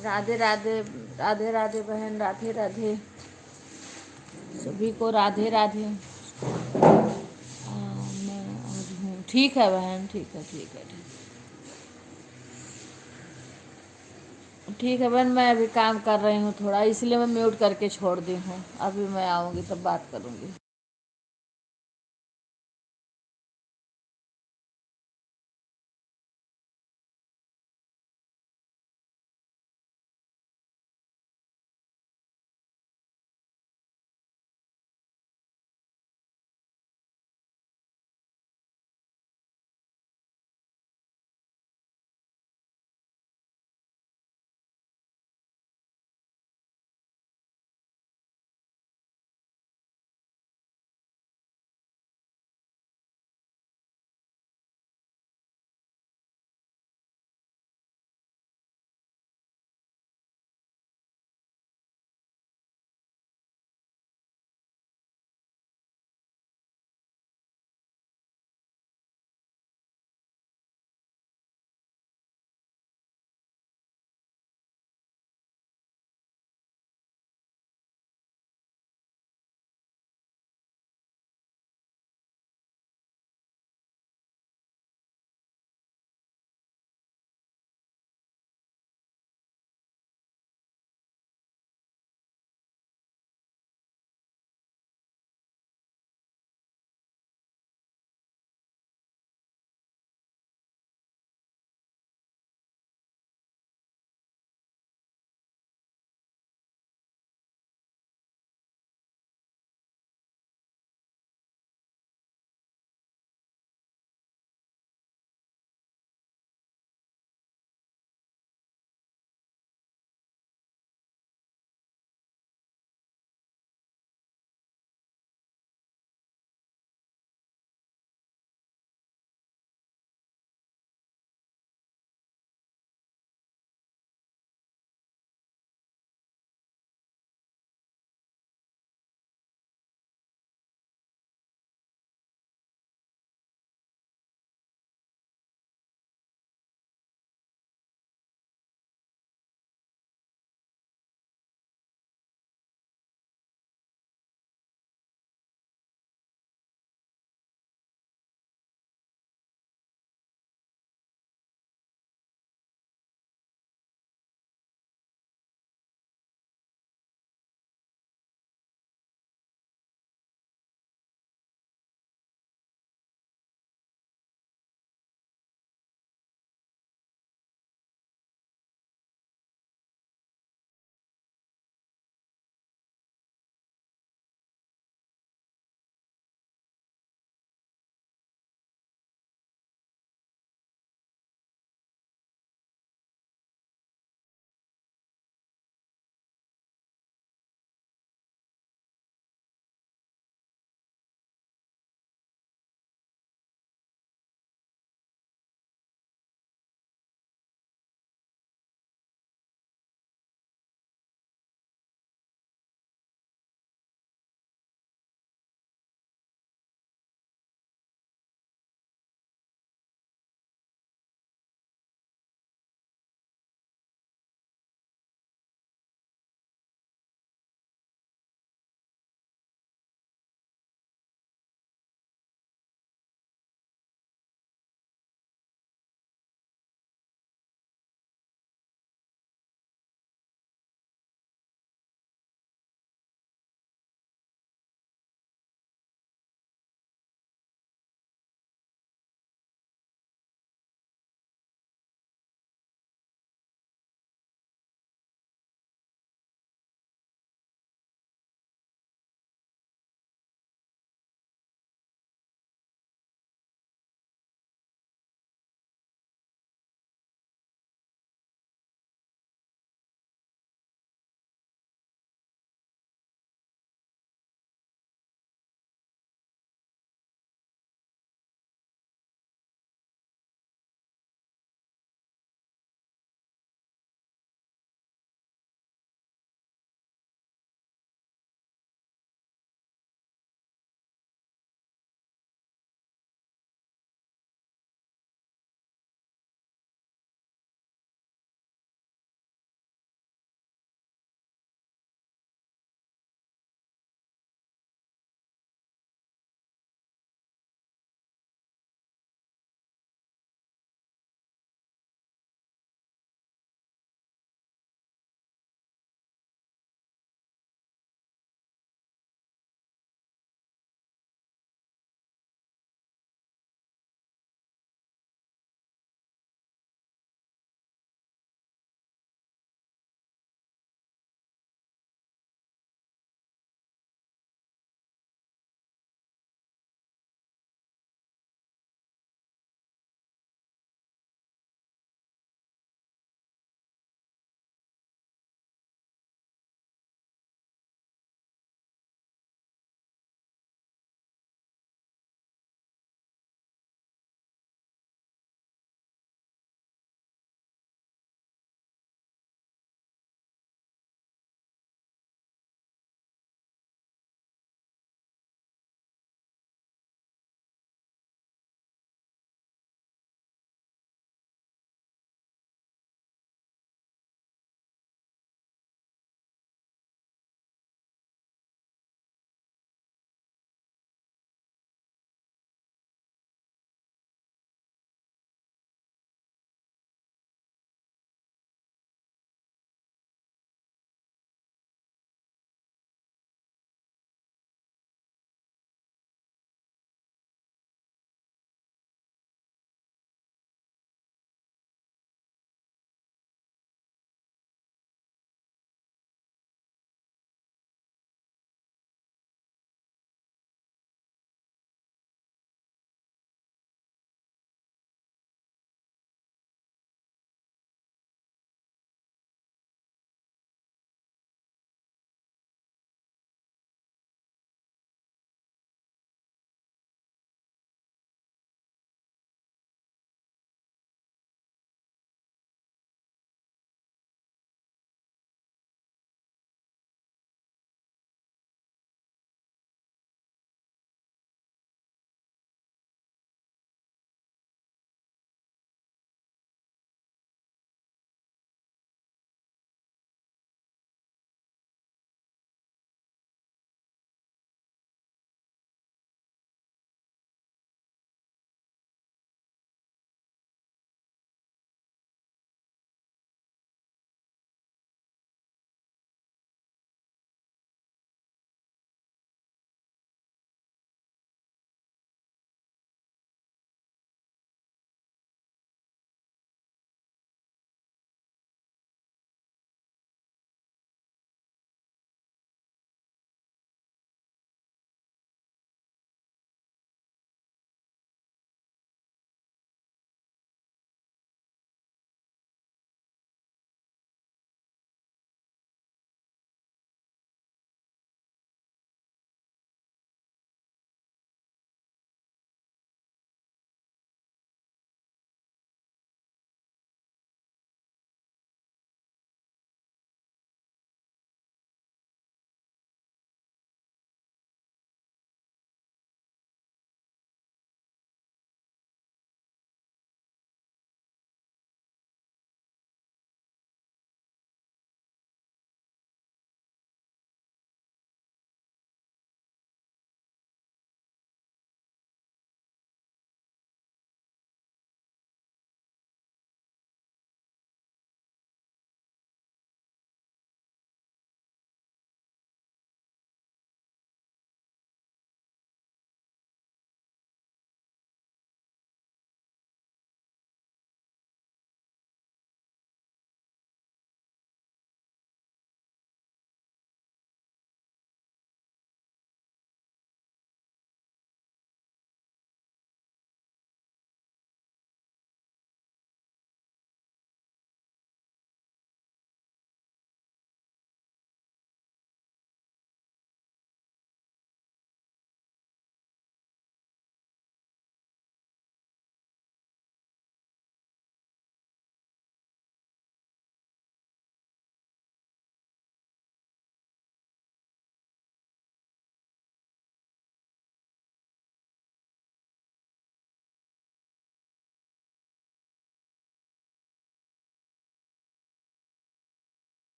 राधे राधे। राधे राधे बहन, राधे राधे। सभी को राधे राधे। मैं आज हूँ। ठीक है बहन, ठीक है, ठीक है, ठीक है बहन। मैं अभी काम कर रही हूँ थोड़ा, इसलिए मैं म्यूट करके छोड़ दी हूँ। अभी मैं आऊँगी तब बात करूँगी।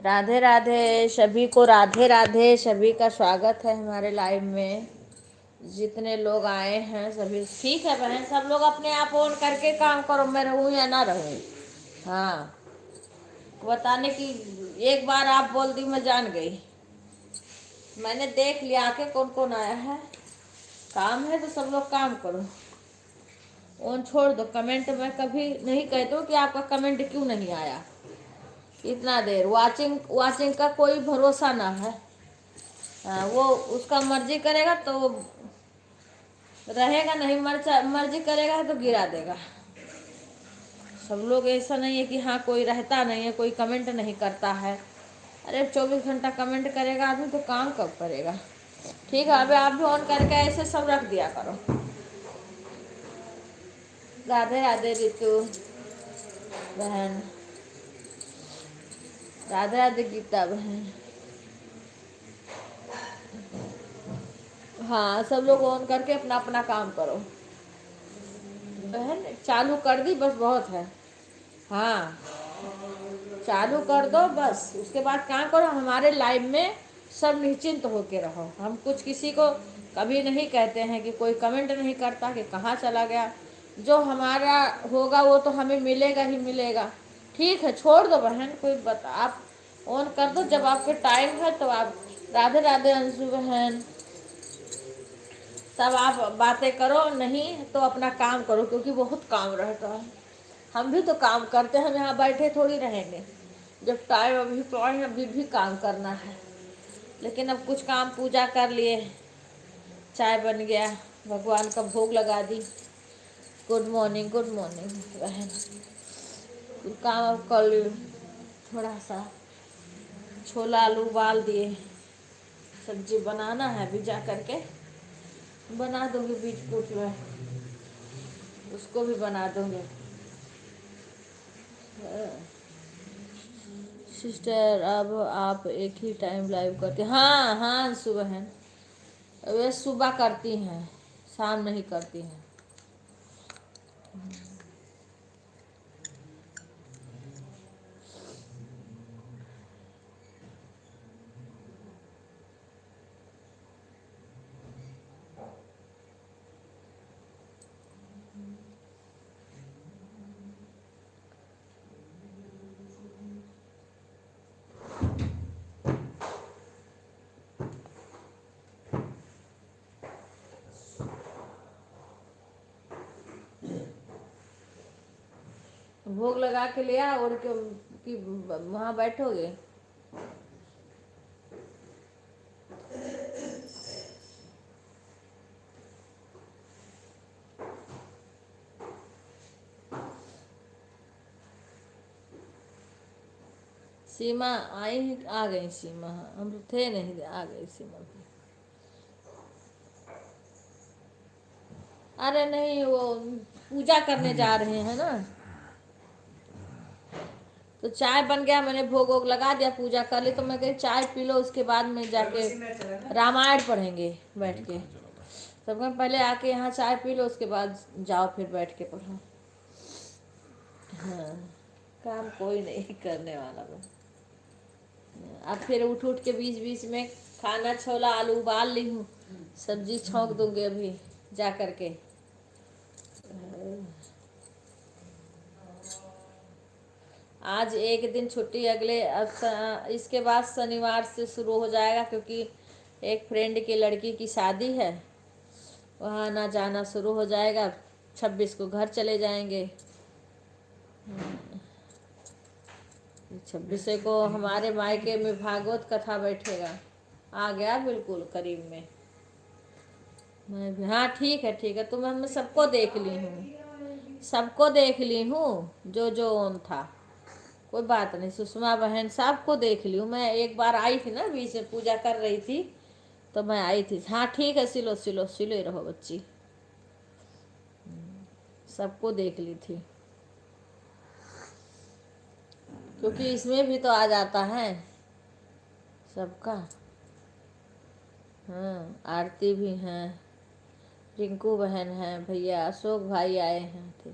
राधे राधे सभी को, राधे राधे सभी का स्वागत है हमारे लाइव में। जितने लोग आए हैं सभी ठीक है बहन, सब लोग अपने आप ऑन करके काम करो, मैं रहूँ या ना रहूँ। हाँ, बताने की एक बार आप बोल दी मैं जान गई। मैंने देख लिया आके कौन कौन आया है। काम है तो सब लोग काम करो, ऑन छोड़ दो। कमेंट मैं कभी नहीं कहती हूँ कि आपका कमेंट क्यों नहीं आया। इतना देर वाचिंग वाचिंग का कोई भरोसा ना है। वो उसका मर्जी करेगा तो रहेगा, नहीं मर्जी करेगा तो गिरा देगा। सब लोग ऐसा नहीं है कि हाँ कोई रहता नहीं है, कोई कमेंट नहीं करता है। अरे 24 घंटा कमेंट करेगा आदमी तो काम कब करेगा। ठीक है, अभी आप भी ऑन करके ऐसे सब रख दिया करो। राधे राधे रितु बहन, राधे राधे गीता बहन। हाँ, सब लोग ऑन करके अपना अपना काम करो बहन। चालू कर दी बस, बहुत है। हाँ, चालू कर दो बस, उसके बाद काम करो। हमारे लाइव में सब निश्चिंत होके रहो। हम कुछ किसी को कभी नहीं कहते हैं कि कोई कमेंट नहीं करता कि कहाँ चला गया। जो हमारा होगा वो तो हमें मिलेगा ही मिलेगा। ठीक है, छोड़ दो बहन, कोई बता आप ऑन कर दो जब आपके टाइम है तो आप। राधे राधे अंशु बहन, तब आप बातें करो, नहीं तो अपना काम करो, क्योंकि बहुत काम रहता है। हम भी तो काम करते हैं, हम यहाँ बैठे थोड़ी रहेंगे। जब टाइम अभी तो है, अभी भी काम करना है। लेकिन अब कुछ काम पूजा कर लिए, चाय बन गया, भगवान का भोग लगा दी। गुड मॉर्निंग बहन। काम अब कर ली, थोड़ा सा छोला आलू उबाल दिए, सब्जी बनाना है अभी जा करके बना दूंगी। बीच कूट में उसको भी बना दूंगी। सिस्टर अब आप एक ही टाइम लाइव करते? हाँ हाँ सुबह है, वे सुबह करती हैं, शाम नहीं करती हैं। भोग लगा के लिया और कि वहाँ बैठोगे? सीमा आई, आ गई सीमा। हाँ, हम थे नहीं, आ गई सीमा भी। अरे नहीं, वो पूजा करने जा रहे हैं ना, तो चाय बन गया, मैंने भोग वोग लगा दिया, पूजा कर ली। तो मैं कही चाय पी लो, उसके बाद में जाके रामायण पढ़ेंगे बैठ के। तब मैं पहले आके यहाँ चाय पी लो, उसके बाद जाओ फिर बैठ के पढ़ो। हाँ, काम कोई नहीं करने वाला बस। अब फिर उठ उठ के बीच बीच में खाना छोला आलू उबाल ली हूँ, सब्जी छौंक दूंगी अभी जा करके। आज एक दिन छुट्टी, अगले इसके बाद शनिवार से शुरू हो जाएगा, क्योंकि एक फ्रेंड की लड़की की शादी है, वहाँ आना जाना शुरू हो जाएगा। 26 को घर चले जाएंगे। 26 को हमारे मायके में भागवत कथा बैठेगा। आ गया बिल्कुल करीब में। मैं भी हाँ ठीक है ठीक है। तो मैं सबको देख ली हूँ, सबको देख ली हूँ, जो जो ओन था। कोई बात नहीं, सुषमा बहन सबको देख ली हूँ। मैं एक बार आई थी ना, बीच में पूजा कर रही थी तो मैं आई थी। हाँ ठीक है, सिलो सिलो सिलो ही रहो बच्ची। सबको देख ली थी, क्योंकि इसमें भी तो आ जाता है सबका। हाँ, आरती भी हैं, रिंकू बहन है, भैया अशोक भाई आए हैं थे,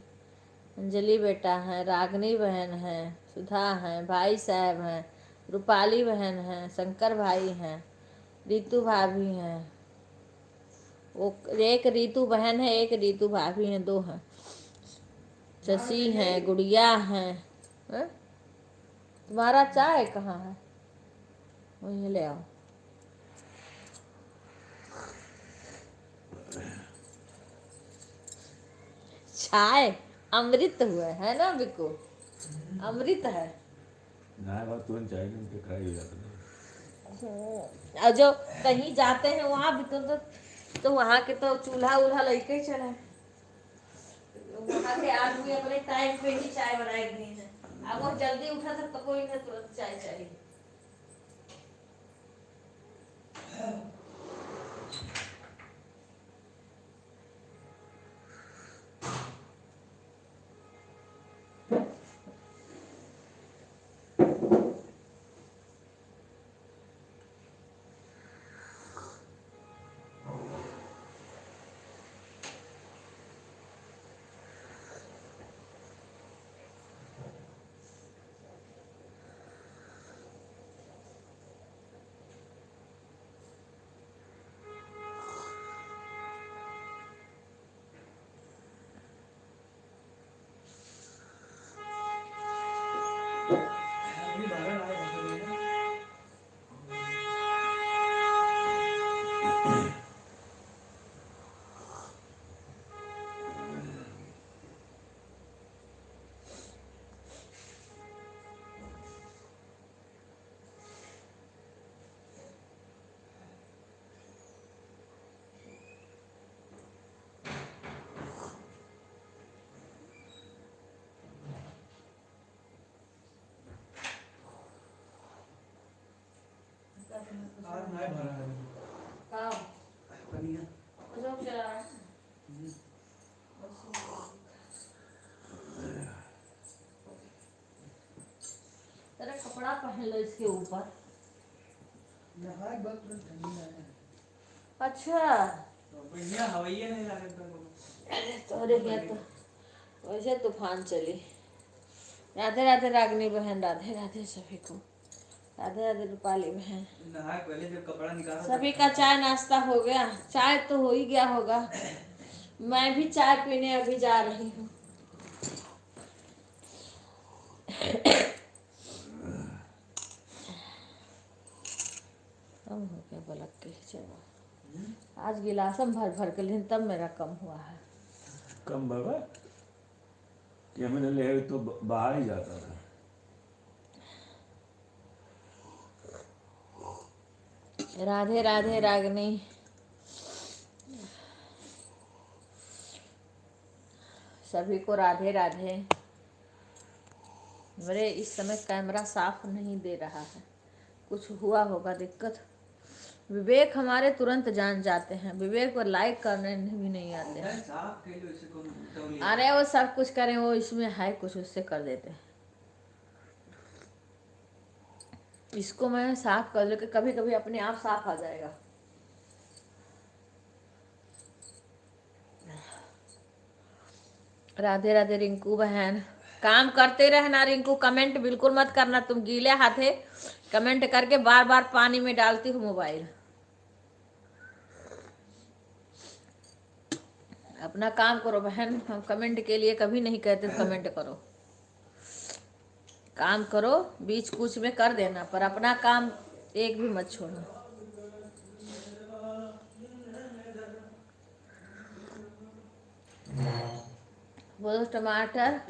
अंजलि बेटा है, रागनी बहन है, सुधा है, भाई साहब हैं, रूपाली बहन है, शंकर भाई हैं, रीतू भाभी हैं, वो एक रीतू बहन है, एक रीतू भाभी हैं, दो हैं, शशि हैं, गुड़िया हैं। तुम्हारा चाय कहाँ है? वहीं ले आओ। चाय अमृत हुआ है ना बिको, अमृत है। तुरंत चाय में खाई हो जाता है। और जो कहीं जाते हैं वहाँ भी तो वहाँ के तो चूल्हा उल्हा लेके ही चले। वहाँ के आदमी अपने टाइम पे ही चाय बनाए गए हैं। अगर जल्दी उठा था तो कोई नहीं, तुरंत चाय चाहिए। आज नहीं भरा है। हाँ पनिया जो चला रहा है। तेरा कपड़ा पहन लो इसके ऊपर। यहाँ एक बात तुरंत ठंडी ना है। अच्छा तो बढ़िया हवाइया नहीं लगा तो अरे क्या तो वैसे तूफान चली। राधे राधे रागनी बहन, राधे राधे सभी को, राधे राधे रूपाली बहन। नहा पहले जब कपड़ा निकाला सभी का चाय नाश्ता हो गया? चाय तो हो ही गया होगा। मैं भी चाय पीने अभी जा रही हूँ। कम हो गया बलक के चलो। आज गिलासम भर भर के लेकिन तब मेरा कम हुआ है। कम बाबा कि हमें ले तो बाहर ही जाता था। राधे राधे रागनी। सभी को राधे राधे। मेरे इस समय कैमरा साफ नहीं दे रहा है, कुछ हुआ होगा दिक्कत। विवेक हमारे तुरंत जान जाते हैं, विवेक को लाइक करने भी नहीं आते हैं। साफ कर लो इसे कौन अरे वो सब कुछ करें, वो इसमें है कुछ उससे कर देते हैं। इसको मैं साफ कर लूँ कि कभी कभी अपने आप साफ आ जाएगा। राधे राधे रिंकू बहन। काम करते रहना रिंकू, कमेंट बिल्कुल मत करना। तुम गीले हाथे कमेंट करके बार बार पानी में डालती हो मोबाइल। अपना काम करो बहन, हम कमेंट के लिए कभी नहीं कहते कमेंट करो। काम करो, बीच कुछ में कर देना, पर अपना काम एक भी मत छोड़ो। बोलो टमाटर।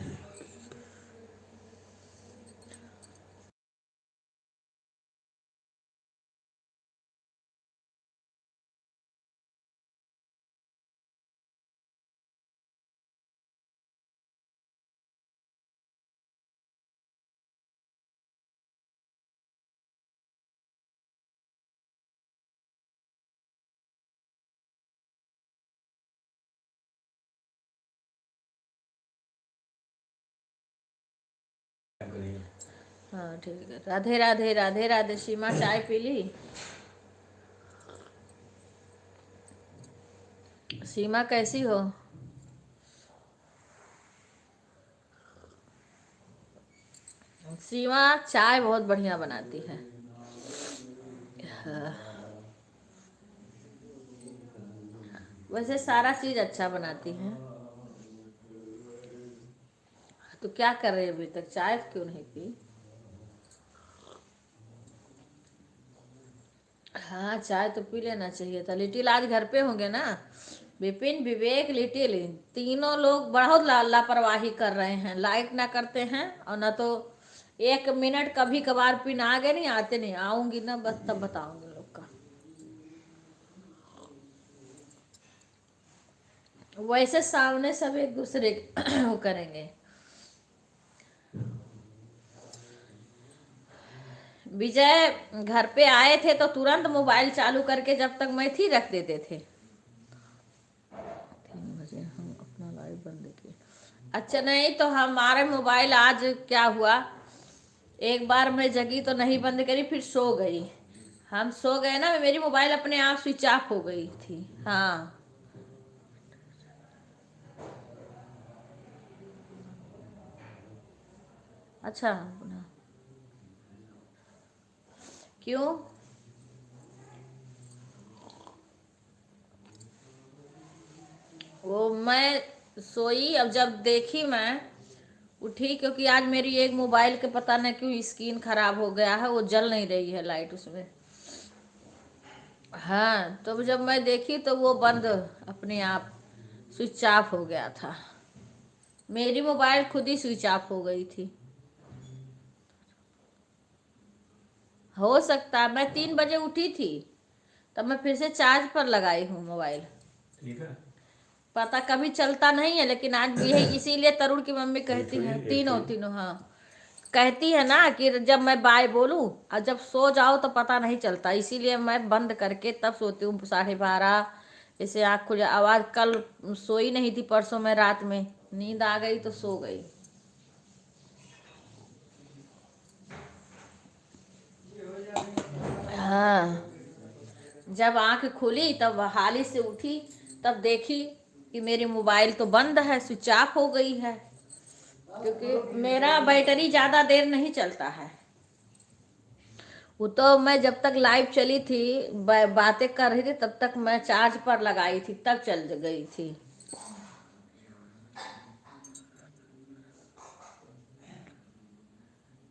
हाँ ठीक है। राधे राधे राधे राधे। सीमा चाय पी ली? सीमा कैसी हो? सीमा चाय बहुत बढ़िया बनाती है। हाँ, वैसे सारा चीज अच्छा बनाती है। तो क्या कर रहे हैं अभी तक, चाय क्यों नहीं पी? हाँ चाय तो पी लेना चाहिए था। लिटिल आज घर पे होंगे ना? विपिन, विवेक, लिटिल, तीनों लोग बहुत लापरवाही कर रहे हैं, लाइक ना करते हैं और ना तो 1 मिनट कभी कभार पिन आ गए, नहीं आते नहीं, आऊंगी ना बस तब बताऊंगी लोग का। वैसे सामने सब एक दूसरे वो करेंगे। विजय घर पे आए थे तो तुरंत मोबाइल चालू करके जब तक मैं थी रख देते थे। 3 बजे हम अपना लाइव बंद किए। अच्छा नहीं तो हमारे मोबाइल आज क्या हुआ, एक बार मैं जगी तो नहीं बंद करी, फिर सो गई। हम सो गए ना, मेरी मोबाइल अपने आप स्विच ऑफ हो गई थी। हाँ अच्छा क्यों? वो मैं सोई, अब जब देखी मैं उठी, क्योंकि आज मेरी एक मोबाइल के पता नहीं क्यों स्क्रीन खराब हो गया है, वो जल नहीं रही है लाइट उसमें। हाँ तो जब मैं देखी तो वो बंद अपने आप स्विच ऑफ हो गया था। मेरी मोबाइल खुद ही स्विच ऑफ हो गई थी। हो सकता है, मैं 3 बजे उठी थी तब मैं फिर से चार्ज पर लगाई हूँ मोबाइल। ठीक है। पता कभी चलता नहीं है, लेकिन आज भी है, इसीलिए तरुण की मम्मी कहती है, तीनों तीनों हाँ कहती है ना कि जब मैं बाय बोलूं और जब सो जाओ तो पता नहीं चलता, इसीलिए मैं बंद करके तब सोती हूँ 12:30। जैसे आँख खुल जाए। आवाज कल सोई नहीं थी, परसों मैं रात में नींद आ गई तो सो गई। हाँ जब आंख खुली तब हाली से उठी, तब देखी कि मेरी मोबाइल तो बंद है, स्विच ऑफ हो गई है, क्योंकि मेरा बैटरी ज़्यादा देर नहीं चलता है। वो तो मैं जब तक लाइव चली थी, बातें कर रही थी, तब तक मैं चार्ज पर लगाई थी, तब चल गई थी।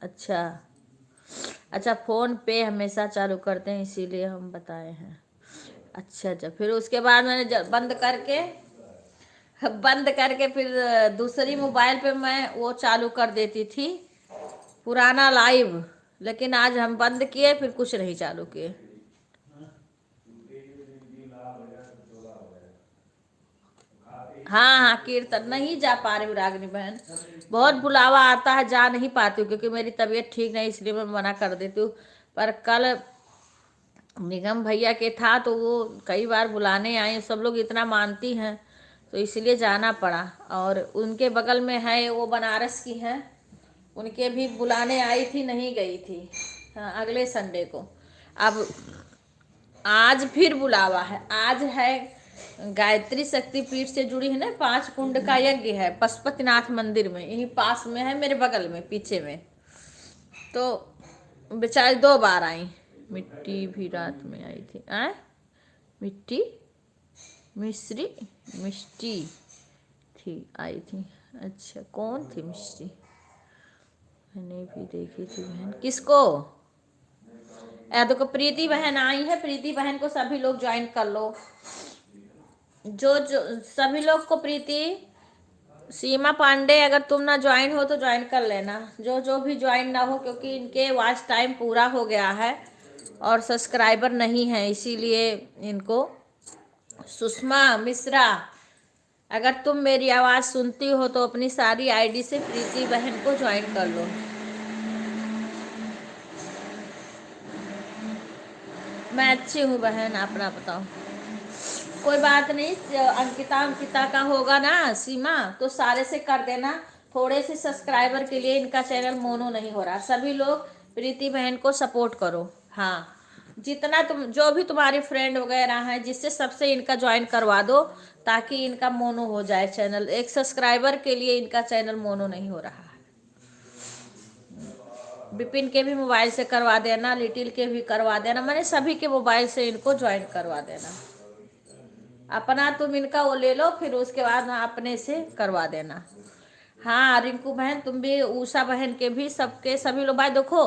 अच्छा अच्छा, फोन पे हमेशा चालू करते हैं इसीलिए हम बताए हैं। अच्छा अच्छा, फिर उसके बाद मैंने बंद करके फिर दूसरी मोबाइल पे मैं वो चालू कर देती थी, पुराना लाइव। लेकिन आज हम बंद किए, फिर कुछ नहीं चालू किए। हाँ हाँ, कीर्तन नहीं जा पा रही हूँ रागिनी बहन, बहुत बुलावा आता है, जा नहीं पाती हूँ क्योंकि मेरी तबीयत ठीक नहीं, इसलिए मैं मना कर देती हूँ। पर कल निगम भैया के था तो वो कई बार बुलाने आए, सब लोग इतना मानती हैं तो इसलिए जाना पड़ा। और उनके बगल में है, वो बनारस की हैं, उनके भी बुलाने आई थी, नहीं गई थी। हाँ अगले संडे को। अब आज फिर बुलावा है, आज है गायत्री शक्तिपीठ से जुड़ी है ना, 5 कुंड का यज्ञ है पशुपतिनाथ मंदिर में, यही पास में है, मेरे बगल में पीछे में। तो बेचारी 2 बार आई। मिट्टी भी रात में आई थी। मिट्टी मिश्री मिष्टी थी, आई थी। अच्छा कौन थी मिष्टी? मैंने भी देखी थी बहन। किसको? देखो प्रीति बहन आई है, प्रीति बहन को सभी लोग ज्वाइन कर लो, जो जो सभी लोग को। प्रीति, सीमा पांडे, अगर तुम ना ज्वाइन हो तो ज्वाइन कर लेना, जो जो भी ज्वाइन ना हो, क्योंकि इनके वॉच टाइम पूरा हो गया है और सब्सक्राइबर नहीं है, इसीलिए इनको। सुषमा मिश्रा, अगर तुम मेरी आवाज़ सुनती हो तो अपनी सारी आईडी से प्रीति बहन को ज्वाइन कर लो। मैं अच्छी हूँ बहन, अपना बताओ। कोई बात नहीं, अंकिता का होगा ना सीमा, तो सारे से कर देना। थोड़े से सब्सक्राइबर के लिए इनका चैनल मोनो नहीं हो रहा। सभी लोग प्रीति बहन को सपोर्ट करो। हाँ जितना तुम, जो भी तुम्हारी फ्रेंड वगैरह हैं, जिससे सबसे इनका ज्वाइन करवा दो, ताकि इनका मोनो हो जाए चैनल। एक सब्सक्राइबर के लिए इनका चैनल मोनो नहीं हो रहा है। विपिन के भी मोबाइल से करवा देना, लिटिल के भी करवा देना, मैंने सभी के मोबाइल से इनको ज्वाइन करवा देना। अपना तुम इनका वो ले लो, फिर उसके बाद अपने से करवा देना। हाँ रिंकू बहन तुम भी, उषा बहन के भी, सबके सभी लोग। भाई देखो,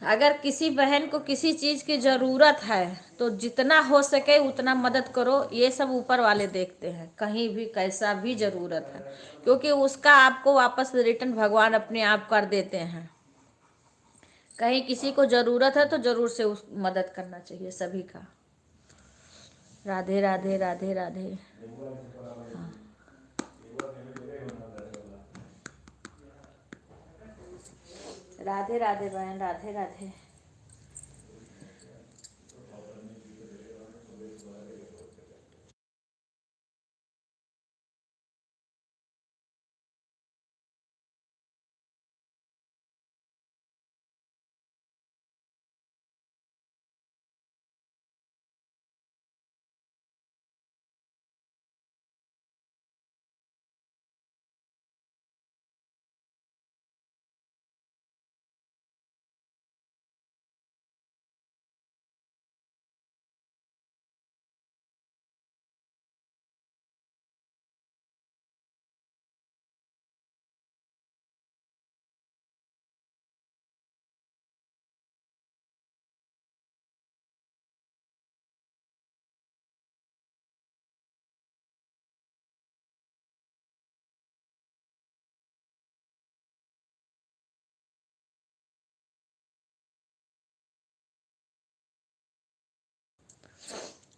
अगर किसी बहन को किसी चीज़ की ज़रूरत है तो जितना हो सके उतना मदद करो। ये सब ऊपर वाले देखते हैं, कहीं भी कैसा भी ज़रूरत है, क्योंकि उसका आपको वापस रिटर्न भगवान अपने आप कर देते हैं। कहीं किसी को ज़रूरत है तो ज़रूर से उस मदद करना चाहिए सभी का। राधे राधे राधे राधे। हाँ राधे राधे बहन, राधे राधे।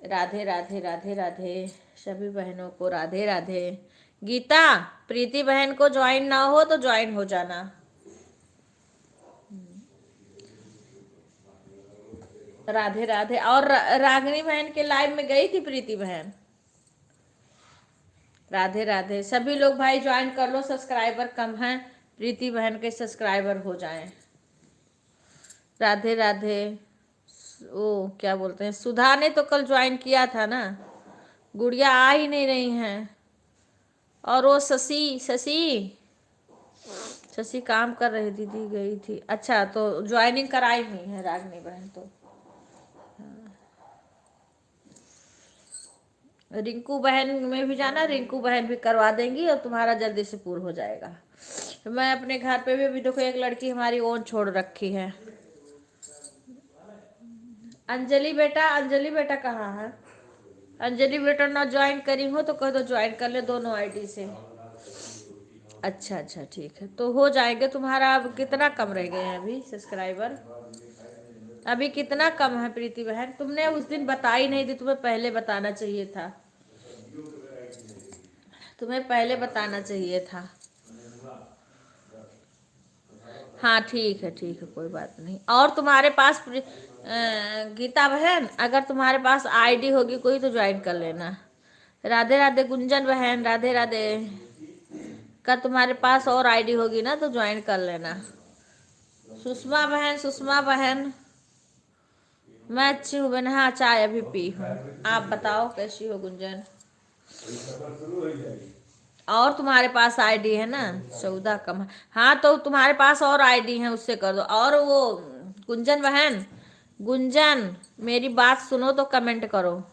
राधे राधे राधे राधे सभी बहनों को राधे राधे। गीता, प्रीति बहन को ज्वाइन ना हो तो ज्वाइन हो जाना। राधे राधे। और रागिनी बहन के लाइव में गई थी प्रीति बहन। राधे राधे सभी लोग भाई ज्वाइन कर लो, सब्सक्राइबर कम हैं, प्रीति बहन के सब्सक्राइबर हो जाएं। राधे राधे। ओ क्या बोलते हैं, सुधा ने तो कल ज्वाइन किया था ना, गुड़िया आ ही नहीं रही हैं। और वो शशि शशि शशि काम कर रही, दीदी गई थी। अच्छा तो ज्वाइनिंग कराई नहीं है रागिनी बहन तो। रिंकू बहन में भी जाना, रिंकू बहन भी करवा देंगी और तुम्हारा जल्दी से पूरा हो जाएगा। तो मैं अपने घर पे भी अभी देखो एक लड़की हमारी ओन छोड़ रखी है। अंजलि बेटा, अंजलि बेटा कहाँ है? अंजलि बेटा ना ज्वाइन करी हो तो कह दो ज्वाइन कर ले दोनों आईडी से। अच्छा अच्छा ठीक है, तो हो जाएंगे तुम्हारा। अब कितना कम रह गए हैं अभी सब्सक्राइबर? अभी कितना कम है प्रीति बहन? तुमने उस दिन बताई नहीं थी, तुम्हें पहले बताना चाहिए था, तुम्हें पहले बताना चाहिए था। हाँ ठीक है कोई बात नहीं। और तुम्हारे पास गीता बहन, अगर तुम्हारे पास आईडी होगी कोई तो ज्वाइन कर लेना। राधे राधे गुंजन बहन, राधे राधे। का तुम्हारे पास और आईडी होगी ना तो ज्वाइन कर लेना। सुषमा बहन, सुषमा बहन मैं अच्छी हूँ बहन। हाँ चाय अभी पी हूँ, आप बताओ कैसी हो गुंजन? और तुम्हारे पास आईडी है ना 14 कम है। हाँ तो तुम्हारे पास और आईडी है, उससे कर दो। और वो गुंजन बहन, गुंजन मेरी बात सुनो तो कमेंट करो।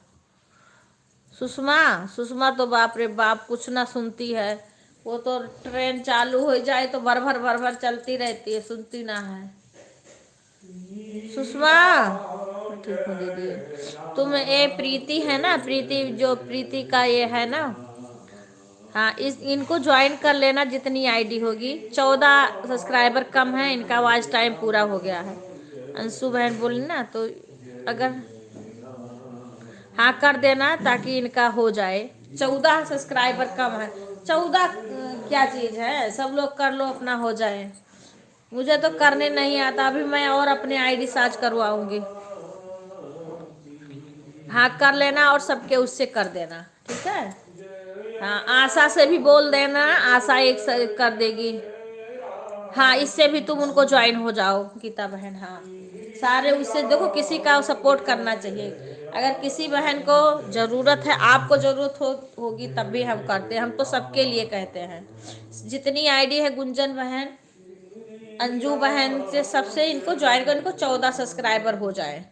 सुषमा, सुषमा तो बाप रे बाप कुछ ना सुनती है, वो तो ट्रेन चालू हो जाए तो भर भर चलती रहती है, सुनती ना है। सुषमा ठीक हूँ दीदी। तुम ये प्रीति है ना, प्रीति जो प्रीति का ये है ना, हाँ इनको ज्वाइन कर लेना जितनी आईडी होगी। 14 सब्सक्राइबर कम है, इनका वॉच टाइम पूरा हो गया है। अंशु बहन बोली ना, तो अगर हाँ कर देना ताकि इनका हो जाए। 14 सब्सक्राइबर कम है। 14 क्या चीज़ है, सब लोग कर लो अपना हो जाए। मुझे तो करने नहीं आता, अभी मैं और अपने आईडी सर्च करवाऊंगी। हाँ कर लेना और सबके उससे कर देना, ठीक है। हाँ आशा से भी बोल देना, आशा एक कर देगी। हाँ इससे भी तुम उनको ज्वाइन हो जाओ गीता बहन। हाँ सारे उससे देखो, किसी का सपोर्ट करना चाहिए। अगर किसी बहन को ज़रूरत है, आपको ज़रूरत होगी तब भी हम करते हैं, हम तो सबके लिए कहते हैं। जितनी आईडी है गुंजन बहन, अंजू बहन से सबसे इनको ज्वाइन करो, इनको 14 सब्सक्राइबर हो जाए।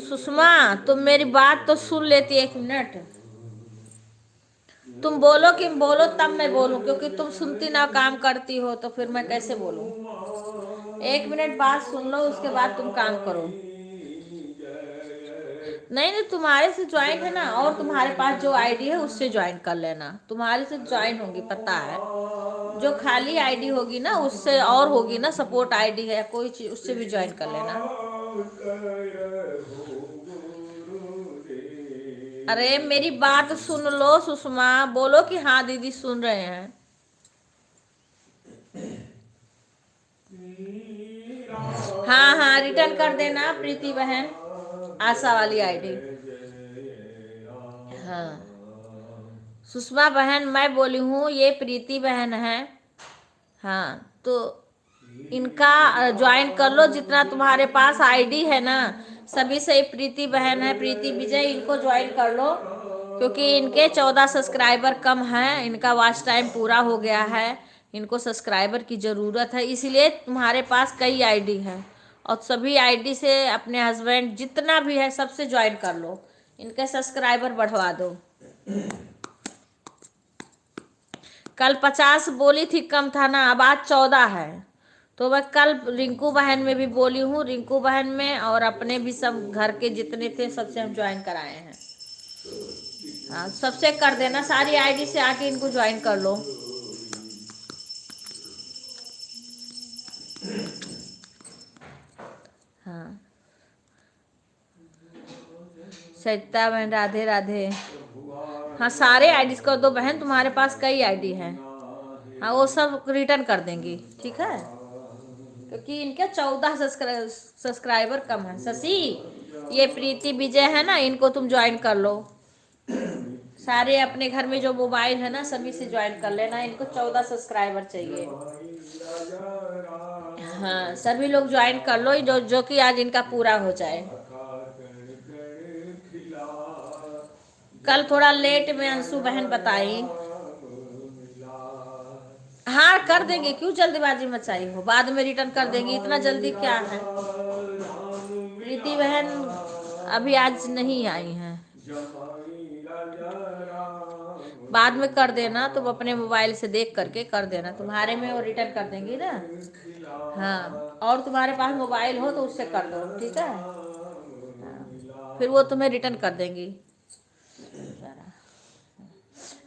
सुषमा तुम मेरी बात तो सुन लेती, 1 मिनट तुम बोलो कि बोलो तब मैं बोलूं, क्योंकि तुम सुनती ना काम करती हो तो फिर मैं कैसे बोलूं। 1 मिनट बात सुन लो, उसके बाद तुम काम करो। नहीं नहीं, तुम्हारे से ज्वाइन है ना, और तुम्हारे पास जो आईडी है उससे ज्वाइन कर लेना, तुम्हारे से ज्वाइन होगी पता है। जो खाली आईडी होगी ना उससे और होगी ना, सपोर्ट आईडी है कोई चीज, उससे भी ज्वाइन कर लेना। अरे मेरी बात सुन लो सुषमा, बोलो कि हाँ दीदी सुन रहे हैं। हाँ हाँ रिटर्न कर देना प्रीति बहन, आशा वाली आईडी। हाँ सुषमा बहन मैं बोली हूँ, ये प्रीति बहन है। हाँ तो इनका ज्वाइन कर लो, जितना तुम्हारे पास आईडी है ना सभी से। प्रीति बहन है, प्रीति विजय, इनको ज्वाइन कर लो, क्योंकि इनके 14 सब्सक्राइबर कम हैं, इनका वॉच टाइम पूरा हो गया है, इनको सब्सक्राइबर की ज़रूरत है, इसलिए तुम्हारे पास कई आईडी है। और सभी आईडी से अपने हस्बैंड जितना भी है सबसे ज्वाइन कर लो, इनके सब्सक्राइबर बढ़वा दो। कल 50 बोली थी कम था ना, अब आज 14 है। तो मैं कल रिंकू बहन में भी बोली हूँ, रिंकू बहन में और अपने भी सब घर के जितने थे सबसे हम ज्वाइन कराए हैं। हाँ सबसे कर देना, सारी आईडी से आके इनको ज्वाइन कर लो। हाँ सरिता बहन राधे राधे। हाँ सारे आईडी कर दो बहन, तुम्हारे पास कई आईडी हैं। हाँ वो सब रिटर्न कर देंगी, ठीक है, क्योंकि इनके 14 सब्सक्राइबर कम है। शशि ये प्रीति विजय है ना, इनको तुम ज्वाइन कर लो। सारे अपने घर में जो मोबाइल है ना सभी से ज्वाइन कर लेना, इनको 14 सब्सक्राइबर चाहिए। हाँ सभी लोग ज्वाइन कर लो, जो कि आज इनका पूरा हो जाए। कल थोड़ा लेट में अंशु बहन बताई। हाँ कर देंगे, क्यों जल्दीबाजी मचाई हो, बाद में रिटर्न कर देंगे, इतना जल्दी क्या है। प्रीति बहन अभी आज नहीं आई हैं, बाद में कर देना, तुम अपने मोबाइल से देख करके कर देना, तुम्हारे में वो रिटर्न कर देंगी ना। हाँ और तुम्हारे पास मोबाइल हो तो उससे कर दो, ठीक है। हाँ, फिर वो तुम्हें रिटर्न कर देंगी।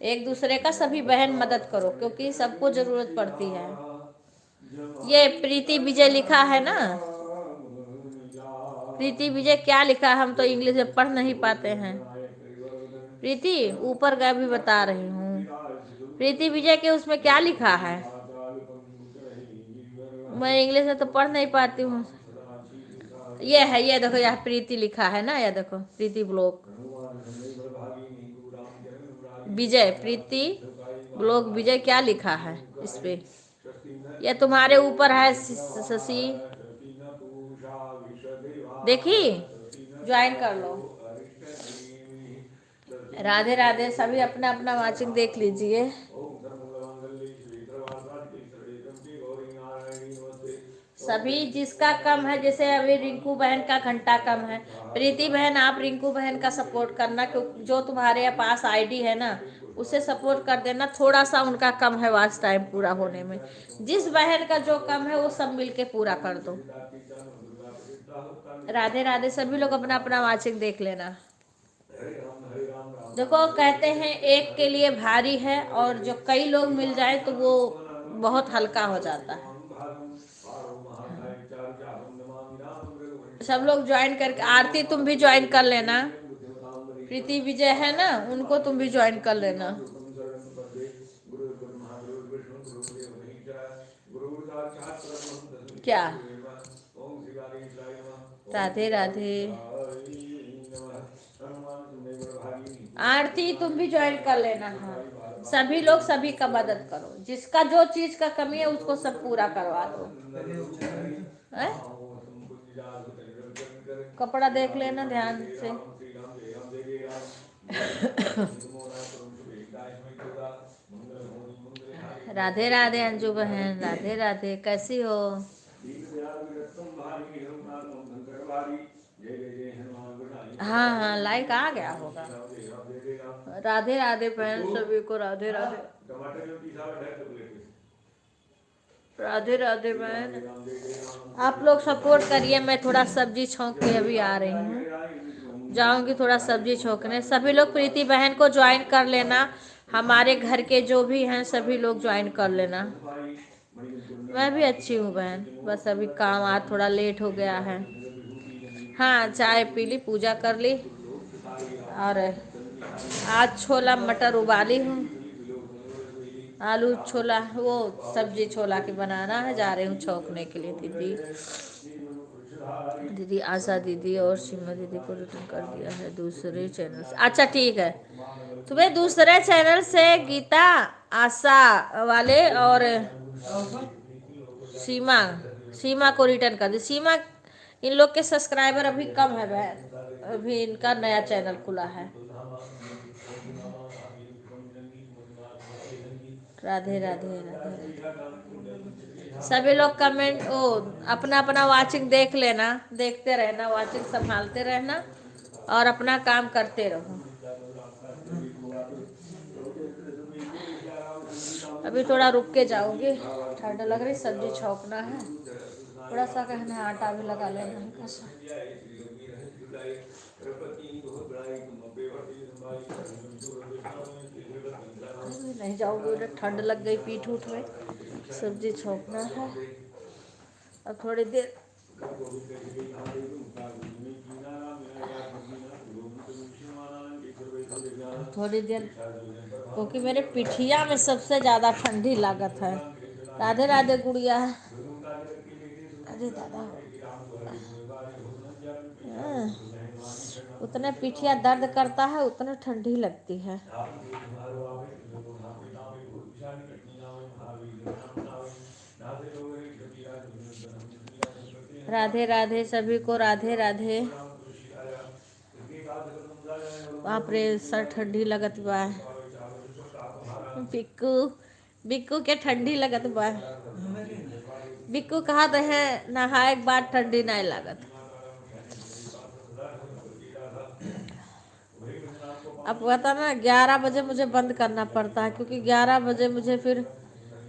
एक दूसरे का सभी बहन मदद करो, क्योंकि सबको जरूरत पड़ती है। ये प्रीति विजय लिखा है ना, प्रीति विजय क्या लिखा है, हम तो इंग्लिश में पढ़ नहीं पाते हैं। प्रीति ऊपर का भी बता रही हूँ, प्रीति विजय के उसमें क्या लिखा है, मैं इंग्लिश में तो पढ़ नहीं पाती हूँ। ये है, ये देखो यहाँ प्रीति लिखा है ना, ये देखो प्रीति ब्लॉग विजय, प्रीति ब्लॉग विजय क्या लिखा है इस पे, ये तुम्हारे ऊपर है शशि, देखी ज्वाइन कर लो। राधे राधे, सभी अपना अपना वाचिंग देख लीजिए। सभी जिसका कम है, जैसे अभी रिंकू बहन का घंटा कम है, प्रीति बहन आप रिंकू बहन का सपोर्ट करना, क्योंकि जो तुम्हारे पास आईडी है ना उसे सपोर्ट कर देना, थोड़ा सा उनका कम है वॉच टाइम पूरा होने में। जिस बहन का जो कम है वो सब मिलके पूरा कर दो। राधे राधे, सभी लोग अपना अपना वाचिंग देख लेना। देखो कहते हैं एक के लिए भारी है, और जो कई लोग मिल जाए तो वो बहुत हल्का हो जाता है। सब लोग ज्वाइन करके, आरती तुम भी ज्वाइन कर लेना, प्रीति विजय है ना उनको तुम भी ज्वाइन कर लेना। क्या राधे राधे, आरती तुम भी ज्वाइन कर लेना। हाँ सभी लोग सभी का मदद करो, जिसका जो चीज का कमी है उसको सब पूरा करवा दो। कपड़ा देख लेना ध्यान से। राधे राधे अंजू बहन, राधे राधे, कैसी हो? हाँ हाँ, लाइक आ गया होगा। राधे राधे बहन, सभी को राधे राधे। राधे राधे बहन, आप लोग सपोर्ट करिए। मैं थोड़ा सब्जी छौंक के अभी आ रही हूँ, जाऊंगी थोड़ा सब्जी छौंकने। सभी लोग प्रीति बहन को ज्वाइन कर लेना, हमारे घर के जो भी हैं सभी लोग ज्वाइन कर लेना। मैं भी अच्छी हूँ बहन, बस अभी काम आज थोड़ा लेट हो गया है। हाँ, चाय पी ली, पूजा कर ली, और आज छोला मटर उबाली हूँ। आलू छोला, वो सब्जी छोला की बनाना है, जा रही हूँ छौंकने के लिए। दीदी आशा दीदी और सीमा दीदी को रिटर्न कर दिया है दूसरे चैनल से। अच्छा ठीक है, तुम्हें दूसरे चैनल से गीता, आशा वाले और सीमा सीमा को रिटर्न कर दी। सीमा, इन लोग के सब्सक्राइबर अभी कम है बहन, अभी इनका नया चैनल खुला है। राधे राधे राधे। सभी लोग कमेंट, ओ अपना अपना वाचिंग देख लेना, देखते रहना, वाचिंग संभालते रहना और अपना काम करते रहो। अभी थोड़ा रुक के जाऊंगी, ठंड लग रही, सब्जी छौंकना है, थोड़ा सा कहना है आटा भी लगा लेना हल्का सा। नहीं जाऊंगी उधर, ठंड लग गई पीठ उठ में। सब्जी छौंकना है और थोड़ी देर क्योंकि मेरे पिठिया में सबसे ज़्यादा ठंडी लागत है। राधे राधे गुड़िया। अरे दादा, उतने पिठिया दर्द करता है उतने ठंडी लगती है। राधे राधे सभी को, राधे राधे। बाप रे, सर ठंडी लगत बा। बिक्कू बिक्कू के ठंडी लगत बा। बिक्कू कहा रहे नहाए के बाद ठंडी नहीं लागत। अब पता ना 11 बजे मुझे बंद करना पड़ता है, क्योंकि 11 बजे मुझे फिर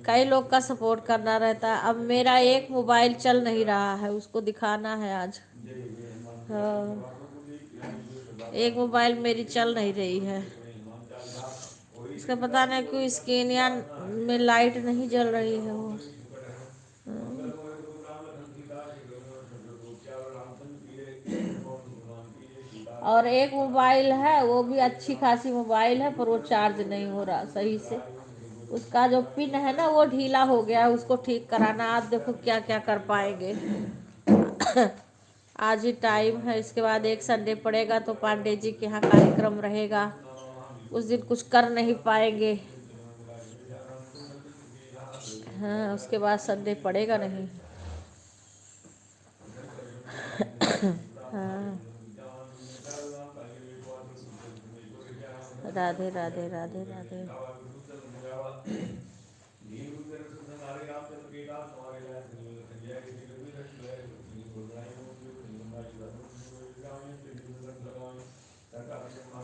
कई लोग का सपोर्ट करना रहता है। अब मेरा एक मोबाइल चल नहीं रहा है, उसको दिखाना है आज। हाँ, एक मोबाइल मेरी चल नहीं रही है, इसका पता नहीं क्यों स्क्रीन या में लाइट नहीं जल रही है वो। और एक मोबाइल है, वो भी अच्छी खासी मोबाइल है, पर वो चार्ज नहीं हो रहा सही से। उसका जो पिन है ना वो ढीला हो गया है, उसको ठीक कराना। आज देखो क्या क्या कर पाएंगे। आज ही टाइम है, इसके बाद एक संडे पड़ेगा तो पांडे जी के यहाँ कार्यक्रम रहेगा, उस दिन कुछ कर नहीं पाएंगे। हाँ, उसके बाद संडे पड़ेगा नहीं। हाँ, राधे राधे राधे राधे।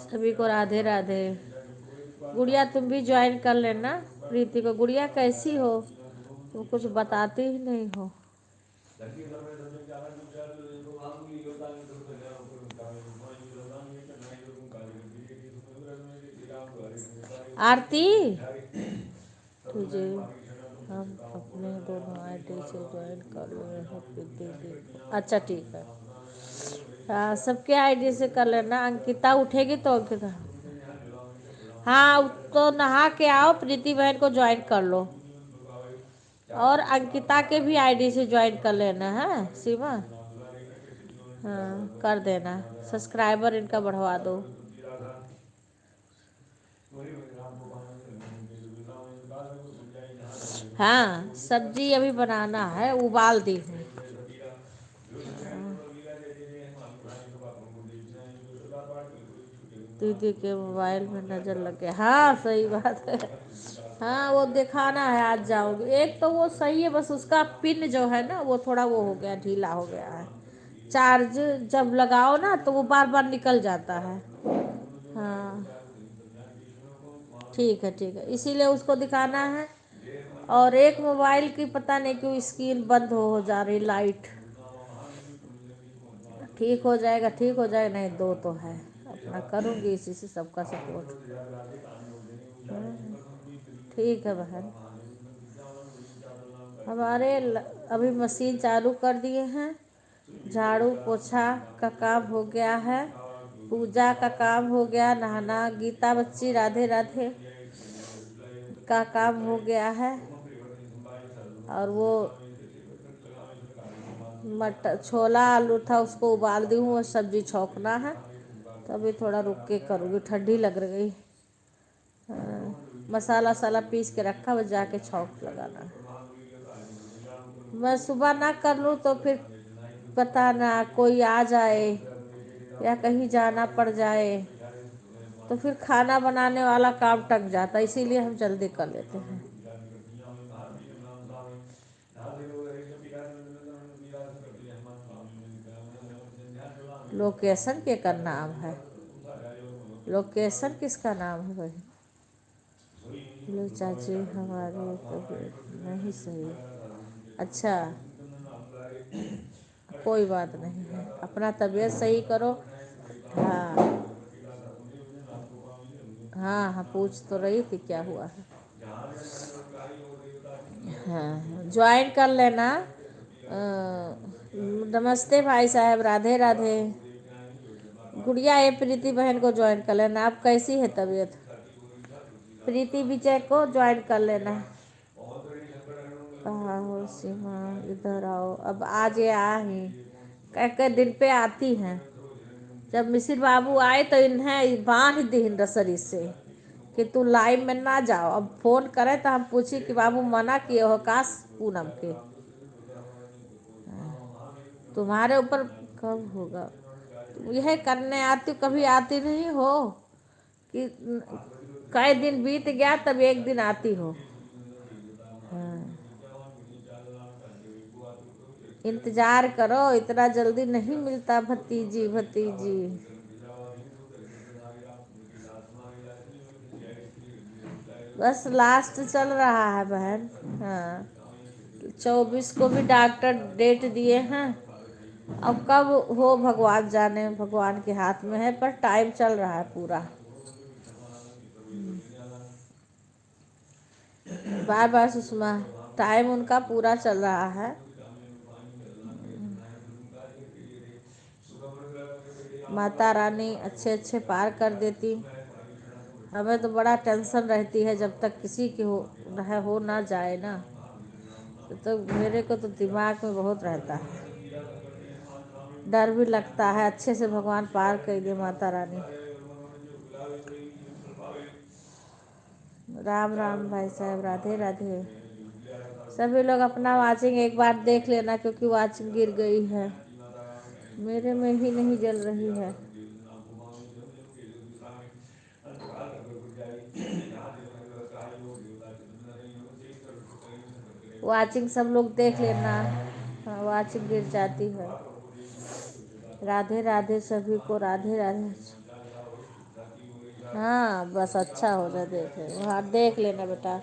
सभी को राधे राधे। गुड़िया तुम भी ज्वाइन कर लेना प्रीति को। गुड़िया कैसी हो, तुम कुछ बताते ही नहीं हो। आरती, तुझे हम अपने दोनों आईडी से ज्वाइन कर रहे हैं प्रीति जी। अच्छा ठीक है, हाँ सबके आईडी से कर लेना। अंकिता उठेगी तो अंकिता, हाँ तो नहा के आओ, प्रीति बहन को ज्वाइन कर लो और अंकिता के भी आईडी से ज्वाइन कर लेना है सीमा। हाँ कर देना, सब्सक्राइबर इनका बढ़वा दो। हाँ सब्जी अभी बनाना है, उबाल दी हूँ। दीदी के मोबाइल में नज़र लग गया। हाँ सही बात है। हाँ वो दिखाना है, आज जाओगे। एक तो वो सही है, बस उसका पिन जो है ना वो थोड़ा वो हो गया, ढीला हो गया है। चार्ज जब लगाओ ना तो वो बार बार निकल जाता है। हाँ ठीक है ठीक है, इसीलिए उसको दिखाना है। और एक मोबाइल की पता नहीं क्यों स्क्रीन बंद हो जा रही, लाइट। ठीक हो जाएगा, ठीक हो जाएगा। नहीं दो तो है, अपना करूँगी इसी से सबका सपोर्ट। ठीक है बहन। अभी मशीन चालू कर दिए हैं। झाड़ू पोछा का काम हो गया है, पूजा का काम हो गया, नहाना, गीता बच्ची राधे राधे का काम हो गया है। और वो मटर छोला आलू था उसको उबाल दी हूँ, और सब्जी छौंकना है। तो अभी थोड़ा रुक के करूँगी, ठंडी लग गई। मसाला वसाला पीस के रखा, बस जाके छौंक लगाना है। मैं सुबह ना कर लूँ तो फिर पता ना कोई आ जाए या कहीं जाना पड़ जाए तो फिर खाना बनाने वाला काम टक जाता है, इसीलिए हम जल्दी कर लेते हैं। लोकेशन के का नाम है? लोकेशन किसका नाम है भाई? लो चाची हमारे तबीयत नहीं सही। अच्छा कोई बात नहीं है, अपना तबीयत सही करो। हाँ हाँ हाँ, पूछ तो रही थी क्या हुआ है। हाँ ज्वाइन कर लेना। नमस्ते भाई साहब, राधे राधे। गुड़िया ये प्रीति बहन को ज्वाइन कर लेना। आप कैसी है तबीयत? प्रीति विजय को ज्वाइन कर लेना। कहाँ हो सीमा, इधर आओ। अब आज ये आ ही कह दिन पे आती हैं। जब मिसिर बाबू आए तो इन्हें बांध दी रसरी से कि तू लाइव में ना जाओ। अब फोन करे तो हम पूछी कि बाबू मना किए हो काश पूनम के। तुम्हारे ऊपर कब होगा? तुम यह करने आती हो, कभी आती नहीं हो कि कई दिन बीत गया तब एक दिन आती हो। हाँ इंतजार करो, इतना जल्दी नहीं मिलता भतीजी भतीजी। बस लास्ट चल रहा है बहन। हाँ 24 को भी डॉक्टर डेट दिए हैं। अब कब हो भगवान जाने, भगवान के हाथ में है, पर टाइम चल रहा है पूरा। बार बार सुषमा, टाइम उनका पूरा चल रहा है। माता रानी अच्छे अच्छे पार कर देती। हमें तो बड़ा टेंशन रहती है जब तक किसी की हो ना जाए ना, तो मेरे को तो दिमाग में बहुत रहता है, डर भी लगता है। अच्छे से भगवान पार कर दे माता रानी। राम राम भाई साहब, राधे राधे। सभी लोग अपना वाचिंग एक बार देख लेना, क्योंकि वाचिंग गिर गई है, मेरे में ही नहीं जल रही है। वाचिंग सब लोग देख लेना। हाँ वाचिंग गिर जाती है। राधे राधे सभी को, राधे राधे। हाँ बस अच्छा हो जाए, देखे वहाँ देख लेना बेटा।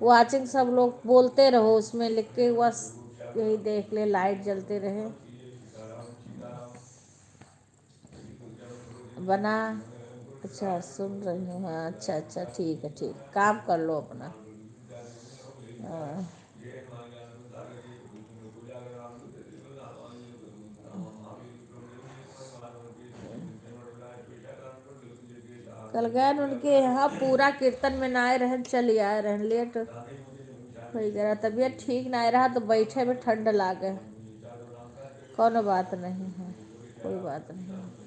वाचिंग सब लोग बोलते रहो उसमें लिख के, बस यही देख ले, लाइट जलते रहे। बना? अच्छा सुन रही हूँ। हाँ अच्छा अच्छा, ठीक है ठीक, काम कर लो अपना। हाँ कल गए उनके यहाँ, पूरा कीर्तन में ना आए रहन, चली आए रहन लेट भाई। जरा तबीयत ठीक ना रहा तो बैठे में ठंड लागे। कोनो बात नहीं है, कोई बात नहीं है।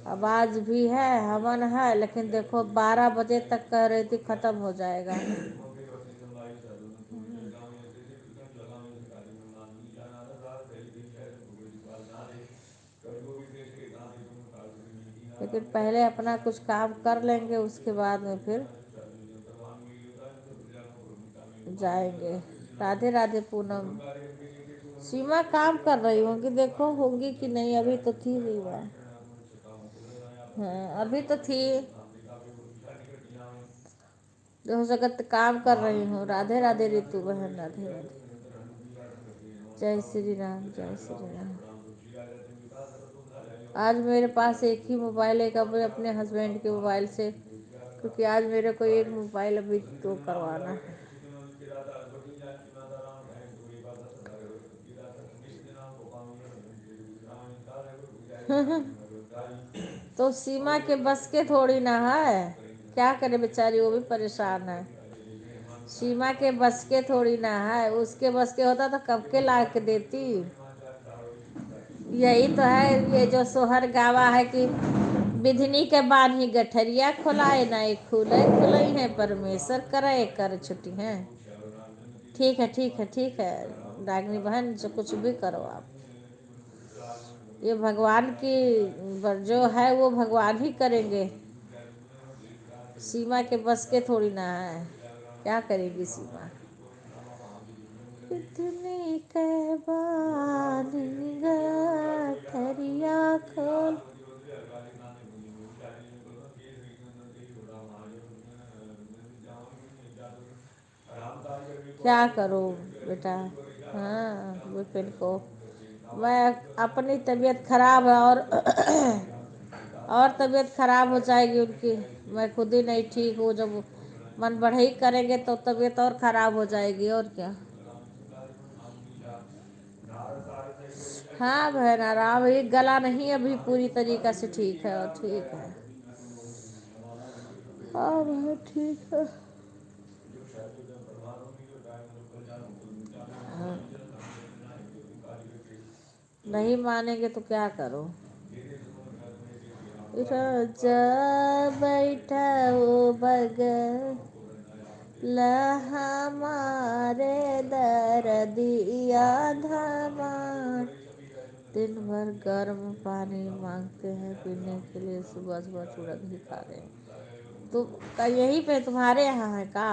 अब आज भी है, हवन है, लेकिन देखो 12 बजे तक कह रही थी ख़त्म हो जाएगा। लेकिन पहले अपना कुछ काम कर लेंगे, उसके बाद में फिर जाएंगे। राधे राधे पूनम। सीमा काम कर रही होंगी, देखो होंगी कि नहीं, अभी तो थी रीवा। हाँ अभी तो थी, हो सकता काम कर रही हूँ। राधे राधे रितु बहन, राधे राधे। जय श्री राम, जय श्री राम। आज मेरे पास एक ही मोबाइल है, कब अपने हस्बैंड के मोबाइल से, क्योंकि आज मेरे को एक मोबाइल अभी तो करवाना है। तो सीमा के बस के थोड़ी ना है, क्या करे बेचारी, वो भी परेशान है। सीमा के बस के थोड़ी ना है, उसके बस के होता तो कब के ला के देती। यही तो है ये जो सोहर गावा है कि बिधनी के बान्ही गठरिया खुलाए, नहीं खुले खुलई है परमेश्वर करे कर छुट्टी है। ठीक है ठीक है ठीक है रागिनी बहन, जो कुछ भी करो आप, ये भगवान की जो है वो भगवान ही करेंगे। सीमा के बस के थोड़ी ना है, क्या करेगी सीमा। इतनी कहबानी गठरिया खोल। क्या करूं बेटा। हाँ विपिन को, मैं अपनी तबीयत खराब है और तबीयत खराब हो जाएगी उनकी। मैं खुद ही नहीं ठीक हूँ, जब मन बढ़ई करेंगे तो तबीयत और खराब हो जाएगी, और क्या। हाँ बहन आराम, ये गला नहीं अभी पूरी तरीका से ठीक है, और ठीक है। हाँ बहन ठीक है। हाँ। नहीं मानेंगे तो क्या करो। राजा बैठा वो बगल हमारे दर्दिया धामा। दिन भर गर्म पानी मांगते हैं पीने के लिए, सुबह सुबह चूड़ा दही खा रहे हैं। तो का यहीं पे तुम्हारे यहाँ है का।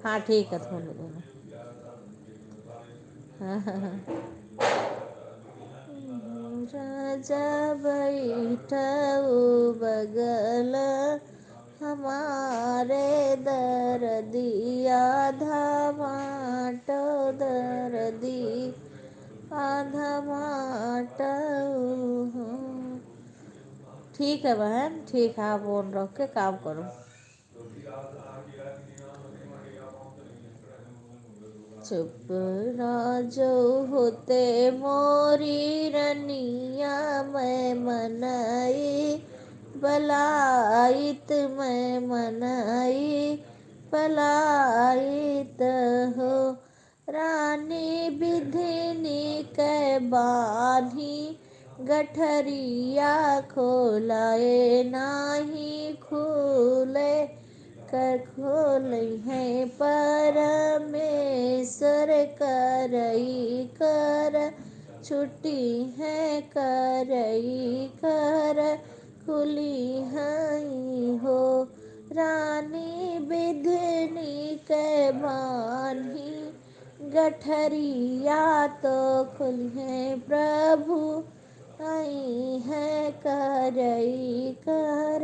हाँ ठीक है दोनों दोनों। हाँ हाँ हाँ। राजा बैठा वो बगल हमारे दर्दिया धामाटो दर्दी आधा माटा। ठीक है बहन ठीक है, आप फोन रख के काम करो। चुप राजो होते मोरी रनिया, मैं मनाई बलाइत, मैं मनाई बलाइत हो। रानी बिधनी के बानी गठरिया खोलाए, नाही खुले कर खोले है परमेश्वर करई कर छुट्टी है करई कर खुली हई हो। रानी बिधनी के बानी गठरिया तो खुले प्रभु आई है करई कर।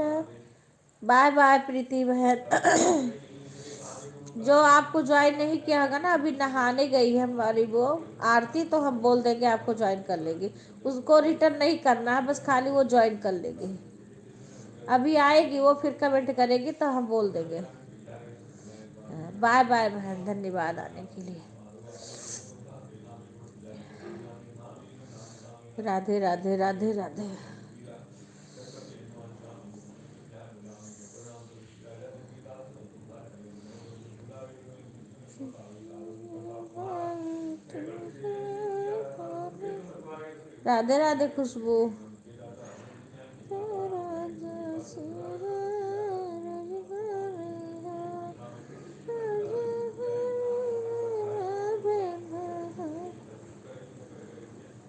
बाय बाय प्रीति बहन। जो आपको ज्वाइन नहीं किया होगा ना, अभी नहाने गई है हमारी वो आरती, तो हम बोल देंगे आपको ज्वाइन कर लेगी। उसको रिटर्न नहीं करना है, बस खाली वो ज्वाइन कर लेगी। अभी आएगी वो, फिर कमेंट करेगी तो हम बोल देंगे। बाय बाय बहन, धन्यवाद आने के लिए। राधे राधे राधे राधे। राधे राधे खुशबू।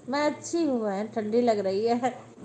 मैं अच्छी हूँ बहन, ठंडी लग रही है।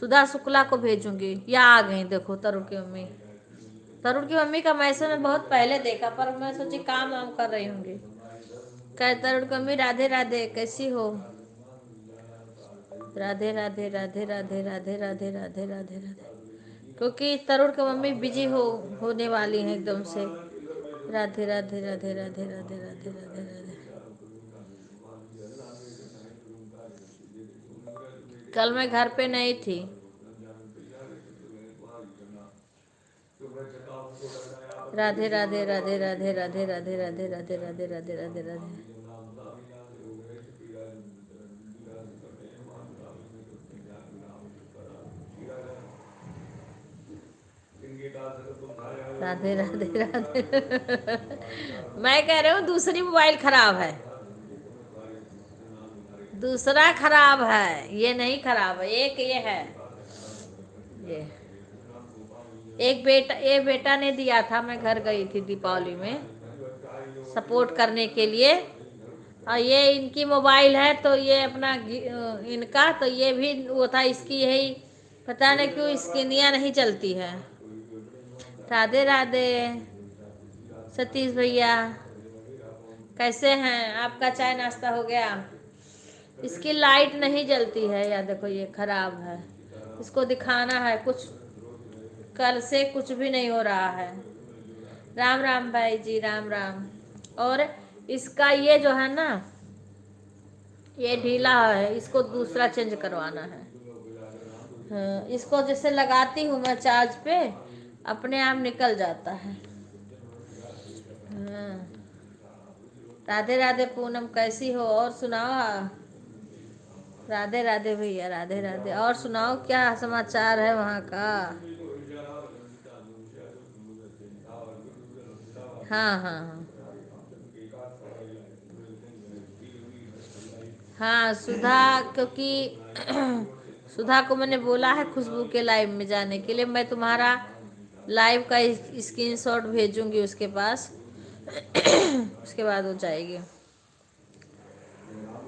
सुधा शुक्ला को भेजूंगी। या आ गई, देखो तरुण की मम्मी। तरुण की मम्मी का मैसेज मैं बहुत पहले देखा, पर मैं सोची काम वाम कर रही होंगी। कह तरुण की मम्मी राधे राधे, कैसी हो? राधे राधे राधे राधे राधे राधे राधे राधे राधे। क्योंकि तरुण की मम्मी बिजी होने वाली हैं एकदम से। राधे राधे राधे राधे राधे राधे राधे राधे। कल मैं घर पे नहीं थी। राधे राधे राधे राधे राधे राधे राधे राधे राधे राधे राधे राधे। राधे राधे राधे। मैं कह रही हूँ दूसरी मोबाइल खराब है, दूसरा खराब है, ये नहीं खराब है। एक ये है, ये ये बेटा ने दिया था। मैं घर गई थी दीपावली में सपोर्ट करने के लिए, और ये इनकी मोबाइल है, तो ये अपना इनका, तो ये भी वो था इसकी। यही पता नहीं क्यों स्क्रीनिया नहीं चलती है। राधे राधे सतीश भैया, कैसे हैं? आपका चाय नाश्ता हो गया? इसकी लाइट नहीं जलती है यार, देखो ये खराब है। इसको दिखाना है कुछ, कल से कुछ भी नहीं हो रहा है। राम राम भाई जी, राम राम। और इसका ये जो है ना, ये ढीला है, इसको दूसरा चेंज करवाना है। हाँ, इसको जैसे लगाती हूँ मैं चार्ज पे, अपने आप निकल जाता है। हाँ। राधे राधे पूनम, कैसी हो? और सुनाओ। राधे राधे भैया, राधे राधे। और सुनाओ क्या समाचार है वहाँ का? हाँ हाँ हाँ हाँ सुधा, क्योंकि सुधा को मैंने बोला है खुशबू के लाइव में जाने के लिए। मैं तुम्हारा लाइव का स्क्रीनशॉट भेजूंगी उसके पास। उसके बाद हो जाएगी।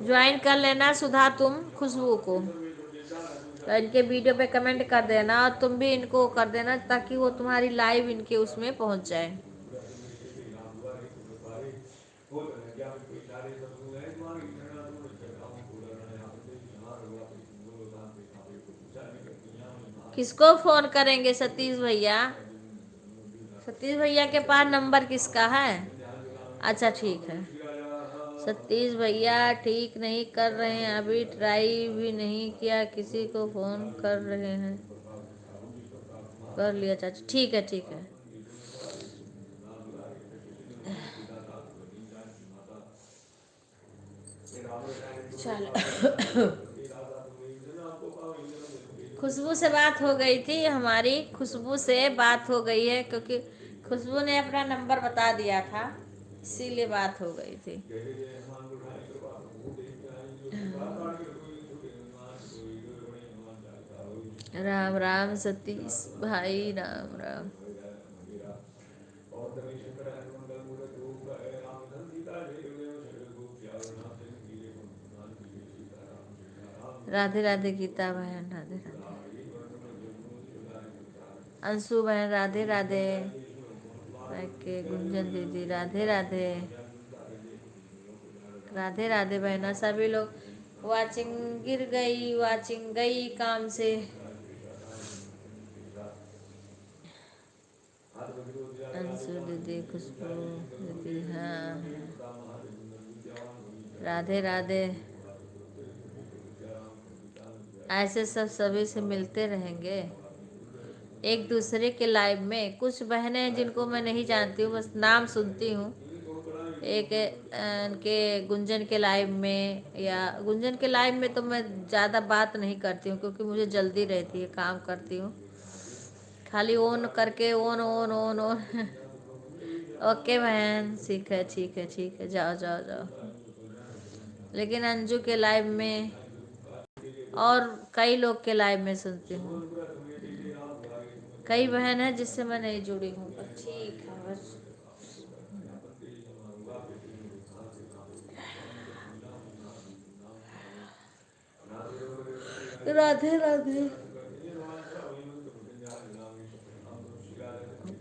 ज्वाइन कर लेना सुधा तुम खुशबू को, तो इनके वीडियो पे कमेंट कर देना, और तुम भी इनको कर देना, ताकि वो तुम्हारी लाइव इनके उसमें पहुंच जाए। किसको फोन करेंगे? सतीश भैया। सतीश भैया के पास नंबर किसका है? अच्छा ठीक है। सतीश भैया ठीक नहीं कर रहे हैं, अभी ट्राई भी नहीं किया, किसी को फोन कर रहे हैं। कर लिया चाचा, ठीक है ठीक है। चलो। खुशबू से बात हो गई थी हमारी, खुशबू से बात हो गई है, क्योंकि खुशबू ने अपना नंबर बता दिया था, इसीलिए बात हो गई थी। राम राम सतीश भाई, राम राम। राधे राधे गीता बहन, राधे राधे। अंशु बहन, राधे राधे। के गुंजन दीदी, राधे राधे। राधे राधे बहना, सभी लोग। वाचिंग गिर गई, वाचिंग गई काम से। अंशु दीदी, खुशबू दीदी, हाँ। राधे राधे। ऐसे सब सभी से मिलते रहेंगे एक दूसरे के लाइव में। कुछ बहनें हैं जिनको मैं नहीं जानती हूँ, बस नाम सुनती हूँ। एक इनके गुंजन के लाइव में, या गुंजन के लाइव में तो मैं ज़्यादा बात नहीं करती हूँ, क्योंकि मुझे जल्दी रहती है, काम करती हूँ। खाली ऑन करके on on on on. Okay बहन, ठीक है ठीक है ठीक है, जाओ जाओ जाओ। लेकिन अंजू के लाइव में और कई लोग के लाइव में सुनती हूँ। कई बहन है जिससे मैं नहीं जुड़ी हूँ, पर ठीक है बस। राधे राधे।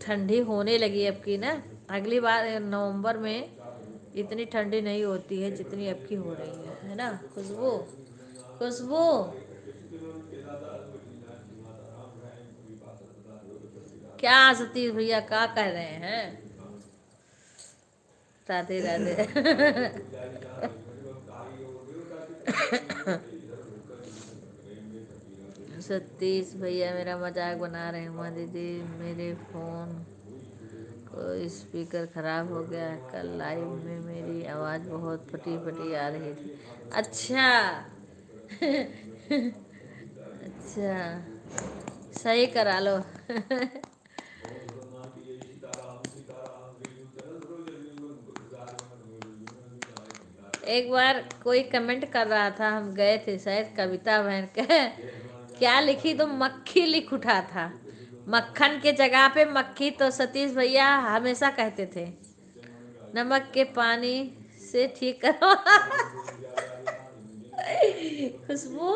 ठंडी होने लगी अब की ना। अगली बार नवंबर में इतनी ठंडी नहीं होती है जितनी अब की हो रही है ना खुशबू? खुशबू, क्या सतीश भैया क्या कह रहे हैं? राधे राधे। सतीश भैया मेरा मजाक बना रहे हैं। उमा दीदी मेरे फोन को स्पीकर खराब हो गया है। कल लाइव में मेरी आवाज़ बहुत फटी फटी आ रही थी। अच्छा। अच्छा, सही करा लो। एक बार कोई कमेंट कर रहा था, हम गए थे शायद कविता बहन के, क्या लिखी तो मक्खी लिख उठा था। मक्खन के जगह पे मक्खी। तो सतीश भैया हमेशा कहते थे नमक के पानी से ठीक करो। खुशबू,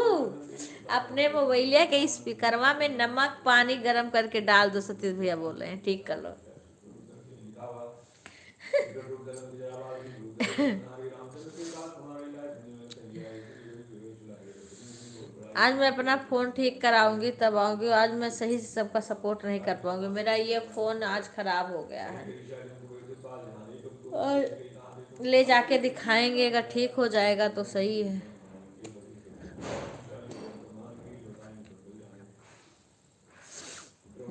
अपने मोबाइलिया के स्पीकरवा में नमक पानी गरम करके डाल दो। सतीश भैया बोल रहे हैं ठीक कर लो। आज मैं अपना फ़ोन ठीक कराऊंगी तब आऊंगी। आज मैं सही से सबका सपोर्ट नहीं कर पाऊंगी। मेरा ये फ़ोन आज खराब हो गया है और ले जाके दिखाएंगे। अगर ठीक हो जाएगा तो सही है।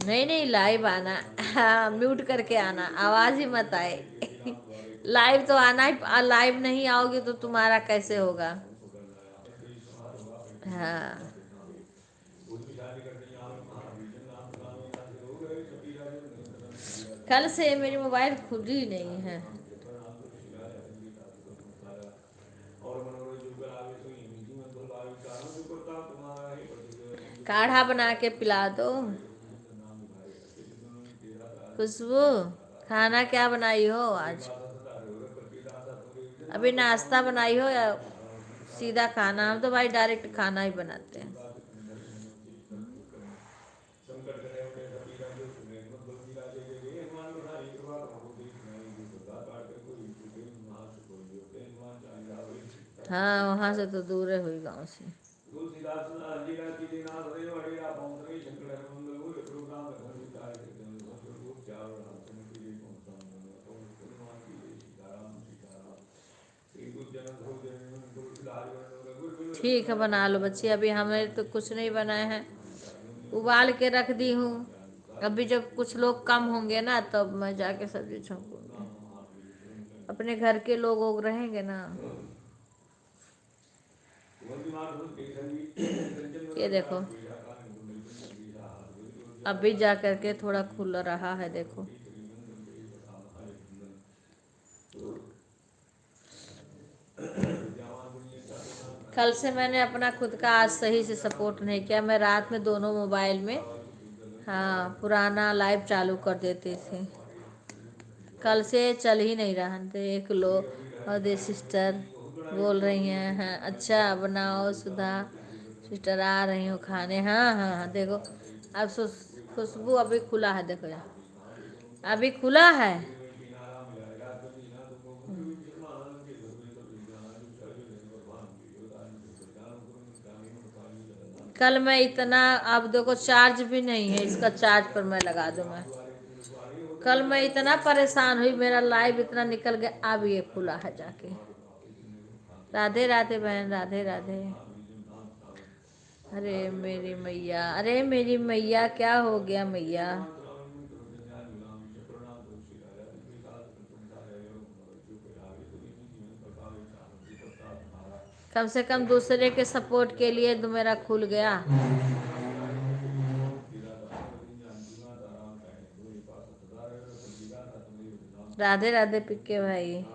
नहीं नहीं, लाइव आना। हाँ, म्यूट करके आना, आवाज़ ही मत आए। लाइव तो आना ही। लाइव नहीं आओगे तो तुम्हारा कैसे होगा? हाँ, कल से मेरी मोबाइल खुली नहीं है। काढ़ा बना के पिला दो। खुशबू, खाना क्या बनाई हो आज? अभी नाश्ता बनाई हो या सीधा खाना? हम तो भाई डायरेक्ट खाना ही बनाते हैं। हाँ, वहाँ से तो दूर है हुई गाँव से। ठीक है, बना लो बच्ची। अभी हमें तो कुछ नहीं बनाए हैं, उबाल के रख दी हूँ। अभी जब कुछ लोग कम होंगे ना तब मैं जाके सब्जी छौंकूंगी। अपने घर के लोग वोग रहेंगे ना। ये देखो, अभी जा करके थोड़ा खुल रहा है, देखो। कल से मैंने अपना खुद का आज सही से सपोर्ट नहीं किया। मैं रात में दोनों मोबाइल में हाँ पुराना लाइव चालू कर देते थे। कल से चल ही नहीं रहा। देख लो, और दे सिस्टर बोल रही हैं हाँ अच्छा बनाओ। सुधा सिस्टर आ रही हो खाने। हाँ हाँ हाँ, देखो अब खुशबू अभी खुला है, देखो यहाँ अभी खुला है। कल मैं इतना, अब देखो चार्ज भी नहीं है इसका, चार्ज पर मैं लगा दूँ मैं। कल मैं इतना परेशान हुई, मेरा लाइव इतना निकल गया। अब ये खुला है जाके। राधे राधे बहन, राधे राधे। अरे मेरी मैया, अरे मेरी मैया, क्या हो गया मैया? कम से कम दूसरे के सपोर्ट के लिए तो मेरा खुल गया। राधे राधे पिक्के भाई।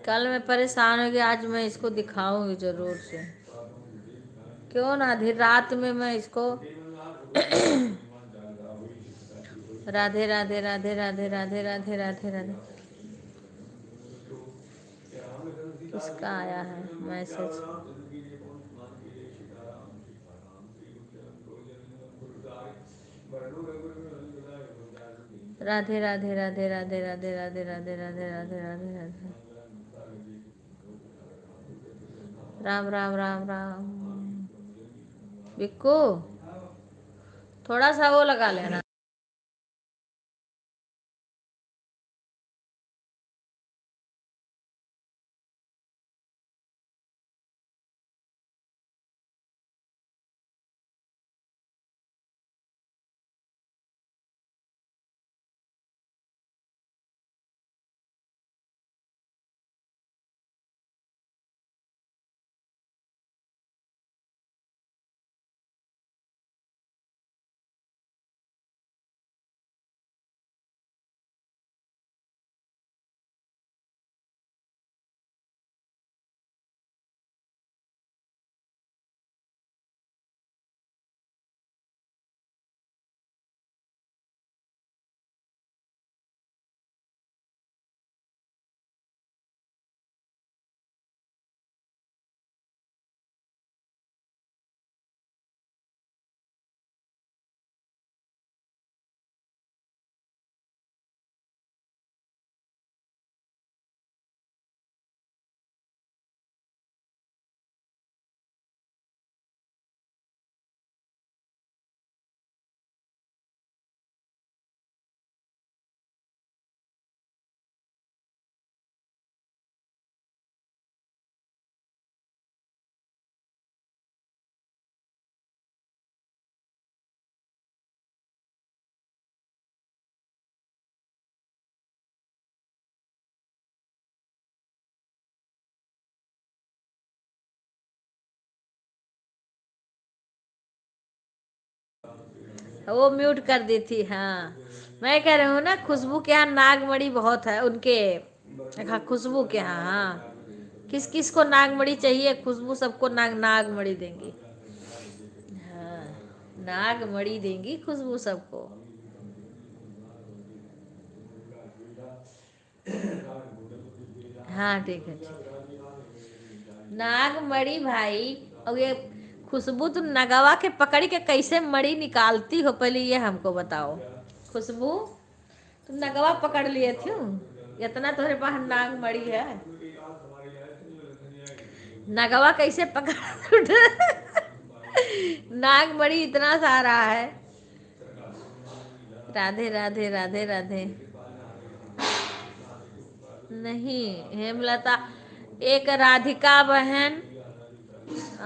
कल मैं परेशान हो गया, आज मैं इसको दिखाऊंगी जरूर से। क्यों ना आधी रात में मैं इसको राधे राधे राधे राधे राधे राधे राधे राधे। किसका आया है मैसेज? राधे राधे राधे राधे राधे राधे राधे राधे राधे राधे राधे। राम राम राम राम। बिक्कू थोड़ा सा वो लगा लेना। वो म्यूट कर दी थी। हाँ मैं कह रही हूँ ना, खुशबू के यहाँ नागमणि बहुत है उनके। हाँ खुशबू के यहाँ। हाँ किस किस को नागमणि चाहिए, खुशबू सबको नागमणि देंगी। हाँ नागमणि देंगी खुशबू सबको। हाँ ठीक है नागमणि भाई। और ये खुशबू तुम नगवा के पकड़ के कैसे मणि निकालती हो, पहले ये हमको बताओ। खुशबू तुम नगवा पकड़ लिए थे, इतना तुम्हारे पास नागमणि है, नगवा कैसे पकड़ नागमणि इतना सारा है। राधे राधे राधे राधे। नहीं हेमलता, एक राधिका बहन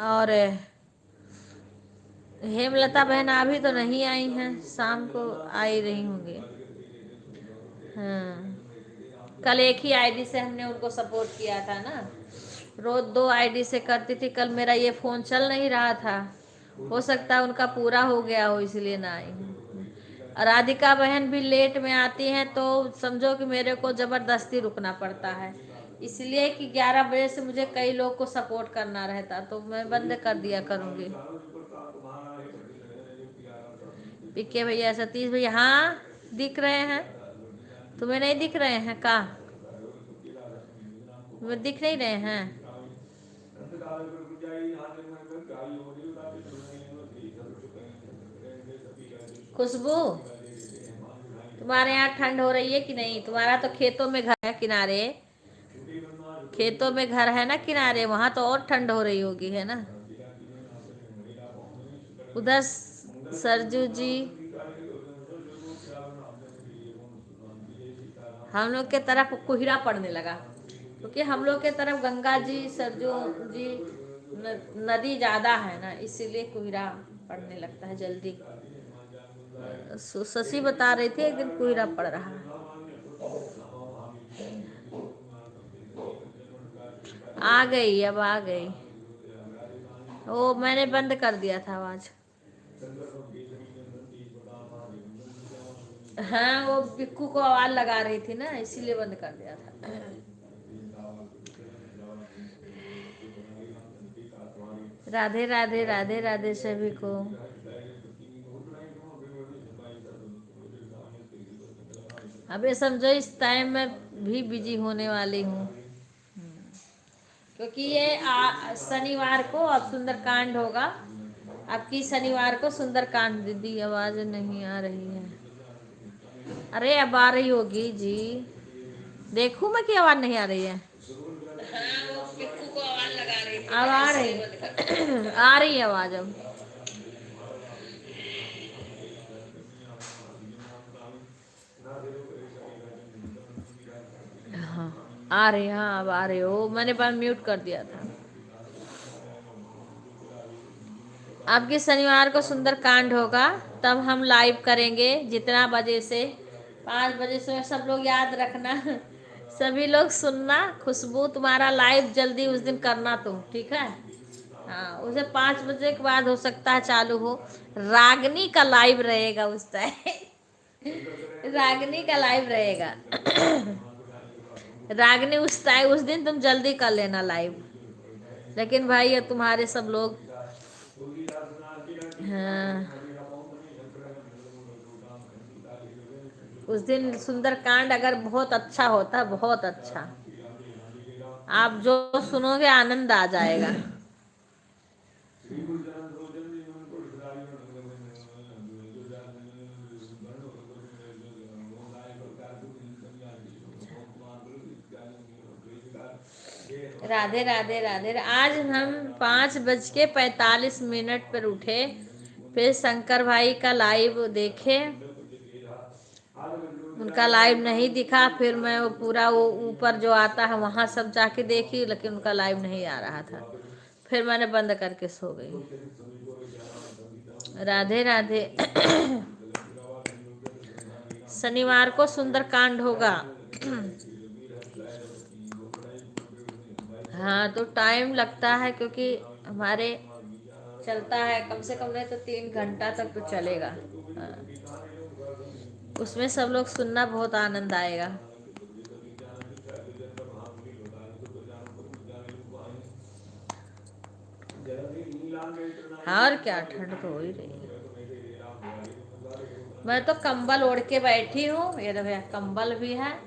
और हेमलता बहन अभी तो नहीं आई हैं, शाम को आई रही होंगी। हाँ कल एक ही आईडी से हमने उनको सपोर्ट किया था ना, रोज 2 आईडी से करती थी। कल मेरा ये फोन चल नहीं रहा था, हो सकता है उनका पूरा हो गया हो इसलिए ना आई। राधिका बहन भी लेट में आती हैं तो समझो कि मेरे को ज़बरदस्ती रुकना पड़ता है, इसलिए कि 11 बजे से मुझे कई लोग को सपोर्ट करना रहता, तो मैं बंद कर दिया करूँगी। पीके भैया, सतीश भैया, हाँ दिख रहे हैं, तुम्हें नहीं दिख रहे हैं का? तुम्हें दिख नहीं रहे हैं? खुशबू तुम्हारे यहाँ ठंड हो रही है कि नहीं? तुम्हारा तो खेतों में घर है किनारे, खेतों में घर है ना किनारे, वहां तो और ठंड हो रही होगी, है ना? उधर सरजू जी, हम लोग के तरफ कोहरा पड़ने लगा, क्योंकि हम लोग के तरफ गंगा जी सरजू जी नदी ज्यादा है ना, इसीलिए कोहरा पड़ने लगता है जल्दी। शशि बता रही थी एक दिन कोहरा पड़ रहा है। आ गई, अब आ गई। वो मैंने बंद कर दिया था आवाज। हाँ वो बिक्कू को आवाज लगा रही थी ना, इसीलिए बंद कर दिया था। राधे राधे राधे राधे सभी को। अब ये समझो इस टाइम में भी बिजी होने वाली हूँ, क्योंकि ये शनिवार को अब सुंदरकांड होगा, आपकी शनिवार को सुंदरकांड। दीदी आवाज नहीं आ रही है। अरे अब आ रही होगी जी। देखूं मैं कि आवाज नहीं आ रही है। हाँ, वो पिक्कू को आवाज लगा रही थी। अब आ रही आ रही है आवाज अब। हाँ आ रही, हाँ अब आ रही हो। मैंने बार म्यूट कर दिया था। आपके शनिवार को सुंदरकांड होगा, तब हम लाइव करेंगे। जितना बजे से 5 बजे से सब लोग याद रखना। सभी लोग सुनना। खुशबू तुम्हारा लाइव जल्दी उस दिन करना तुम, ठीक है। हाँ उसे 5 बजे के बाद हो सकता है चालू हो। रागनी का लाइव रहेगा उस टाइम। रागनी का लाइव रहेगा। रागनी उस टाइम उस दिन तुम जल्दी कर लेना लाइव। लेकिन भाई ये तुम्हारे सब लोग, हाँ उस दिन सुंदरकांड अगर बहुत अच्छा होता, बहुत अच्छा, आप जो सुनोगे आनंद आ जाएगा। राधे राधे राधे। आज हम 5:45 पर उठे, फिर शंकर भाई का लाइव देखे। उनका लाइव नहीं दिखा, फिर मैं वो पूरा वो ऊपर जो आता है वहां सब जाके देखी, लेकिन उनका लाइव नहीं आ रहा था। फिर मैंने बंद करके सो गई। राधे राधे। शनिवार को सुंदरकांड होगा। हाँ तो टाइम लगता है, क्योंकि हमारे चलता है कम से कम नहीं तो 3 घंटा तक तो चलेगा। हाँ। उसमें सब लोग सुनना, बहुत आनंद आएगा। हाँ और क्या, ठंड तो हो ही रही है। मैं तो कंबल ओढ़ के बैठी हूँ, ये देखो कंबल भी है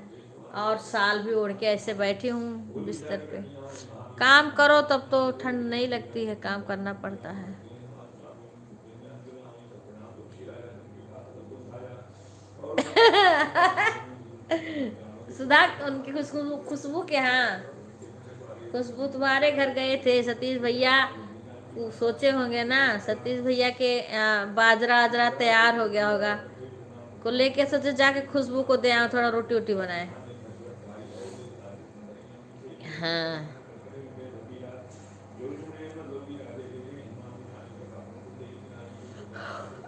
और शाल भी ओढ़ के ऐसे बैठी हूँ बिस्तर पे। काम करो तब तो ठंड नहीं लगती है, काम करना पड़ता है। सुधा उनकी खुशबू, खुशबू के यहाँ, खुशबू तुम्हारे घर गए थे सतीश भैया। वो सोचे होंगे ना सतीश भैया के बाजरा आजरा तैयार हो गया होगा, को लेके सोचे जाके खुशबू को दे आओ, थोड़ा रोटी वोटी बनाए। हाँ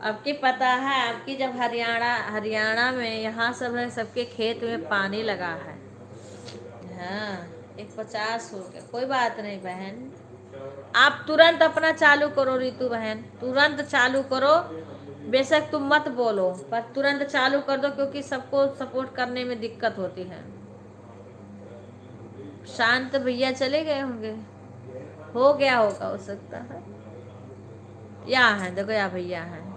आपकी पता है, आपकी जब हरियाणा हरियाणा में यहाँ सब है, सबके खेत में पानी लगा है। हाँ 150 हो गया, कोई बात नहीं बहन। आप तुरंत अपना चालू करो रितु बहन, तुरंत चालू करो। बेशक तुम मत बोलो, पर तुरंत चालू कर दो, क्योंकि सबको सपोर्ट करने में दिक्कत होती है। शांत भैया चले गए होंगे, हो गया होगा, हो सकता है। यहाँ है देखो, यहाँ भैया है।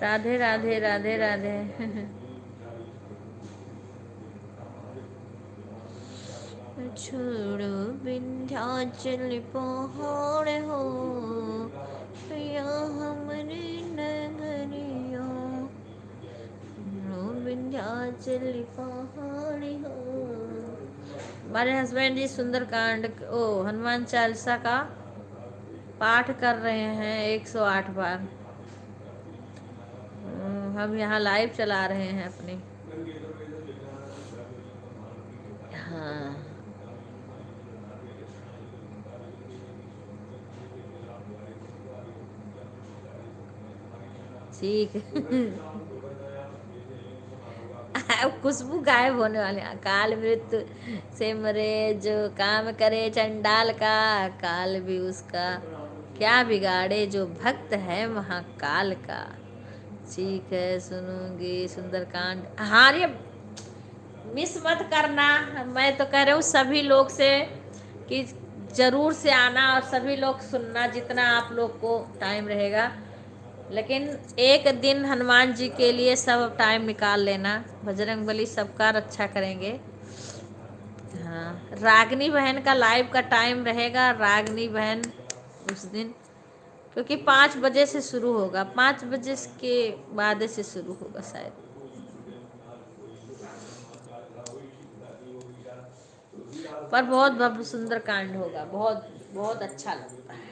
राधे राधे राधे राधे। छोड़ो विंध्याचल पहाड़ हो, या हमरे नगरिया, विंध्याचल पहाड़ हो। हमारे हस्बैंड जी सुंदरकांड हनुमान चालीसा का पाठ कर रहे हैं 108 बार। हम यहाँ लाइव चला रहे हैं अपनी। हाँ ठीक। अब खुशबू गायब होने वाले। काल मृत्यु से मरे जो काम करे चंडाल का, काल भी उसका क्या बिगाड़े जो भक्त है महाकाल का। ठीक है सुनूंगी सुंदरकांड। हाँ ये मिस मत करना। मैं तो कह रही हूँ सभी लोग से कि जरूर से आना और सभी लोग सुनना, जितना आप लोग को टाइम रहेगा। लेकिन एक दिन हनुमान जी के लिए सब टाइम निकाल लेना। बजरंगबली सबका रक्षा करेंगे। हाँ हाँ, रागनी बहन का लाइव का टाइम रहेगा। रागनी बहन उस दिन, क्योंकि 5 बजे से शुरू होगा, 5 बजे के बाद से शुरू होगा शायद। पर बहुत भव्य सुंदर कांड होगा, बहुत बहुत अच्छा लगता है।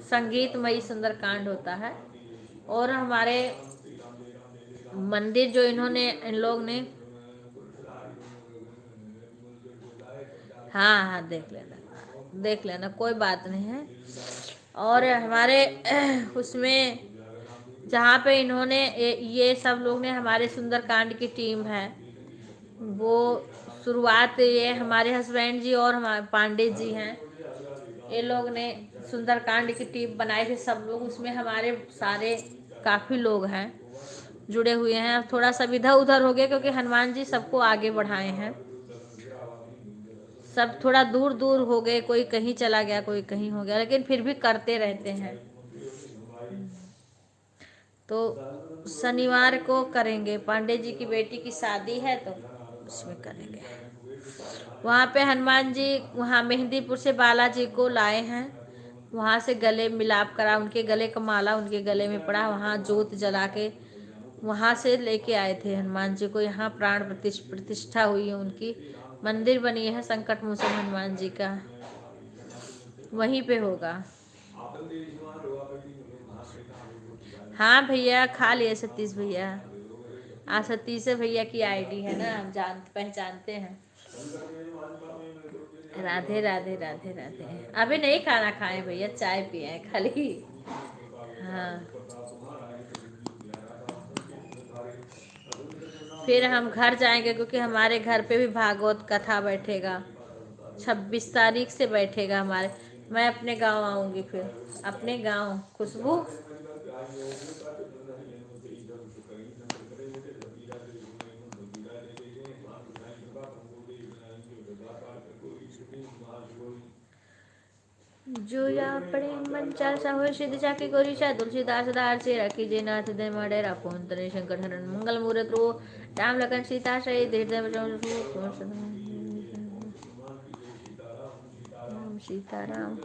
संगीतमयी सुंदर कांड होता है। और हमारे मंदिर जो इन्होंने, इन लोग ने, हाँ हाँ देख लेना, कोई बात नहीं है। और हमारे उसमें जहाँ पे इन्होंने ये सब लोग ने, हमारे सुंदरकांड की टीम है वो, शुरुआत ये हमारे हस्बैंड जी और हमारे पांडे जी हैं, ये लोग ने सुंदरकांड की टीम बनाई थी सब लोग। उसमें हमारे सारे काफ़ी लोग हैं जुड़े हुए हैं। अब थोड़ा सा इधर उधर हो गया क्योंकि हनुमान जी सबको आगे बढ़ाए हैं। सब थोड़ा दूर दूर हो गए, कोई कहीं चला गया, कोई कहीं हो गया, लेकिन फिर भी करते रहते हैं। तो शनिवार को करेंगे, पांडे जी की बेटी की शादी है तो उसमें करेंगे। वहाँ पे हनुमान जी, वहाँ मेहंदीपुर से बालाजी को लाए हैं, वहाँ से गले मिलाप करा, उनके गले का माला उनके गले में पड़ा, वहाँ जोत जला के वहाँ से लेके आए थे हनुमान जी को। यहाँ प्राण प्रतिष्ठा हुई है उनकी, मंदिर बनी है संकट मोचन हनुमान जी का, वहीं पे होगा। हाँ भैया, खा लिए सतीश भैया। सतीश भैया की आईडी है ना, हम पहचानते हैं। राधे राधे राधे राधे। अभी नहीं खाना खाए भैया, चाय पिए हैं खाली। हाँ, फिर हम घर जाएंगे क्योंकि हमारे घर पे भी भागवत कथा बैठेगा, 26 तारीख से बैठेगा हमारे। मैं अपने गांव आऊंगी, फिर अपने गांव। खुशबू, जो या प्रेम मन चालसा हो सिद्ध चाकी गोरी चा तुलसीदास दार से रखी जय नाथ दे मडे राखो तने शंकर हरण मंगल मूर्त रो राम लखन सीता सहित हृदय राम सीताराम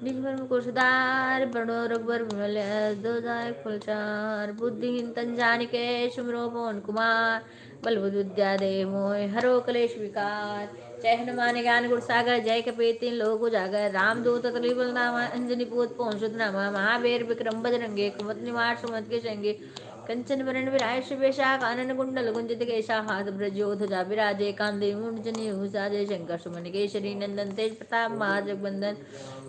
निज भर कुशदार बड़ो रघुबर विमल दो जाय फुलचार बुद्धिहीन तन जानिके सुमरो पवन कुमार बल बुद्धि विद्या दे मोय हरो कलेश विकार जय हनुमान ज्ञान गुण सागर जय कपीति लोक उजागर राम दूत तलिबल नामा अंजनी पूत पवन सुत नामा महावीर विक्रम बजरंगे कुमत निवार सुमत के संगे कंचन वरण विराय शुभेशा कानन कुंडल कुंजित केशा हाथ ब्रजो ध्वजा विराजे कांदे मूर्जनि भूषाजे शंकर सुमन केशरी नंदन तेज प्रताप महाजगबंदन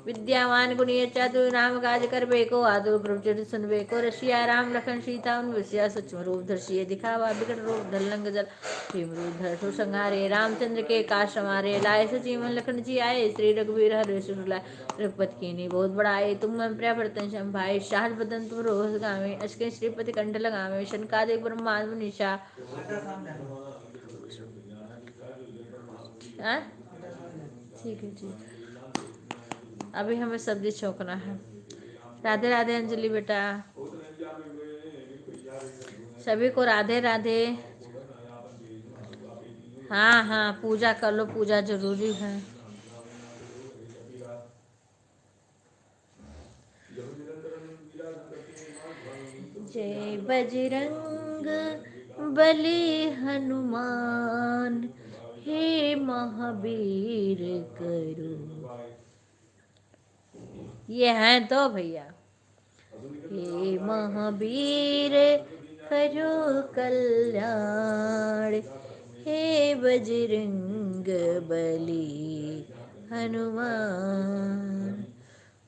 विद्यावान गुणीय चातुर राम काज कर बेको आतुर प्रभु सुन बेको रशिया राम लखन सीता उन विषया सूक्ष्म रूप धर्षिय दिखावा विकट रूप धरलंग जल भीम रूप धर संहारे रामचंद्र के काज समारे लाए सजीवन लखन जी आए श्री रघुवीर हरे सुरलाए रघुपति कीनी बहुत बड़ाए तुम मन प्रिय भरतन सम भाई शाहज बदन तुम रोहस गावे अश्के श्रीपति कंठ लगावे शनकादिक ब्रह्मांड निशा। हाँ? ठीक है ठीक। अभी हमें सब्जी छोकना है। राधे राधे अंजलि बेटा, सभी को राधे राधे। हाँ हाँ, पूजा कर लो, पूजा जरूरी है। जय बजरंग बली हनुमान हे महावीर करो, ये हैं तो भैया, हे महावीर करो कल्याण हे बजरंग बली हनुमान।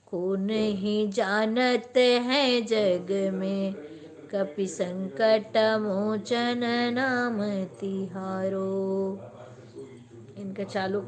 को नहीं जानत है जग में कपि संकट मोचन नाम तिहारो। इनका चालू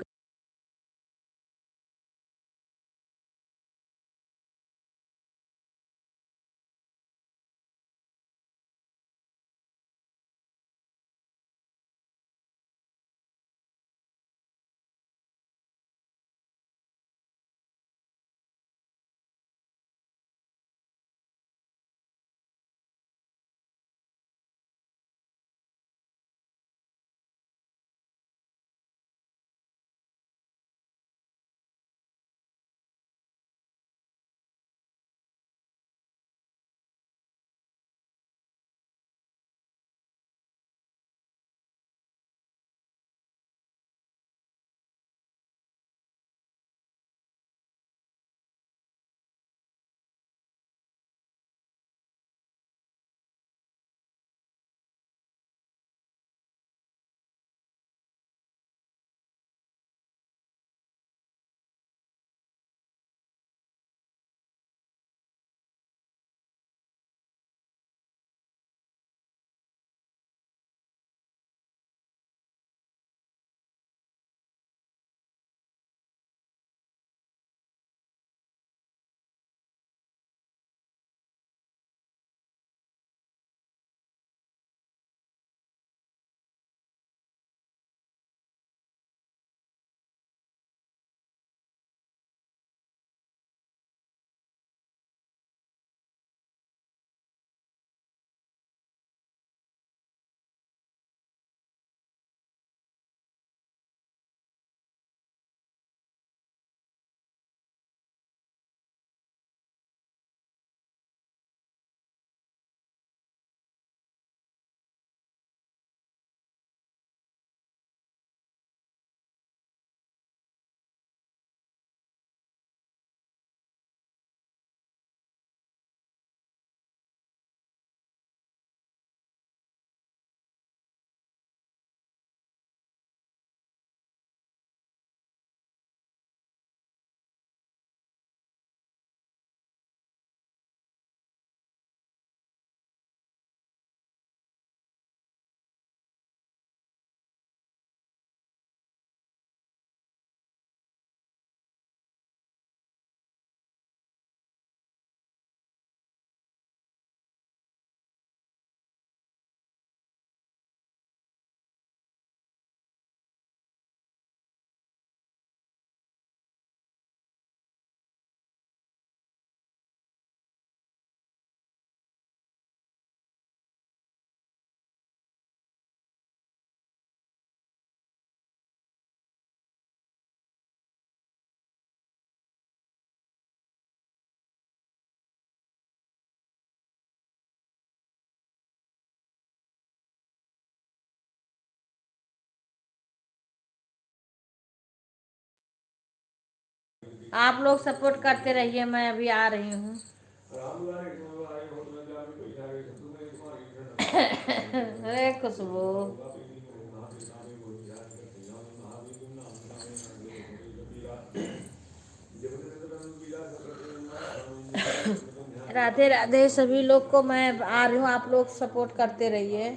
आप लोग सपोर्ट करते रहिए, मैं अभी आ रही हूँ। अरे खुशबू, राधे राधे सभी लोग को, मैं आ रही हूँ, आप लोग सपोर्ट करते रहिए।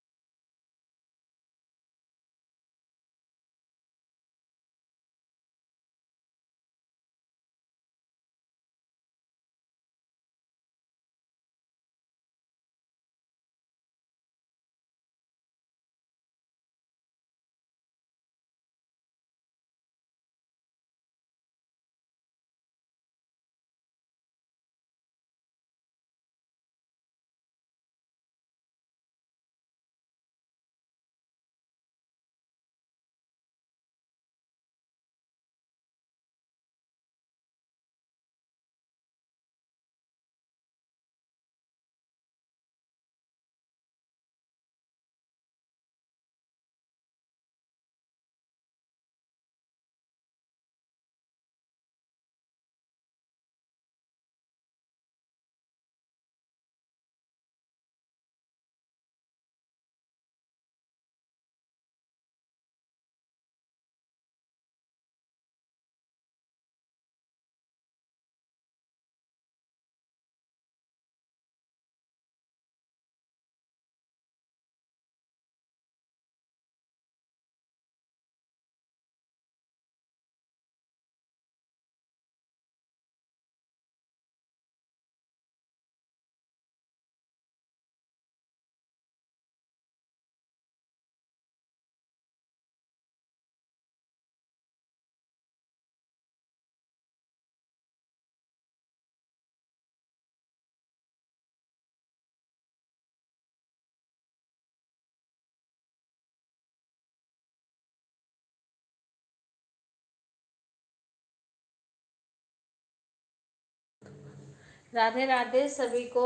राधे राधे सभी को।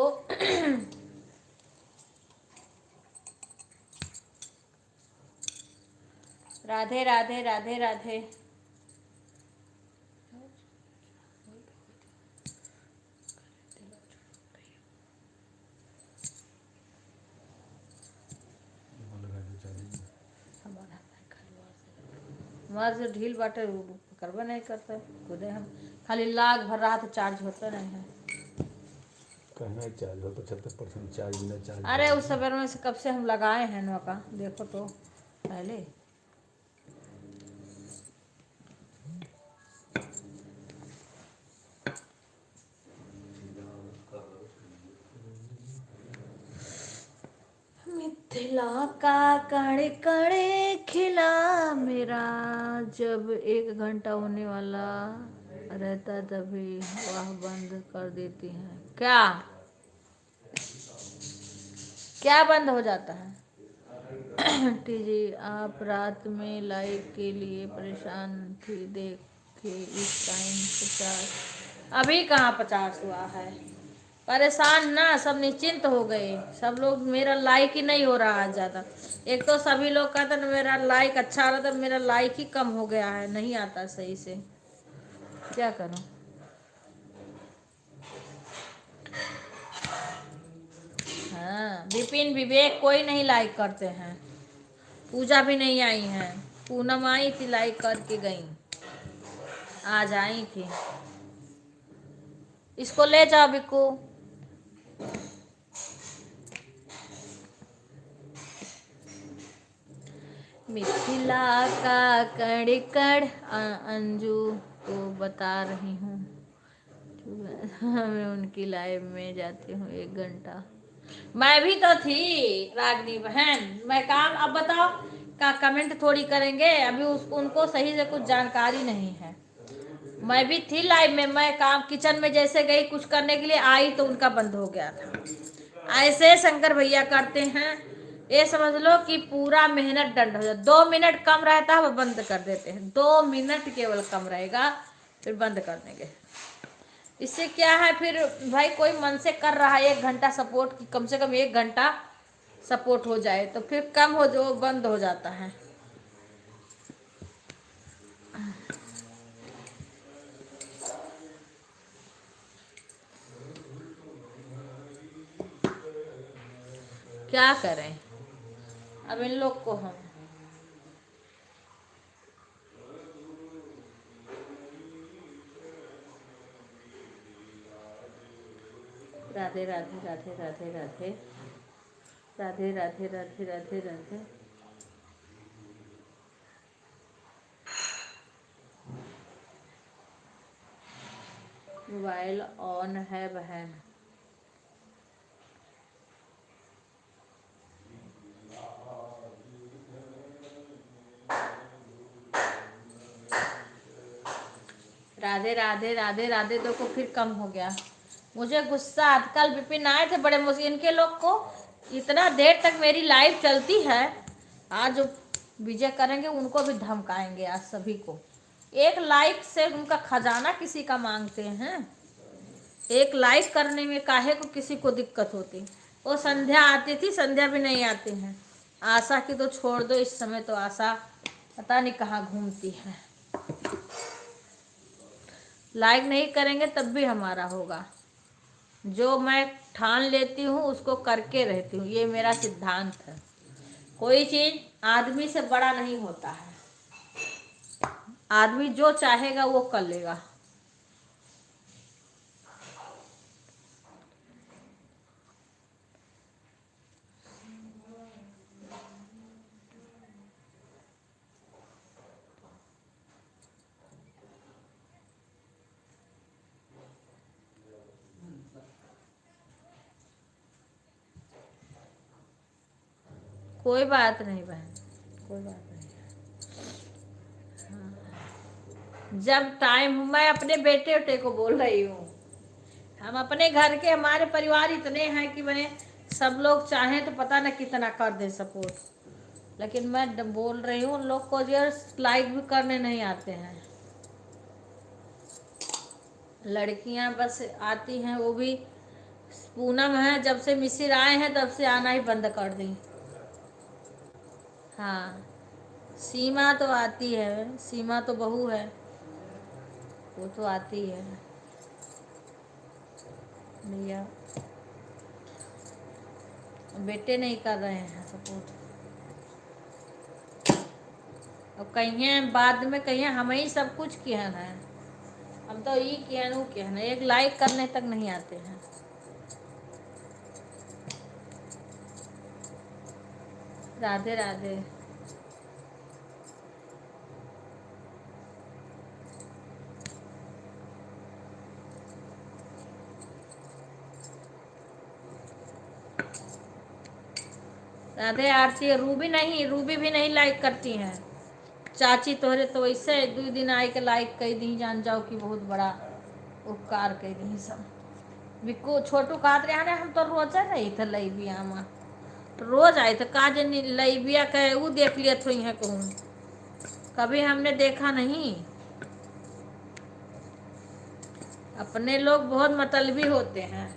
राधे राधे राधे राधे। हमारे से ढील बाटे करबे नहीं करते खुदे हम खाली लाख भर रात चार्ज होता नहीं है। कहना चार्ज हो 75% चार्ज बिना चार्ज। अरे उस सवेर में से कब से हम लगाए हैं नौ का देखो तो पहले। मिथिला का कड़े कड़े खिला मेरा, जब 1 घंटा होने वाला रहता तभी वह बंद कर देती हैं। क्या क्या बंद हो जाता है? टीजी आप रात में लाइव के लिए परेशान थी, देखे इस टाइम 50। अभी कहाँ 50 हुआ है? परेशान ना, सब निश्चिंत हो गए। सब लोग मेरा लाइक ही नहीं हो रहा है ज़्यादा। एक तो सभी लोग कहते हैं मेरा लाइक अच्छा आ रहा था, मेरा लाइक ही कम हो गया है, नहीं आता सही से। क्या करूं? हाँ, विपिन विवेक कोई नहीं लाइक करते हैं। पूजा भी नहीं आई है। पूनम आई थी, लाइक करके गई, आज आई थी। इसको ले जाओ बिक्कू। मिथिला का कड़ कड़ अंजू को बता रही हूँ। मैं उनकी लाइव में जाती हूँ 1 घंटा। मैं भी तो थी रागनी बहन। मैं काम अब बताओ का कमेंट थोड़ी करेंगे, अभी उसको उनको सही से कुछ जानकारी नहीं है। मैं भी थी लाइव में, मैं काम किचन में जैसे गई कुछ करने के लिए आई तो उनका बंद हो गया था। ऐसे शंकर भैया करते हैं, ये समझ लो कि पूरा मेहनत दंड हो जाता। 2 मिनट कम रहता है वो बंद कर देते हैं। 2 मिनट केवल कम रहेगा फिर बंद कर देंगे। इससे क्या है फिर भाई, कोई मन से कर रहा है 1 घंटा सपोर्ट की, कम से कम 1 घंटा सपोर्ट हो जाए तो फिर कम हो जो बंद हो जाता है। क्या करें अब इन लोग को हम। राधे राधे राधे राधे राधे राधे राधे राधे राधे राधे। मोबाइल ऑन है बहन। राधे राधे राधे राधे। देखो फिर कम हो गया। मुझे गुस्सा आता, कल विपिन आए थे बड़े मुझे, इनके लोग को इतना देर तक मेरी लाइव चलती है। आज जो विजय करेंगे उनको भी धमकाएंगे आज सभी को। 1 लाइक से उनका खजाना किसी का मांगते हैं। 1 लाइक करने में काहे को किसी को दिक्कत होती। वो संध्या आती थी, संध्या भी नहीं आती हैं। आशा की तो छोड़ दो, इस समय तो आशा पता नहीं कहाँ घूमती है। लाइक नहीं करेंगे तब भी हमारा होगा। जो मैं ठान लेती हूँ उसको करके रहती हूँ, ये मेरा सिद्धांत है। कोई चीज़ आदमी से बड़ा नहीं होता है। आदमी जो चाहेगा वो कर लेगा। कोई बात नहीं बहन, कोई बात नहीं। हाँ। जब टाइम, मैं अपने बेटे उटे को बोल रही हूँ, हम अपने घर के, हमारे परिवार इतने हैं कि मैंने सब लोग चाहें तो पता न कितना कर दे सपोर्ट। लेकिन मैं बोल रही हूँ लोग को जो लाइक भी करने नहीं आते हैं। लड़कियां बस आती हैं, वो भी पूनम है, जब से मिसिर आए हैं तब से आना ही बंद कर दी। हाँ, सीमा तो आती है, सीमा तो बहू है, वो तो आती है भैया। बेटे नहीं कर रहे हैं सपोर्ट, और कहिए बाद में कहिए हम ही सब कुछ किए हैं, हम तो ये किए हैं वो किए हैं, एक लाइक करने तक नहीं आते हैं। राधे राधे। राधे आरती। रूबी नहीं, रूबी भी नहीं लाइक करती हैं। चाची तोहरे तो वैसे 2 दिन आई के लाइक कर दी, जान जाओ कि बहुत बड़ा उपकार कर दी सब। बिक्कू छोटू कहते रहे हम तो रोज रही थे लैबिया में, रोज आए थे काज लैबिया के वो देख लिए थो यहाँ कहूँ, कभी हमने देखा नहीं। अपने लोग बहुत मतलबी होते हैं।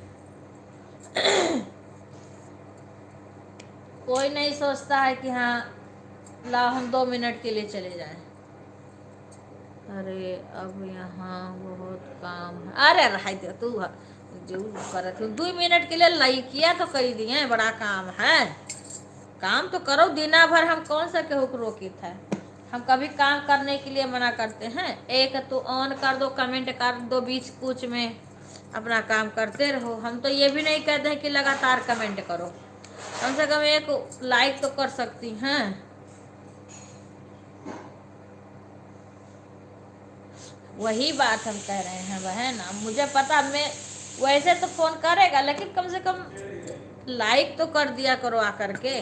कोई नहीं सोचता है कि हाँ लाओ हम 2 मिनट के लिए चले जाएं। अरे अब यहाँ बहुत काम है। अरे रहा दे तू जो करत 2 मिनट के लिए लाइकिया तो कर दिए, बड़ा काम है, काम तो करो दिना भर। हम कौन सा केहू को रोकी था, हम कभी काम करने के लिए मना करते हैं? एक तो ऑन कर दो, कमेंट कर दो, बीच कुछ में अपना काम करते रहो। हम तो ये भी नहीं कहते हैं कि लगातार कमेंट करो, कम से कम एक लाइक तो कर सकती हैं। वही बात हम कह रहे हैं बहन, मुझे पता, मैं वैसे तो फोन करेगा लेकिन कम से कम लाइक तो कर दिया करो आकर के।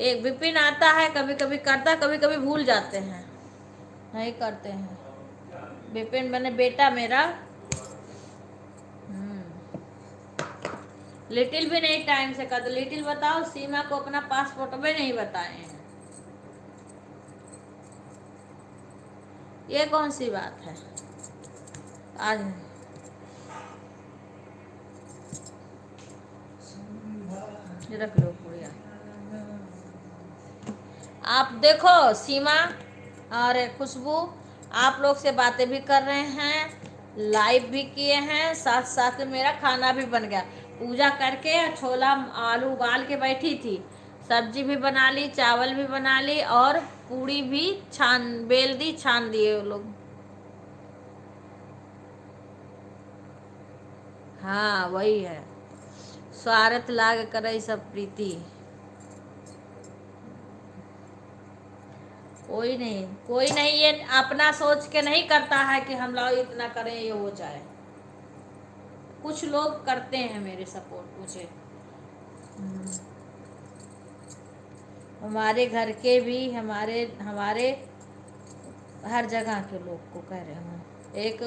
एक विपिन आता है, कभी कभी करता है, कभी कभी भूल जाते हैं, नहीं करते हैं। विपिन मैंने बेटा मेरा लिटिल भी नहीं टाइम से कर दो। लिटिल बताओ, सीमा को अपना पासपोर्ट भी नहीं बताए हैं, ये कौन सी बात है? आज रख लो पुड़िया। आप देखो सीमा और खुशबू, आप लोग से बातें भी कर रहे हैं, लाइव भी किए हैं, साथ साथ में मेरा खाना भी बन गया। पूजा करके छोला आलू उबाल के बैठी थी, सब्जी भी बना ली, चावल भी बना ली, और पूड़ी भी बेल दी, छान दिए वो लोग। हाँ वही है, स्वार्थ लाग करे सब प्रीति। कोई नहीं ये अपना सोच के नहीं करता है कि हम लोग इतना करें ये हो जाए। कुछ लोग करते हैं मेरे सपोर्ट मुझे, हमारे घर के भी, हमारे हर जगह के लोग को कह रहे हूँ। एक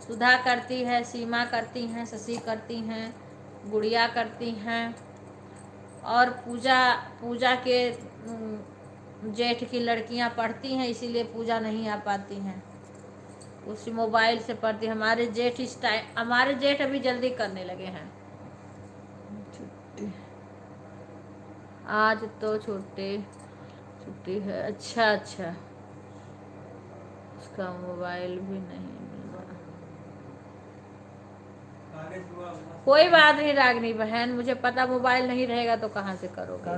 सुधा करती है, सीमा करती हैं, शशि करती हैं, गुड़िया करती हैं, और पूजा के जेठ की लड़कियां पढ़ती हैं, इसीलिए पूजा नहीं आ पाती हैं, उसी मोबाइल से पढ़ती। हमारे जेठ इस टाइम, हमारे जेठ अभी जल्दी करने लगे हैं छुट्टी, आज तो छुट्टी है। अच्छा उसका मोबाइल भी नहीं मिल रहा। कोई बात नहीं रागनी बहन, मुझे पता मोबाइल नहीं रहेगा तो कहाँ से करोगे।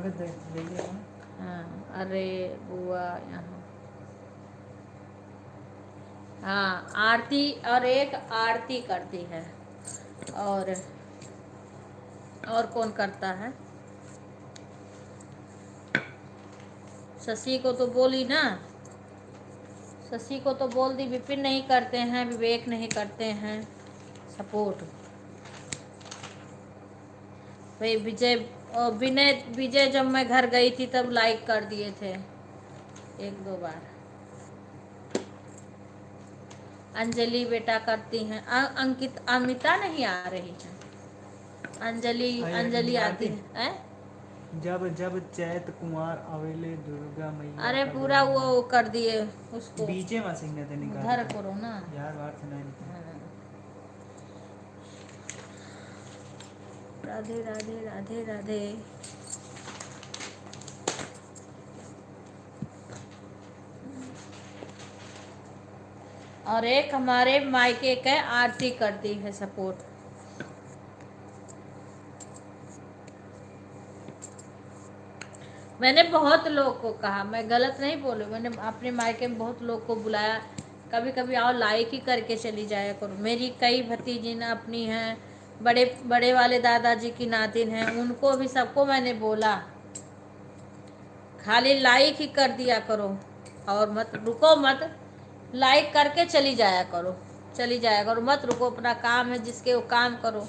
हाँ अरे बुआ यहाँ, हाँ आरती, और एक आरती करती है, और कौन करता है? शशि को तो बोली ना, शशि को तो बोल दी। विपिन नहीं करते हैं, विवेक नहीं करते हैं सपोर्ट। भाई विजय जब मैं घर गई थी तब लाइक कर दिए थे 1-2 बार। अंजलि बेटा करती हैं, अमिता नहीं आ रही है, अंजलि आती है। जब चैत कुमार आवेले दुर्गा मैया। अरे पूरा वो कर दिए उसको, बीचे में सिंह ने निकाल उधर करो ना यार, बात सुनाई। राधे राधे राधे राधे। और एक हमारे मायके के आरती करती है सपोर्ट। मैंने बहुत लोग को कहा, मैं गलत नहीं बोलूँ, मैंने अपने मायके में बहुत लोग को बुलाया, कभी कभी आओ लाइक ही करके चली जाया करो। मेरी कई भतीजी ना अपनी हैं, बड़े बड़े वाले दादाजी की नातिन हैं, उनको भी सबको मैंने बोला खाली लाइक ही कर दिया करो और मत रुको, मत लाइक करके चली जाया करो, चली जाया करो, मत रुको। अपना काम है जिसके वो काम करो।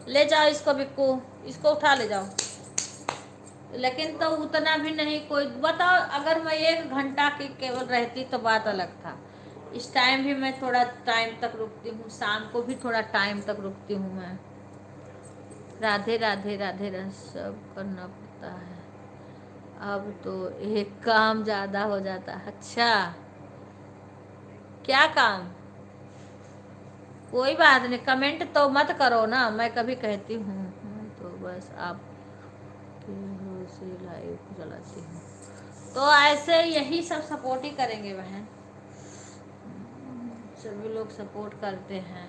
ले जाओ इसको बिक्कू, इसको उठा ले जाओ। लेकिन तो उतना भी नहीं कोई बताओ। अगर मैं 1 घंटा की केवल रहती तो बात अलग था। इस टाइम भी मैं थोड़ा टाइम तक रुकती हूँ, शाम को भी थोड़ा टाइम तक रुकती हूँ मैं। राधे राधे राधे राधे। सब करना पड़ता है, अब तो एक काम ज्यादा हो जाता है। अच्छा क्या काम? कोई बात नहीं, कमेंट तो मत करो ना, मैं कभी कहती हूँ तो बस आप से लाइव चलाती हूँ तो ऐसे यही सब सपोर्ट ही करेंगे बहन। सभी लोग सपोर्ट करते हैं।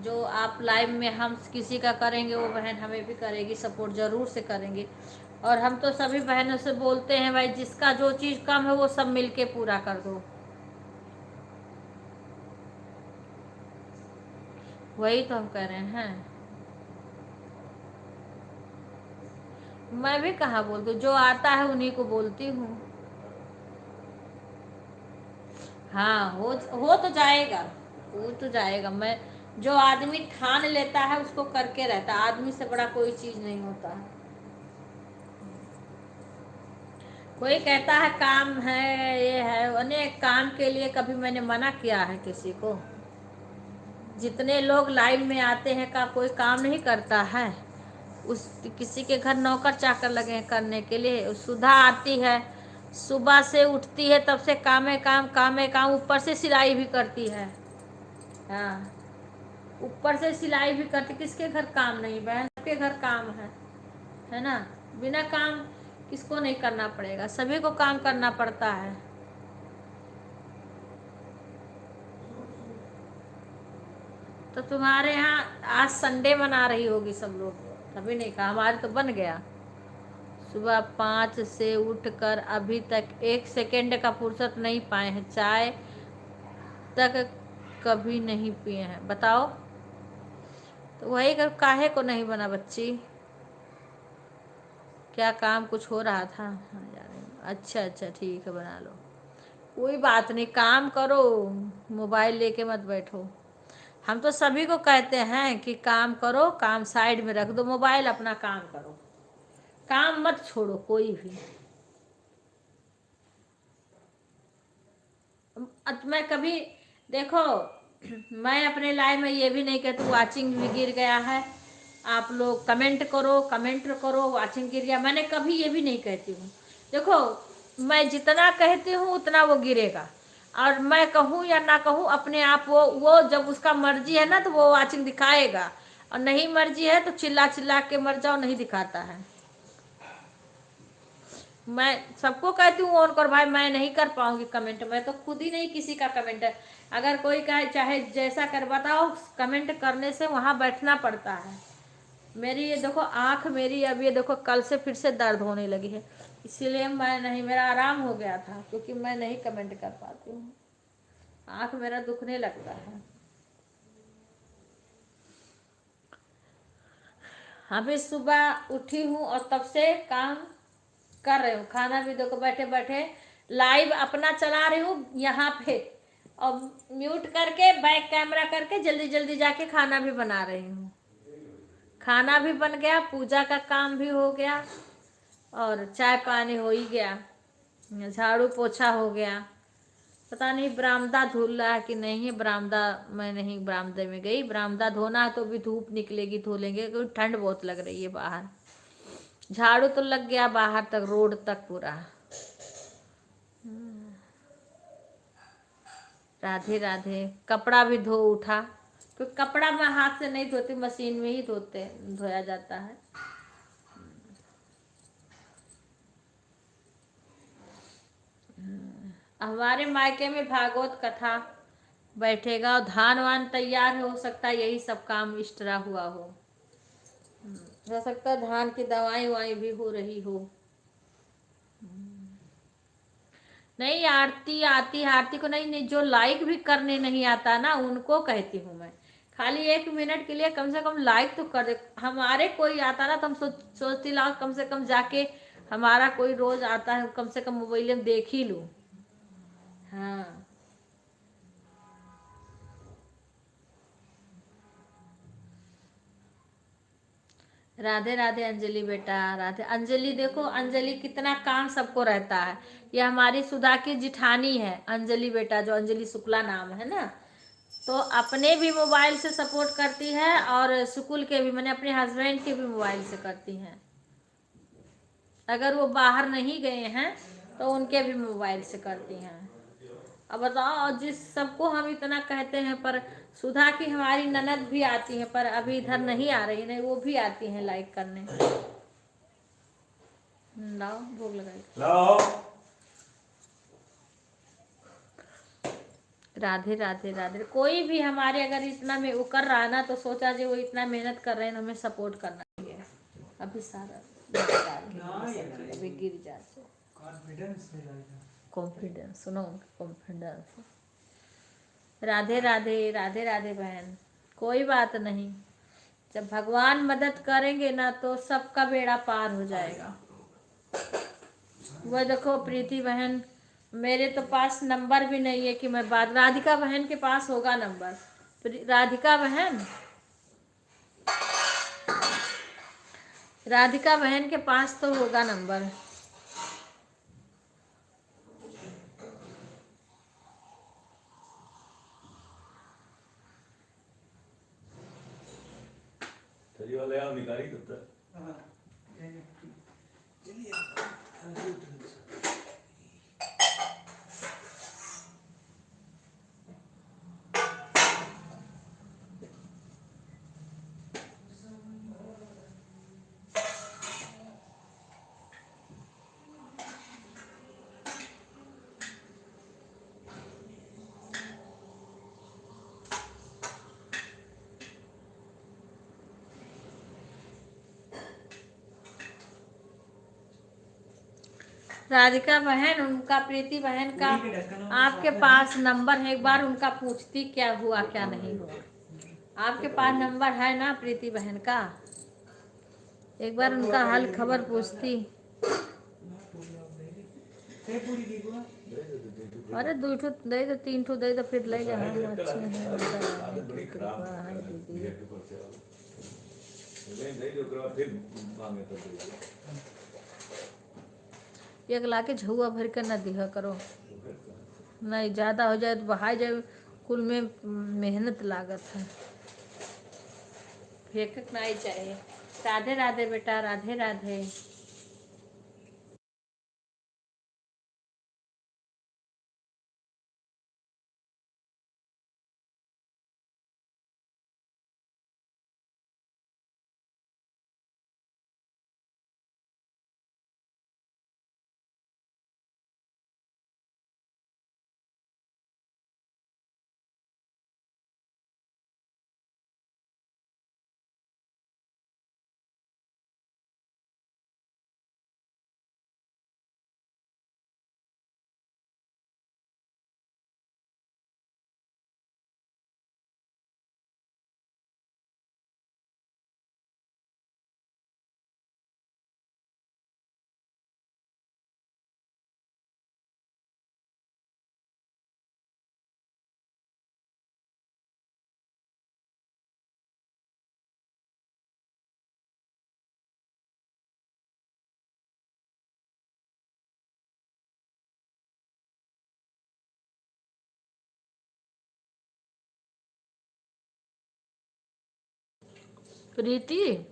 जो आप लाइव में हम किसी का करेंगे वो बहन हमें भी करेगी, सपोर्ट जरूर से करेंगे। और हम तो सभी बहनों से बोलते हैं भाई जिसका जो चीज़ कम है वो सब मिलके पूरा कर दो। वही तो हम कह रहे हैं। मैं भी कहाँ बोलती हूँ, जो आता है उन्हीं को बोलती हूँ। हाँ हो तो जाएगा, हो तो जाएगा। मैं जो आदमी ठान लेता है उसको करके रहता है, आदमी से बड़ा कोई चीज नहीं होता है। कोई कहता है काम है ये है, अनेक काम के लिए कभी मैंने मना किया है किसी को? जितने लोग लाइव में आते हैं का कोई काम नहीं करता है? उस किसी के घर नौकर चाकर लगे हैं करने के लिए। सुधा आती है, सुबह से उठती है तब से काम है काम, काम है काम, ऊपर से सिलाई भी करती है। हाँ ऊपर से सिलाई भी करती। किसके घर काम नहीं बहन? सबके घर काम है ना। बिना काम किसको नहीं करना पड़ेगा, सभी को काम करना पड़ता है। तो तुम्हारे यहाँ आज संडे मना रही होगी सब लोग, तभी नहीं कहा। हमारे तो बन गया। सुबह 5 से उठकर अभी तक 1 सेकेंड का फुर्सत नहीं पाए हैं, चाय तक कभी नहीं पिए हैं, बताओ। तो वही काहे को नहीं बना बच्ची? क्या काम कुछ हो रहा था? हाँ यार अच्छा अच्छा ठीक है बना लो, कोई बात नहीं, काम करो, मोबाइल लेके मत बैठो। हम तो सभी को कहते हैं कि काम करो, काम साइड में रख दो, मोबाइल अपना काम करो, काम मत छोड़ो कोई भी। मैं कभी देखो, मैं अपने लाइफ में ये भी नहीं कहती वाचिंग भी गिर गया है, आप लोग कमेंट करो वाचिंग गिर गया, मैंने कभी ये भी नहीं कहती हूँ। देखो मैं जितना कहती हूँ उतना वो गिरेगा, और मैं कहूँ या ना कहूँ अपने आप वो जब उसका मर्जी है ना तो वो वाचिंग दिखाएगा, और नहीं मर्जी है तो चिल्ला चिल्ला के मर जाओ, नहीं दिखाता है। मैं सबको कहती हूँ ऑन कर भाई, मैं नहीं कर पाऊंगी कमेंट, मैं तो खुद ही नहीं किसी का कमेंट है। अगर कोई कहे चाहे जैसा कर बताओ, कमेंट करने से वहां बैठना पड़ता है। मेरी ये देखो आंख, मेरी अब ये देखो कल से फिर से दर्द होने लगी है, इसीलिए मैं नहीं, मेरा आराम हो गया था क्योंकि मैं नहीं कमेंट कर पाती हूँ, आंख मेरा दुखने लगता है। अभी सुबह उठी हूँ और तब से काम कर रही हूँ, खाना भी देखो बैठे बैठे लाइव अपना चला रही हूँ यहाँ पे, और म्यूट करके बैक कैमरा करके जल्दी जल्दी जाके खाना भी बना रही हूँ। खाना भी बन गया, पूजा का काम भी हो गया, और चाय पानी हो ही गया, झाड़ू पोछा हो गया। पता नहीं बरामदा धुल रहा है कि नहीं है, बरामदा मैं नहीं बरामदे में गई, बरामदा धोना है तो भी धूप निकलेगी, धो लेंगे क्योंकि ठंड बहुत लग रही है बाहर। झाड़ू तो लग गया बाहर तक, रोड तक पूरा। राधे राधे। कपड़ा भी धो उठा, क्योंकि कपड़ा मैं हाथ से नहीं धोती, मशीन में ही धोया जाता है। हमारे मायके में भागवत कथा बैठेगा और धान वान तैयार है, हो सकता है यही सब काम एक्स्ट्रा हुआ हो सकता है धान की दवाई वाई भी हो रही हो। नहीं आरती आती है, आरती को नहीं, जो लाइक भी करने नहीं आता ना उनको कहती हूँ मैं, खाली 1 मिनट के लिए कम से कम लाइक तो कर दे। हमारे कोई आता ना तो हम सोचती लाओ कम से कम जाके हमारा कोई रोज आता है कम से कम मोबाइल में देख ही लूँ। हाँ राधे राधे अंजलि बेटा, राधे अंजलि। देखो अंजलि कितना काम सबको रहता है। ये हमारी सुधा की जिठानी है अंजलि बेटा, जो अंजलि शुक्ला नाम है ना, तो अपने भी मोबाइल से सपोर्ट करती है और सुकुल के भी, मैंने अपने हस्बैंड के भी मोबाइल से करती हैं। अगर वो बाहर नहीं गए हैं तो उनके भी मोबाइल से करती हैं। अब बताओ, जिस सबको हम इतना कहते हैं, पर सुधा की हमारी ननद भी आती है, पर अभी इधर नहीं आ रही, नहीं वो भी आती हैं लाइक करने। लाओ भोग लगाई। लाओ। राधे राधे राधे। कोई भी हमारे अगर इतना में वो कर रहा है ना, तो सोचा जी वो इतना मेहनत कर रहे हैं, हमें सपोर्ट करना चाहिए। अभी सारा अभी गिर जाते। कॉन्फिडेंस सुनो, कॉन्फिडेंस। राधे राधे राधे राधे बहन। कोई बात नहीं, जब भगवान मदद करेंगे ना तो सबका बेड़ा पार हो जाएगा। वो देखो प्रीति बहन, मेरे तो पास नंबर भी नहीं है कि मैं बात, राधिका बहन के पास होगा नंबर। राधिका बहन के पास तो होगा नंबर। थैली वाले आओ, निकाली तब तक। राधिका बहन, उनका प्रीति बहन का आपके पास नंबर है, एक बार उनका पूछती क्या हुआ क्या नहीं हुआ। आपके पास नंबर है ना प्रीति बहन का, एक बार उनका हाल खबर पूछती। अरे 2 ठो दे दो, 3 ठो दे दो, फिर ले जा। हम अच्छे हैं दीदी। एक लाके झुआ भर कर न दिया करो, नहीं ज़्यादा हो जाए तो बहा जाए, कुल में मेहनत लागत है, फेंकना ही चाहिए। राधे राधे बेटा, राधे राधे। प्रीति,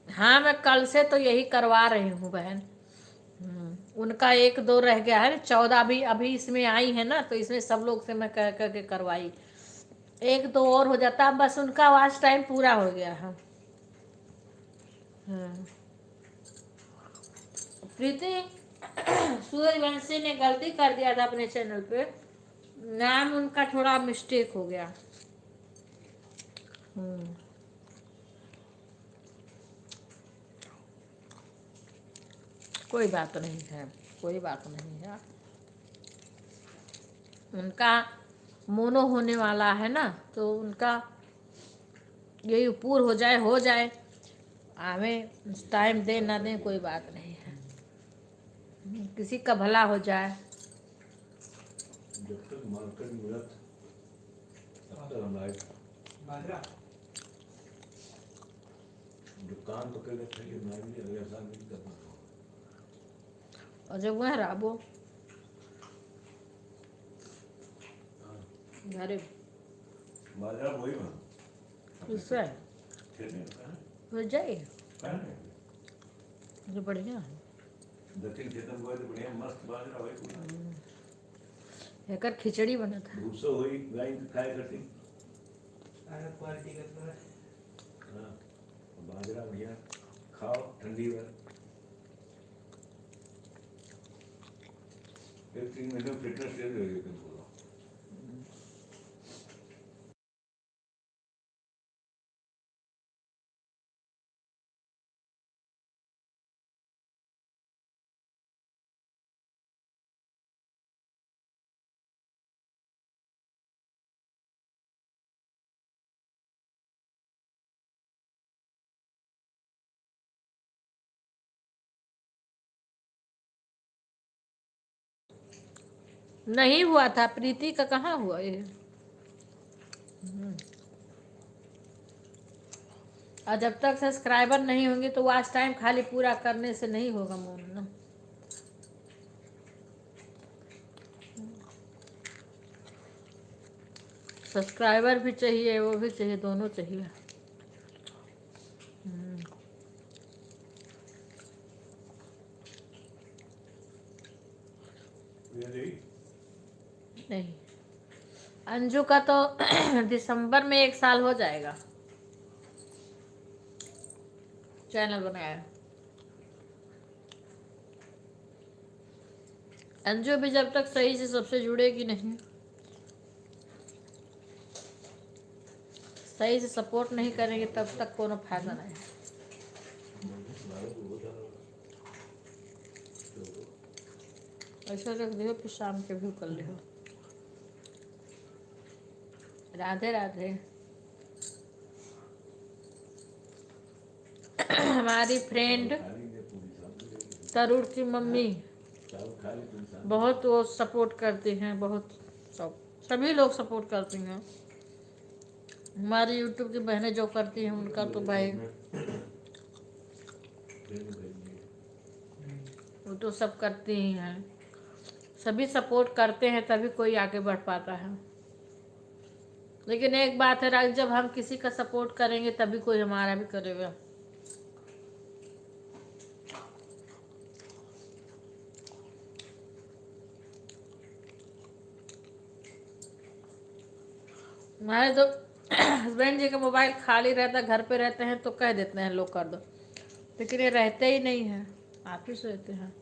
हाँ मैं कल से तो यही करवा रही हूँ बहन। उनका 1-2 रह गया है, 14 भी अभी इसमें आई है ना, तो इसमें सब लोग से मैं कह करके करवाई। 1-2 और हो जाता, बस उनका वॉच टाइम पूरा हो गया है। प्रीति सूर्यवंशी ने गलती कर दिया था अपने चैनल पे, नाम उनका थोड़ा मिस्टेक हो गया। कोई बात नहीं है, कोई बात नहीं है। उनका मोनो होने वाला है ना, तो उनका यही पूर्ण हो जाए, हमें टाइम दे ना दे कोई बात नहीं है, किसी का भला हो जाए। जब तक मार्केट मिलत तब तक हमारे बाजरा दुकान पकड़ के खाइए, मैं भी अगले साल नहीं करना। और जब वह राबो घरे बाजार वही बना उससे खेलने हो जाए का जो बढ़िया है। दक्षिण क्षेत्र में तो बढ़िया मस्त बाजरा वही पूरा एकर खिचड़ी बना था। भूसो हुई गाय की खाए करती। अरे क्वालिटी का तो है। हाँ बाजरा बढ़िया खाओ ठंडी में, 1-3 महीने फिटनेस चेंज हो गई तुमको। नहीं हुआ था, प्रीति का कहाँ हुआ ये। और जब तक सब्सक्राइबर नहीं होंगे तो वॉच टाइम खाली पूरा करने से नहीं होगा मोन ना। सब्सक्राइबर भी चाहिए, वो भी चाहिए, दोनों चाहिए। ये नहीं नहीं, अंजू का तो दिसंबर में 1 साल हो जाएगा चैनल बनाया। अंजू भी जब तक सही से सबसे जुड़ेगी नहीं, सही से सपोर्ट नहीं करेंगे, तब तक कोनो फायदा नहीं। ऐसा रख दियो, फिर शाम के भी कर लियो। राधे राधे। हमारी फ्रेंड तरुण की मम्मी बहुत वो सपोर्ट करती हैं, बहुत सभी लोग सपोर्ट करती हैं। हमारी यूट्यूब की बहनें जो करती हैं उनका तो भाई वो तो सब करती ही हैं, सभी सपोर्ट करते हैं तभी कोई आगे बढ़ पाता है। लेकिन एक बात है, जब हम किसी का सपोर्ट करेंगे तभी कोई हमारा भी करेगा। हमारे तो हस्बैंड जी का मोबाइल खाली रहता है, घर पे रहते हैं तो कह देते हैं लोग कर दो, लेकिन ये रहते ही नहीं हैं, ऑफिस रहते हैं।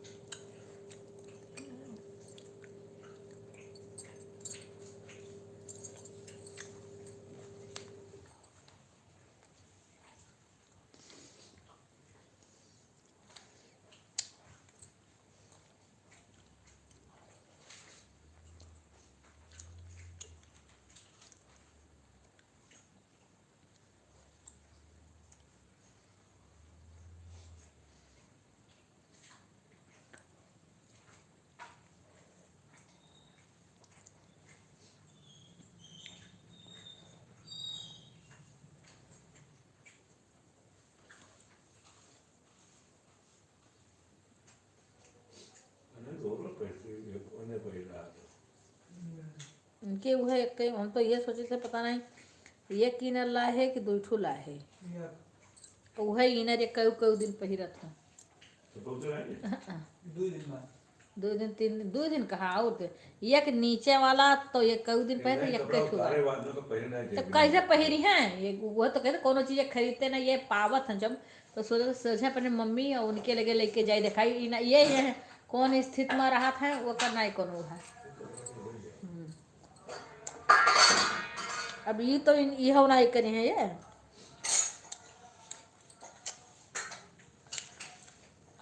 इनके वो है, हम तो ये सोचे थे पता नहीं ये किनर लाए है कि 2 ठो लाए है, तो वह इनर एक कई दिन पहिरत है। 2 दिन बाद दो दिन कहा और एक नीचे वाला तो ये कई दिन पहले नहीं, एक कपड़ा छुआ उतारे बाद में तो पहनना तो चाहिए कैसे बिना पहिरी हैं ये वो तो कहते कोनो चीजें खरीदते ना ये पावत हैं जब तो सोचा अपने मम्मी और उनके लगे लेके जाए दिखाई ये है कौन स्थिति में रहा था वो करना ही कोनो है। अब ये तो ये होना ही करे हैं ये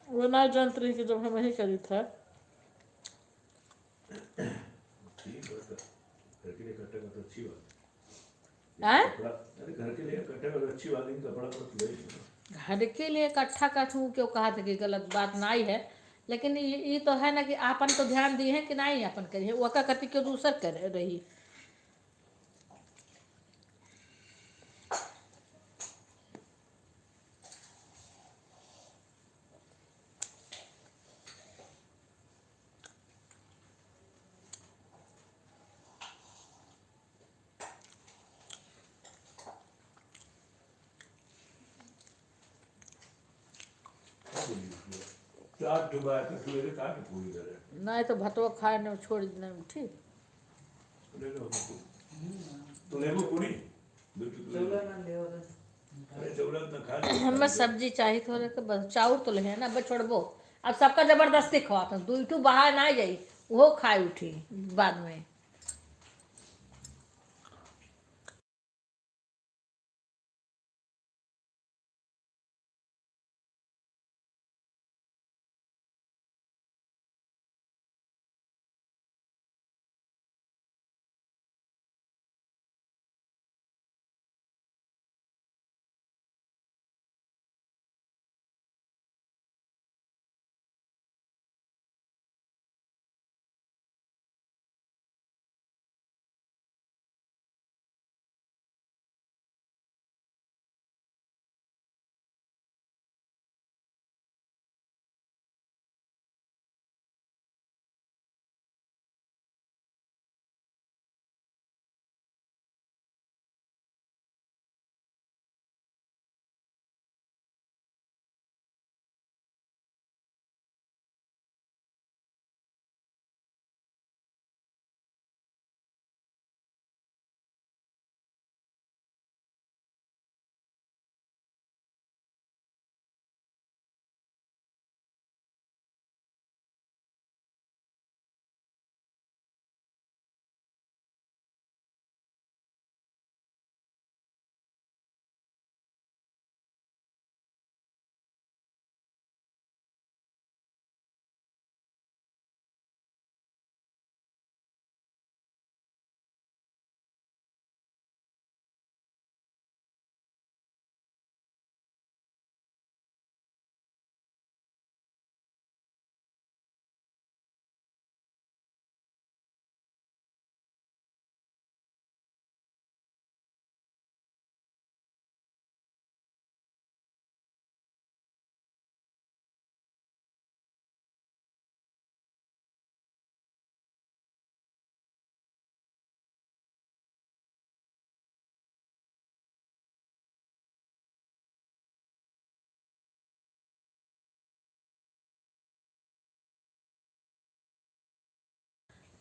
वो ना जानते रही कि जब हम वही करी था ठीक है तो घर के लिए कट्टे का तो अच्छी बात हैं? कपड़ा अरे घर के लिए कट्टे का तो अच्छी बात है कि कपड़ा तो ले लो। घर के लिए इकट्ठा करूँ क्यों कहा था कि गलत बात ना ही है लेकिन ये तो है ना कि आपन तो ध्यान दिए हैं कि नहीं अपन करिए वो का करती क्यों दूसर कर रही। चार डुबा तो मेरे काट पूरी करे नहीं तो भतवा खाए न छोड़ देना ठीक ले लो तो ले वो पूरी बिल्कुल चौला ना ले और अरे चौलत ना खा ले हमें सब्जी चाहिए थोड़े के बस चाउर तो ले ना बस छोड़बो अब सबका जबरदस्ती खवाता दू ठू बाहर ना जाई वो खाए उठी बाद में।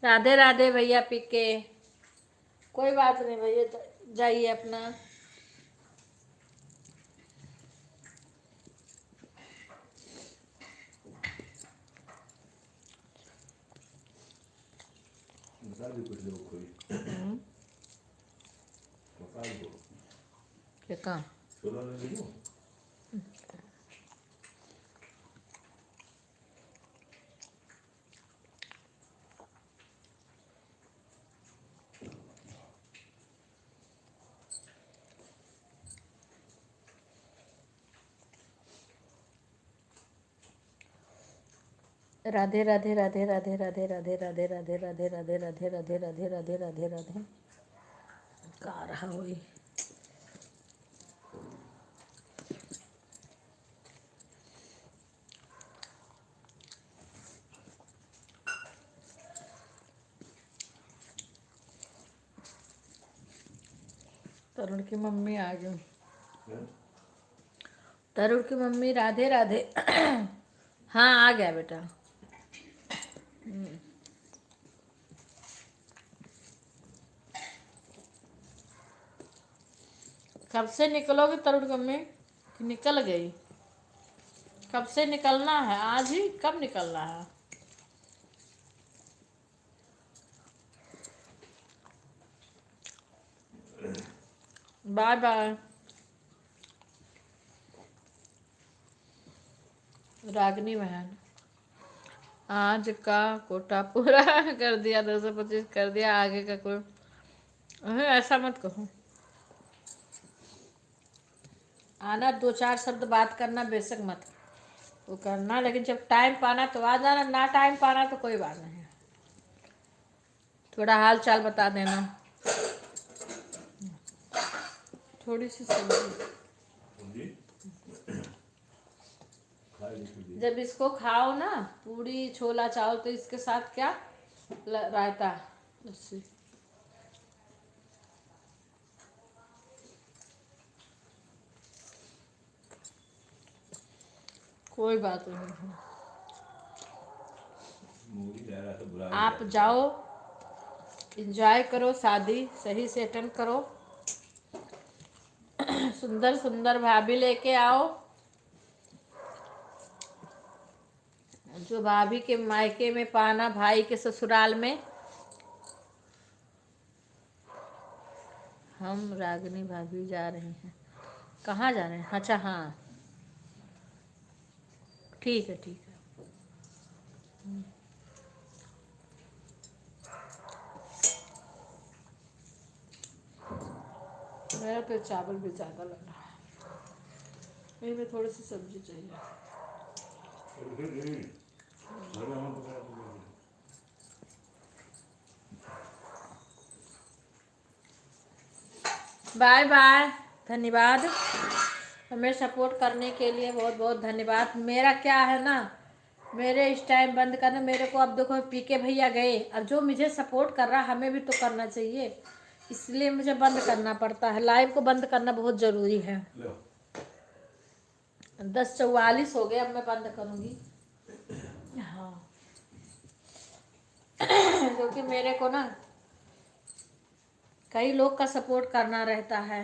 राधे राधे भैया पीके कोई बात नहीं भैया जाइए अपना। बता दे कुछ लोग कोई बता दो क्या कहाँ छोला ले लो राधे राधे राधे राधे राधे राधे राधे राधे राधे राधे राधे राधे राधे राधे राधे राधे का रहा हुई तरुण की मम्मी आ गई तरुण की मम्मी राधे राधे हाँ आ गया बेटा कब से निकलोगे तरुण मम्मी कि निकल गई? कब से निकलना है? आज ही? कब निकलना है? Bye bye. रागनी बहन आज का कोटा पूरा कर दिया, 225 कर दिया, आगे का कोई ऐसा मत कहो। आना, 2-4 शब्द बात करना, बेशक मत वो करना, लेकिन जब टाइम पाना तो आ जाना, ना टाइम पाना तो कोई बात नहीं। थोड़ा हाल चाल बता देना। थोड़ी सी सब्जी जब इसको खाओ ना, पूरी छोला चावल, तो इसके साथ क्या रायता, लस्सी। कोई बात नहीं, आप जाओ, एंजॉय करो, शादी सही से अटेंड करो, सुंदर सुंदर भाभी लेके आओ, जो भाभी के मायके में पाना, भाई के ससुराल में। हम रागनी भाभी जा रहे हैं। कहाँ जा रहे हैं? अच्छा हाँ, ठीक है ठीक है। मेरा तो चावल भी ज़्यादा लग रहा है, इसमें थोड़ी सी सब्जी चाहिए। बाय बाय, धन्यवाद हमें सपोर्ट करने के लिए, बहुत बहुत धन्यवाद। मेरा क्या है ना, मेरे इस टाइम बंद करना, मेरे को अब देखो पीके भैया गए, अब जो मुझे सपोर्ट कर रहा हमें भी तो करना चाहिए, इसलिए मुझे बंद करना पड़ता है। लाइव को बंद करना बहुत ज़रूरी है। 10:44 हो गए, अब मैं बंद करूँगी। हाँ क्योंकि मेरे को ना कई लोग का सपोर्ट करना रहता है।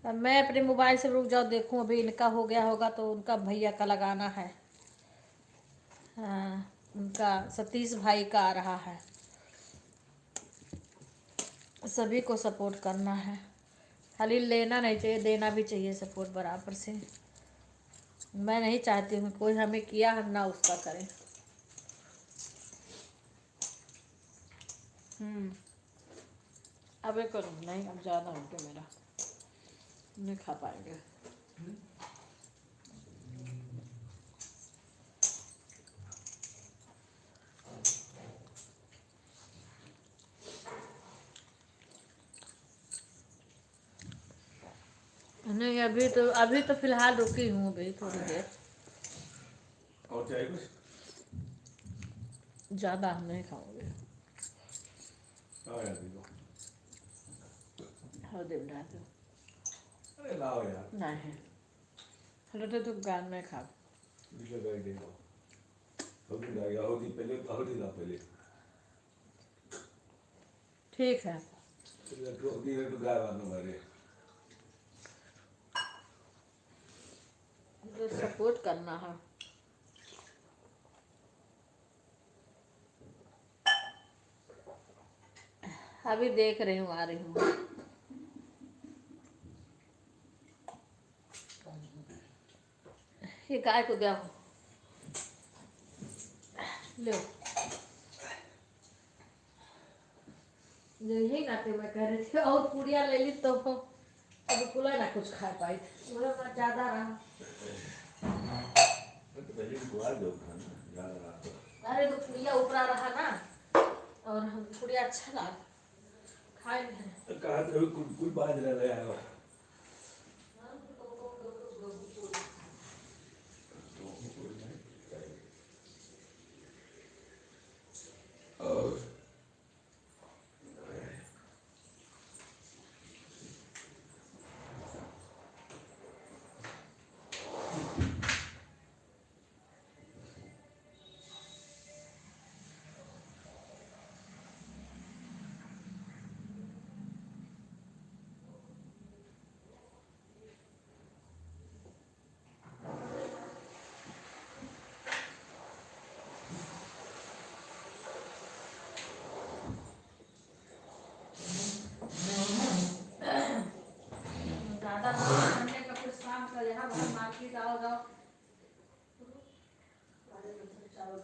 अब मैं अपने मोबाइल से रुक जाओ, देखूं अभी इनका हो गया होगा तो उनका भैया का लगाना है। हाँ, उनका सतीश भाई का आ रहा है। सभी को सपोर्ट करना है, खाली लेना नहीं चाहिए, देना भी चाहिए सपोर्ट बराबर से। मैं नहीं चाहती हूँ कोई हमें किया हम ना उसका करें। अब करूँ नहीं, अब ज़्यादा हो गया मेरा, नहीं खा पाएंगे। नहीं, अभी तो फिलहाल रुकी हूँ, अभी थोड़ी देर। और चाहिए कुछ? ज़्यादा हम नहीं खाओगे। हाँ दे डाल दो। अरे लाओ यार। नहीं, हेलो तो गान में खा। पहले ठीक है, तो सपोर्ट करना है। अभी देख रही हूँ, आ रही हूँ। ये गाय को दिया लो, यही नाते मैं कह रही थी, और पूड़िया ले ली तो अभी कुला ना कुछ खा पाई थी, ज़्यादा रहा। अरे तो पुड़िया ऊपरा रहा ना, और हम पुड़िया अच्छा लगा खाए नहीं। कहा तो कोई बात रह रहा है।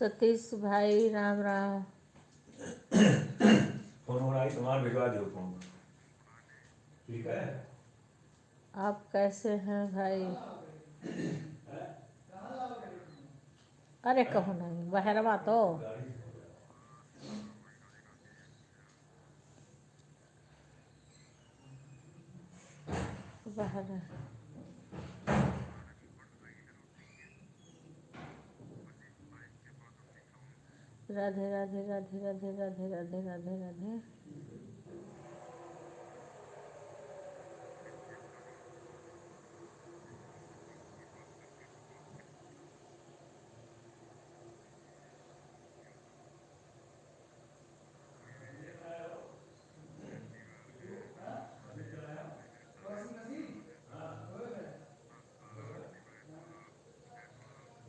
सतीश भाई राम राम। फोन हो रहा है तुम्हारा, भिजवा दो फोन। ठीक है। आप कैसे हैं भाई? अरे कहूँ नहीं बहरवा तो बहर। राधे राधे राधे राधे राधे राधे राधे राधे।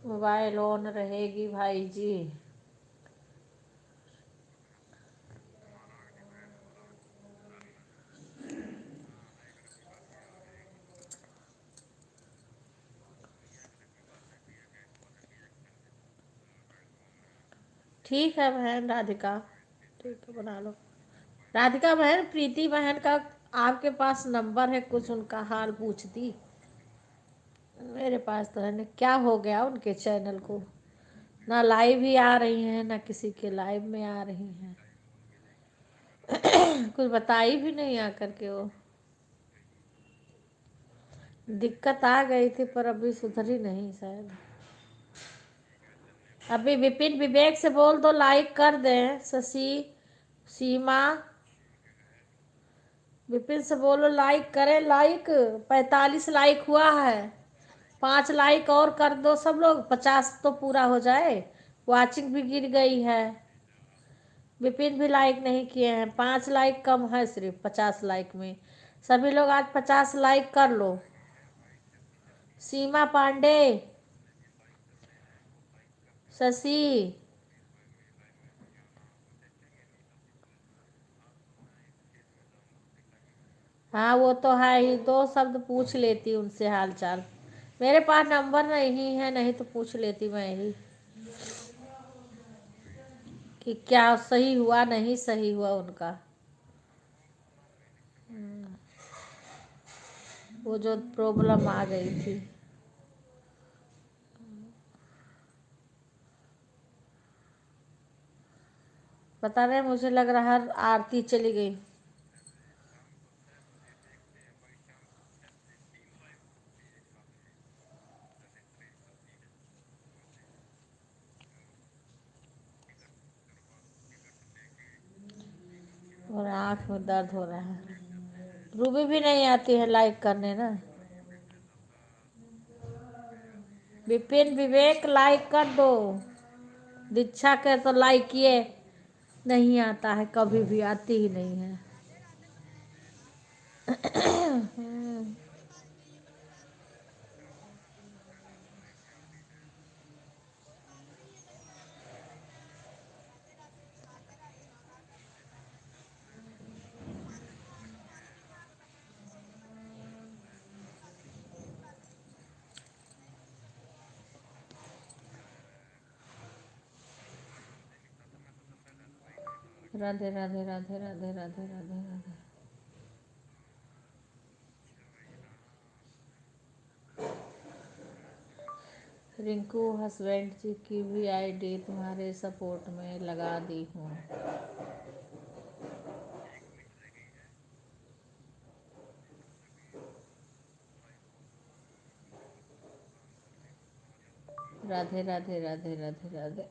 मोबाइल ऑन रहेगी भाई जी। ठीक है बहन राधिका, ठीक है बना लो। राधिका बहन, प्रीति बहन का आपके पास नंबर है? कुछ उनका हाल पूछती। मेरे पास तो है नहीं। क्या हो गया उनके चैनल को? ना लाइव ही आ रही हैं, ना किसी के लाइव में आ रही हैं। कुछ बताई भी नहीं आकर के वो। दिक्कत आ गई थी पर अभी सुधरी नहीं शायद। अभी विपिन विवेक से बोल दो लाइक कर दें। शशि सीमा विपिन से बोलो लाइक करें। लाइक 45 लाइक हुआ है। 5 लाइक और कर दो सब लोग, 50 तो पूरा हो जाए। वाचिंग भी गिर गई है। विपिन भी लाइक नहीं किए हैं। 5 लाइक कम है सिर्फ 50 लाइक में। सभी लोग आज 50 लाइक कर लो। सीमा पांडे, शशि, हाँ वो तो है ही। 2 शब्द पूछ लेती उनसे हाल चाल। मेरे पास नंबर नहीं है, नहीं तो पूछ लेती मैं ही कि क्या सही हुआ नहीं सही हुआ उनका। वो जो प्रॉब्लम आ गई थी। पता नहीं, मुझे लग रहा है आरती चली गई। और आँख में दर्द हो रहा है। रूबी भी नहीं आती है लाइक करने ना। विपिन विवेक लाइक कर दो। दीक्षा के तो लाइक किए नहीं आता है, कभी भी आती ही नहीं है। राधे राधे राधे राधे राधे राधे राधे। रिंकू हस्बैंड जी की भी आईडी तुम्हारे सपोर्ट में लगा दी हूँ। राधे राधे राधे राधे राधे।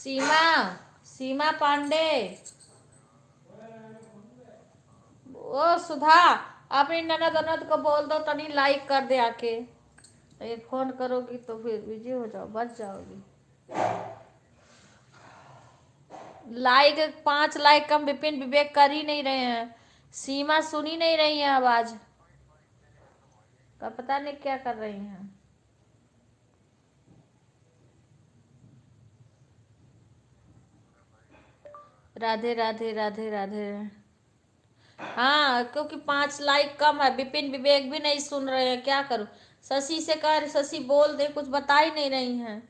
सीमा, सीमा पांडे, ओ सुधा, अपनी ननद अनद को बोल दो तनी लाइक कर दे आके। ये फोन करोगी तो फिर बिजी हो जाओ, बच जाओगी। लाइक 5 लाइक कम विपिन विवेक कर ही नहीं रहे हैं। सीमा सुन ही नहीं रही है आवाज का, पता नहीं क्या कर रही हैं। राधे राधे राधे राधे। हाँ, क्योंकि 5 लाइक कम है। विपिन विवेक भी नहीं सुन रहे हैं, क्या करूं। शशि से कह, शशि बोल दे, कुछ बता ही नहीं रही हैं।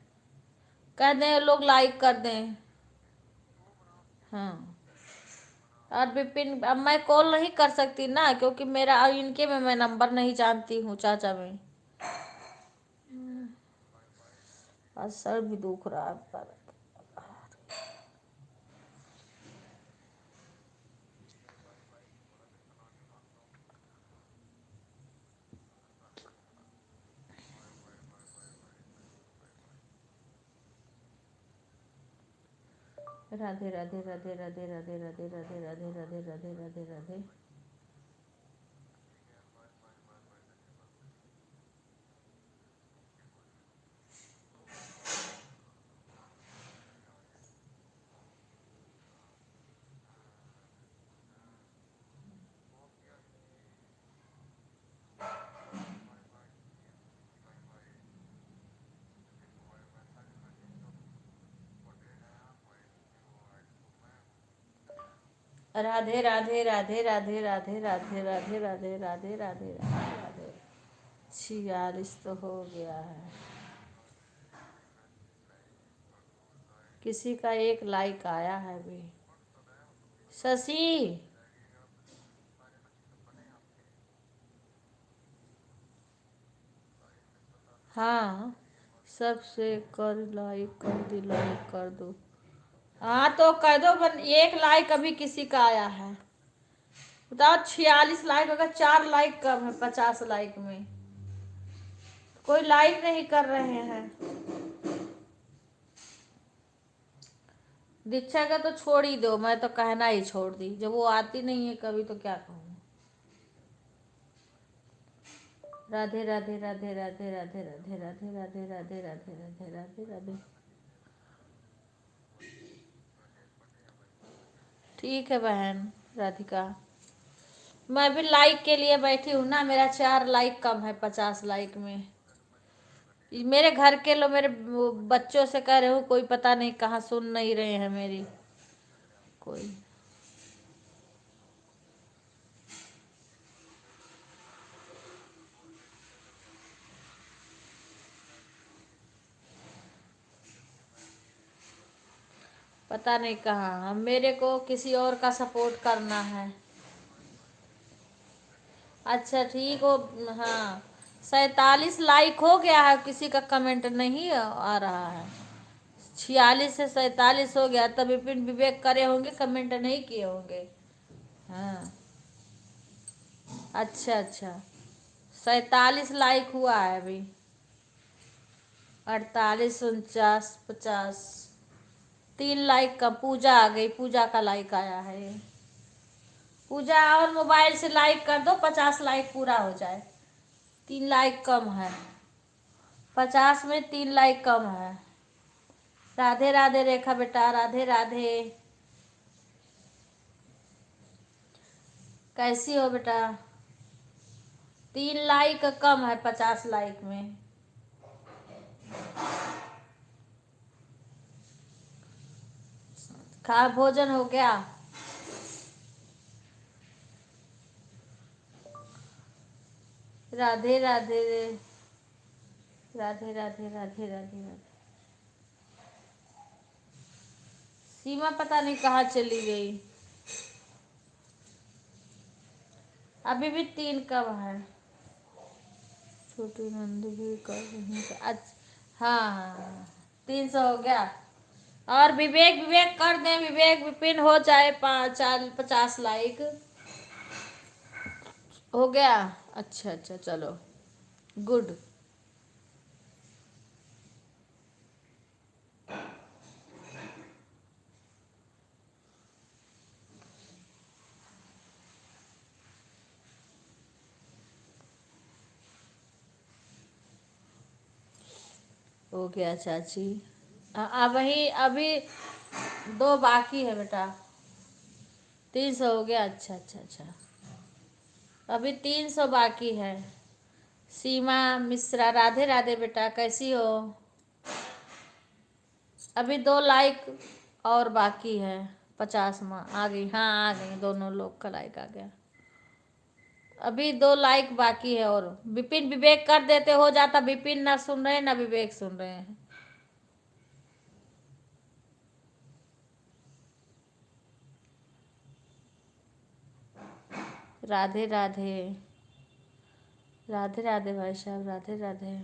कह दें लोग लाइक कर दें। हाँ, और विपिन, अब मैं कॉल नहीं कर सकती ना, क्योंकि मेरा इनके में मैं नंबर नहीं जानती हूँ चाचा में। आज सर भी दुख रहा है पर। राधे राधे राधे राधे राधे राधे राधे राधे राधे राधे राधे राधे। राधे राधे राधे राधे राधे राधे राधे राधे राधे राधे राधे। 46 तो हो गया है। किसी का 1 लाइक आया है भी। शशि, हाँ, सबसे कर लाइक कर दो, लाइक कर दो। हाँ तो कह दो, 1 लाइक अभी किसी का आया है। बताओ, 46 लाइक, अगर 4 लाइक कम है 50 लाइक में। कोई लाइक नहीं कर रहे हैं। दीक्षा का तो छोड़ ही दो, मैं तो कहना ही छोड़ दी। जब वो आती नहीं है कभी तो क्या कहूँ। राधे राधे राधे राधे राधे राधे राधे राधे राधे राधे राधे राधे राधे। ठीक है बहन राधिका, मैं भी लाइक के लिए बैठी हूँ ना। मेरा 4 लाइक कम है 50 लाइक में। मेरे घर के लोग मेरे बच्चों से कह रहे हो, कोई पता नहीं कहाँ सुन नहीं रहे हैं मेरी कोई। पता नहीं कहाँ, मेरे को किसी और का सपोर्ट करना है। अच्छा ठीक हो। हाँ, 47 लाइक हो गया है, किसी का कमेंट नहीं आ रहा है। 46 से 47 हो गया, तब विपिन विवेक करे होंगे, कमेंट नहीं किए होंगे। हाँ, अच्छा अच्छा, 47 लाइक हुआ है अभी। 48, 49, 50, 3 लाइक का। पूजा आ गई, पूजा का लाइक आया है। पूजा, और मोबाइल से लाइक कर दो, 50 लाइक पूरा हो जाए। 3 लाइक कम है 50 में, 3 लाइक कम है। राधे राधे रेखा बेटा, राधे राधे। कैसी हो बेटा? 3 लाइक कम है 50 लाइक में। खा, भोजन हो गया? राधे राधे राधे राधे राधे राधे राधे। सीमा पता नहीं कहाँ चली गई। अभी भी 3 कम है। छोटी नंदी भी कर रही है। अच्छा, हाँ हाँ, 300 हो गया। और विवेक, विवेक कर दें, विवेक विपिन हो जाए 50 लाइक हो गया। अच्छा अच्छा, चलो गुड। हो गया चाची। वही अभी 2 बाकी है बेटा। 300 हो गया। अच्छा अच्छा अच्छा, अभी 300 बाकी है। सीमा मिश्रा, राधे राधे बेटा, कैसी हो? अभी 2 लाइक और बाकी है। 50 में आ गई। हाँ आ गई, दोनों लोग का लाइक आ गया। अभी 2 लाइक बाकी है। और विपिन विवेक कर देते हो जाता। विपिन ना सुन रहे ना विवेक सुन रहे हैं। राधे राधे, राधे राधे भाई साहब, राधे राधे।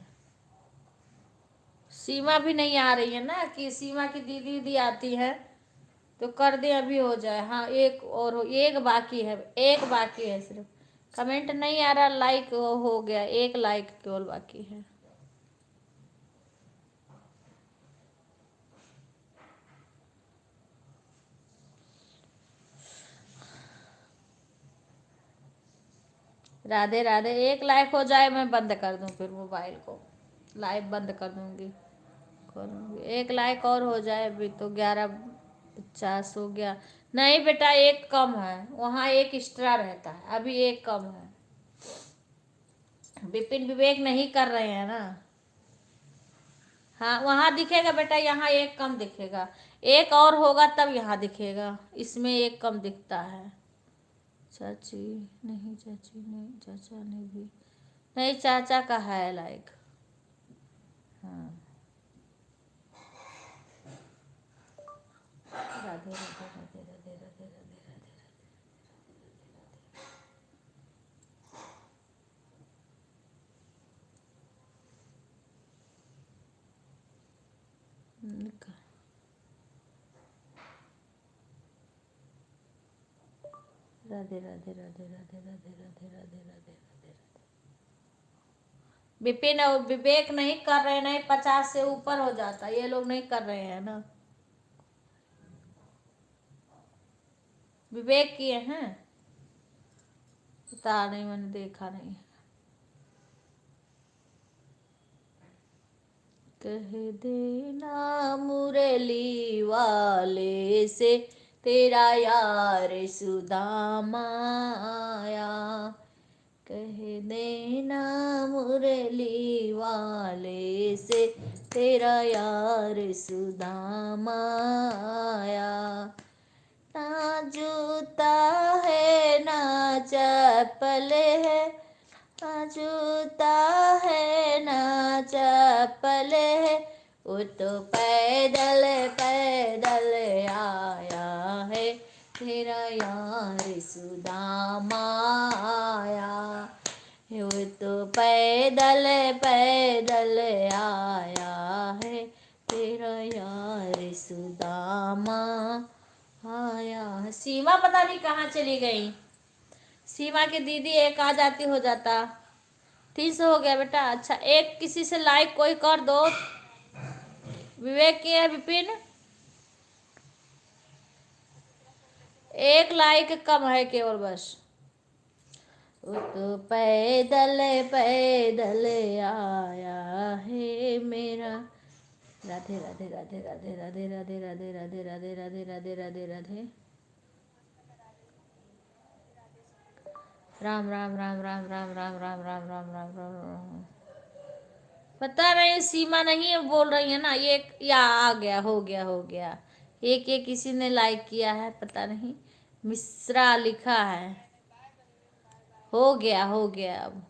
सीमा भी नहीं आ रही है ना, कि सीमा की दीदी दीदी आती है तो कर दे, अभी हो जाए। हाँ एक और एक बाकी है, एक बाकी है सिर्फ। कमेंट नहीं आ रहा, लाइक हो गया। एक लाइक केवल बाकी है। राधे राधे। एक लाइक हो जाए मैं बंद कर दूं, फिर मोबाइल को लाइव बंद कर दूंगी, करूँगी। एक लाइक और हो जाए। अभी तो 11:50 हो गया। नहीं बेटा, एक कम है, वहाँ एक एक्स्ट्रा रहता है, अभी एक कम है। विपिन विवेक नहीं कर रहे हैं ना। हाँ वहाँ दिखेगा बेटा, यहाँ एक कम दिखेगा। एक और होगा तब यहाँ दिखेगा, इसमें एक कम दिखता है। चाची नहीं, चाची नहीं, चाचा ने भी नहीं, चाचा का है लाइक। हाँ राधे राधे राधे राधे राधे राधे राधे। निका- राधे राधे राधे राधे राधे राधे राधे राधे राधे। विपिन और विवेक नहीं कर रहे, नहीं 50 से ऊपर हो जाता, ये लोग नहीं कर रहे हैं ना। विवेक किए हैं, पता नहीं, मैंने देखा नहीं। कह देना मुरली वाले से तेरा यार सुदामा आया। कह देना मुरली वाले से तेरा यार सुदामा आया। ना जूता है ना चप्पल है, ना जूता है ना चप्पल है, वो तो पैदल पैदल आया है, तेरा यार सुदामा आया। वो तो पैदल पैदल आया है, तेरा यार सुदामा आया। सीमा पता नहीं कहाँ चली गई। सीमा की दीदी एक आ जाती हो जाता। 300 हो गया बेटा। अच्छा एक किसी से लाइक कोई कर दो। विवेक की है विपिन, एक लाइक कम है केवल बस। वो तो पैदल पैदल आया है मेरा। राधे राधे राधे राधे राधे राधे राधे राधे राधे राधे राधे राधे राधे। राम राम राम राम राम राम राम राम राम राम राम राम। पता नहीं सीमा नहीं है बोल रही है ना। ये या आ गया, हो गया हो गया। एक किसी ने लाइक किया है, पता नहीं, मिश्रा लिखा है। हो गया हो गया, अब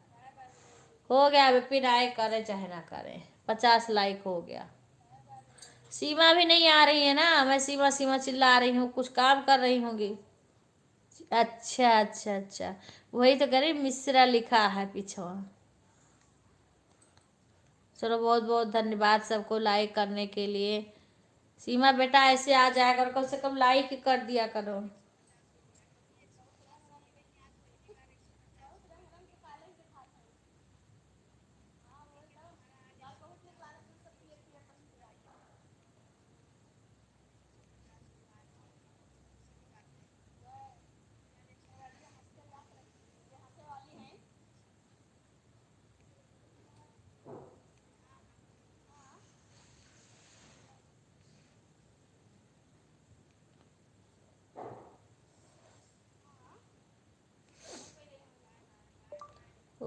हो गया। विपिन आए करे चाहे ना करे, 50 लाइक हो गया। सीमा भी नहीं आ रही है ना, मैं सीमा सीमा चिल्ला रही हूँ, कुछ काम कर रही होंगी। अच्छा अच्छा अच्छा, वही तो कह रही, मिश्रा लिखा है पीछे। चलो बहुत बहुत धन्यवाद सबको लाइक करने के लिए। सीमा बेटा ऐसे आ जाया करो, कम से कम लाइक कर दिया करो।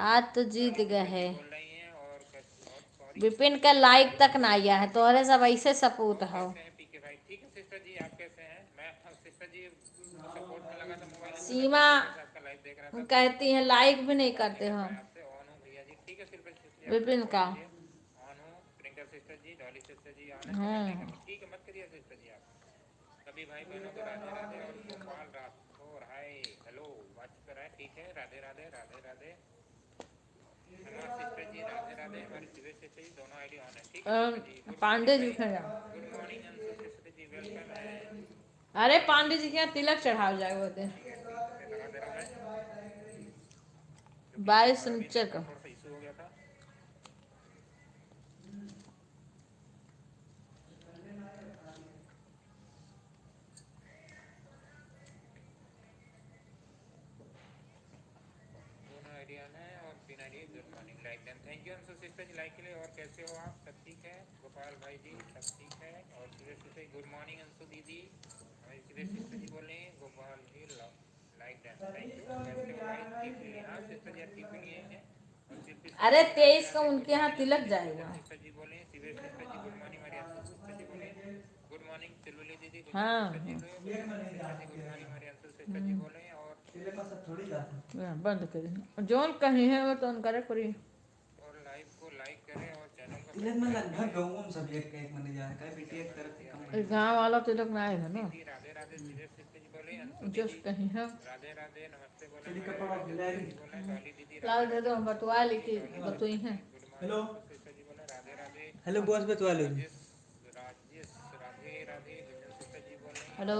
आज तो जीत गए है। विपिन का लाइक तक ना आया है, तोहरे सब ऐसे सपूत हो। सीमा कहती है लाइक भी नहीं करते हो विपिन का। पांडे जी के यहाँ। अरे पांडे जी के यहाँ तिलक चढ़ाओ जाए वो दिन 22 शनिचर का। अरे 23 का उनके यहाँ तिलक जाएगा। हाँ बंद करी जोन कहीं है वो तो उनका करी। तिलक में लगभग गाँव में सब एक मने जाए का बेटी एक तरफ से कम गाँव वाला तिलक में आए है ना जो कहीं है। चली कपड़ा भिलाई लाल दे दो हम बतवा लिखी बतुई हैं। हेलो हेलो बॉस बतवा लो। हेलो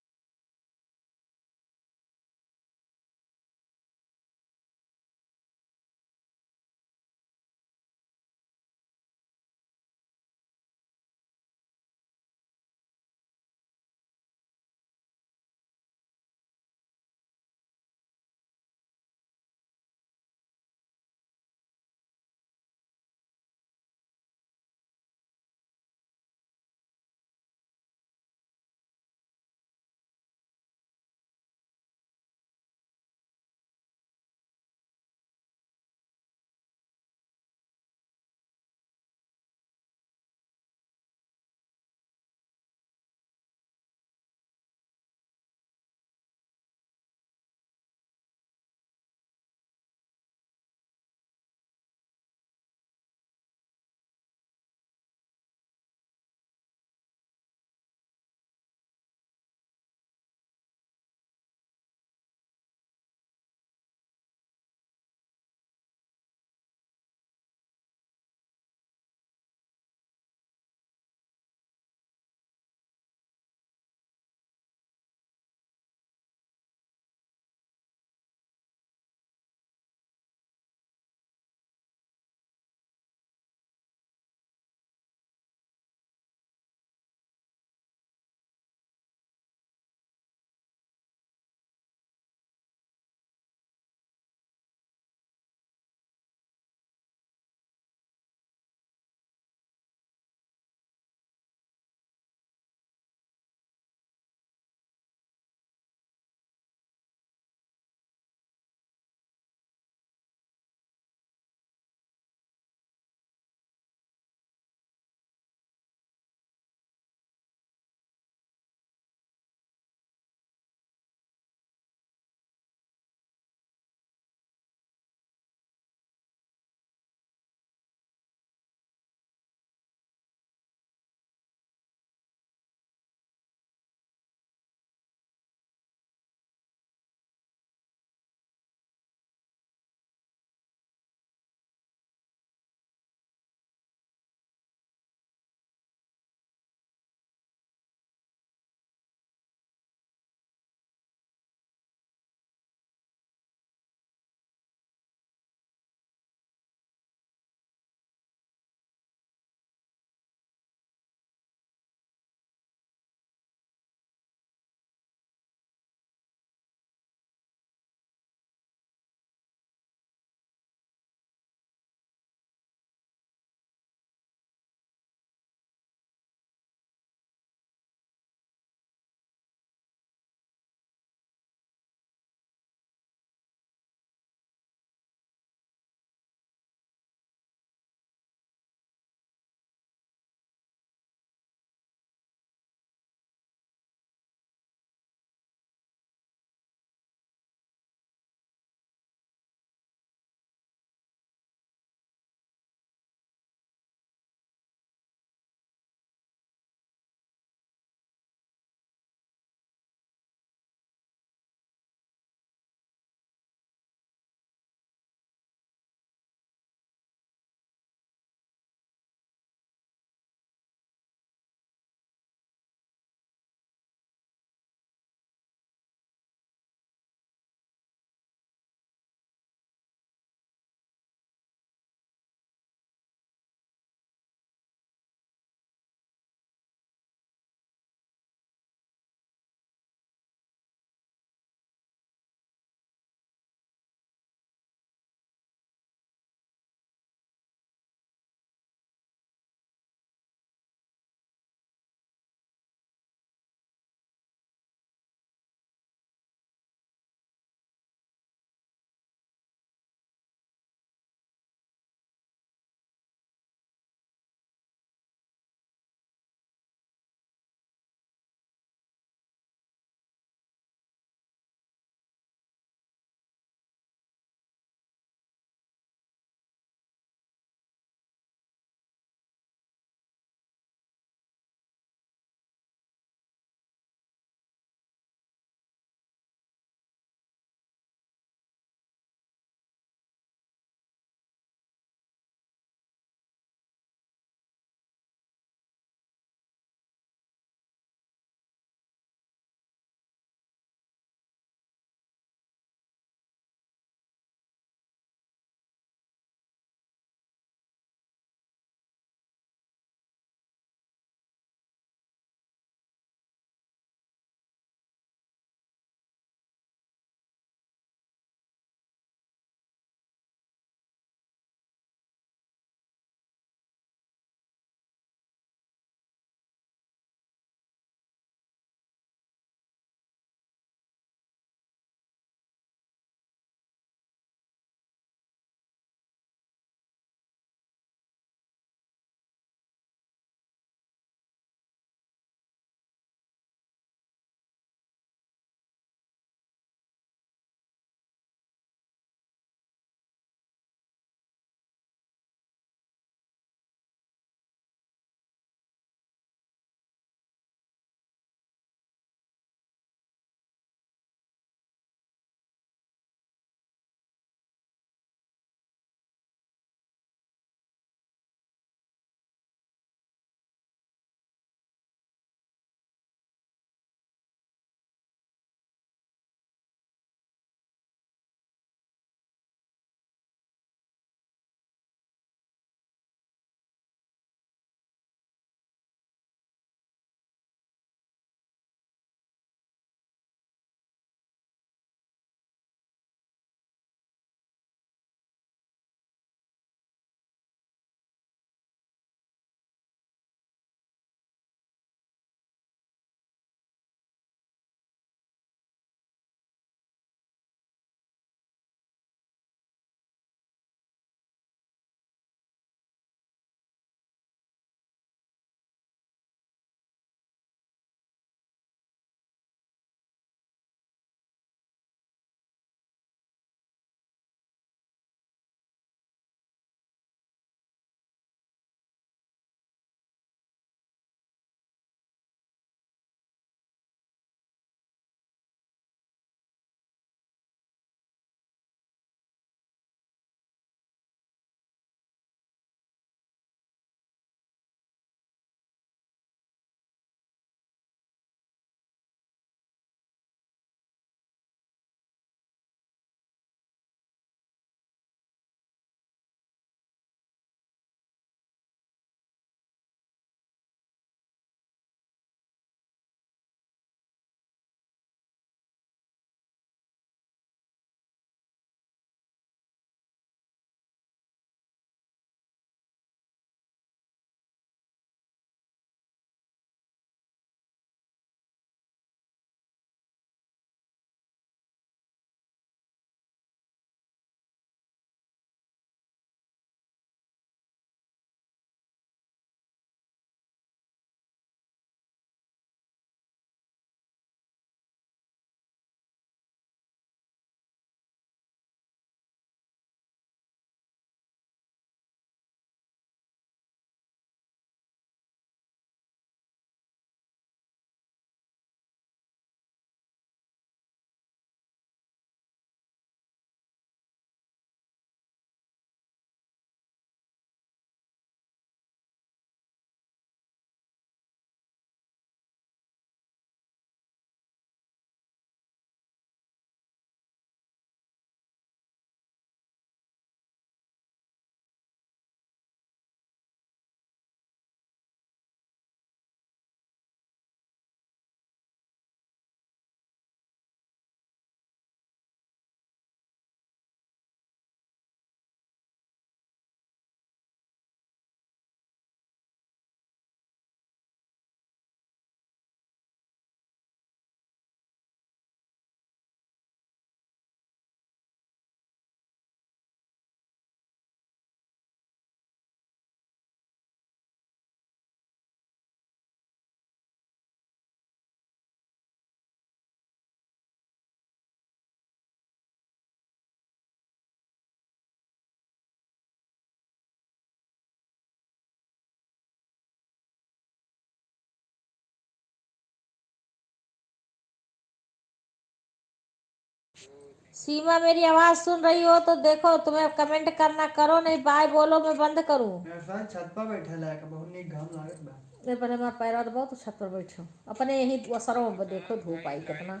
सीमा मेरी आवाज सुन रही हो तो देखो, तुम्हें कमेंट करना करो, नहीं बाय बोलो मैं बंद करूं। मैं शायद छत पर बैठल है, बहुत नीक घाम लागत बा। मेरे पर हमारा पैर तो बहुत छत पर बैठो, अपने यही असरों में देखो धूप आई कितना,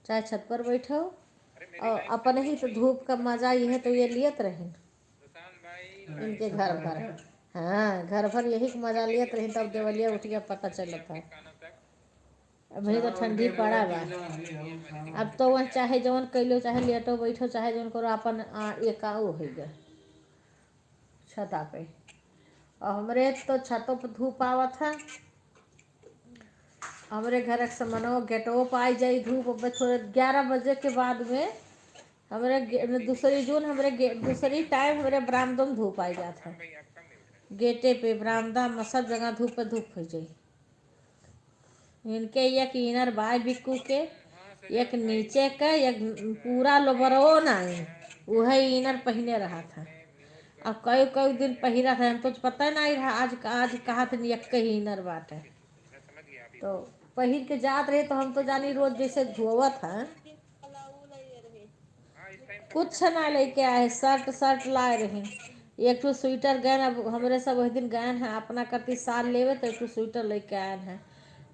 चाहे छत पर बैठो और अपने ही तो धूप का मजा ये है तो ये लियत रहे इनके घर भर। हाँ घर भर यही का मजा लियत रही, तब देवलिया उठ गया पता चलता है। अभी तो ठंडी पड़ा बा। अब तो वह चाहे जवन कैलो, चाहे लेटो बैठो, चाहे जवन करो, अपन एकाऊ हो गए छता पे। और हमरे तो छतों पर धूप आवत है, हमरे घर के समनो गेटो पर आई जाई धूप। अब थोड़े 11 बजे के बाद में हमरे दूसरी जून हमरे दूसरी टाइम हमरे बरामदों में धूप आई जाता है, गेटे पे बरामदा में सब जगह धूप पे धूप हो जाई। इनके एक इनर बाय बिक्कू के, एक नीचे का, एक पूरा लोबरो नहीं, वह इनर पहने रहा था। अब कई कई दिन पहिरा था, हम तो पता नहीं रहा, आज कहा था एक ही इनर बात है तो पहिर के जात रहे। तो हम तो जानी रोज जैसे धोवत है, कुछ ना लेके आए, शर्ट लाए रहे, एक ठो स्वेटर गए। अब हमरे सब वही दिन गए हैं अपना करती साल लेवे, तो एक ठो स्वेटर लेके आए हैं।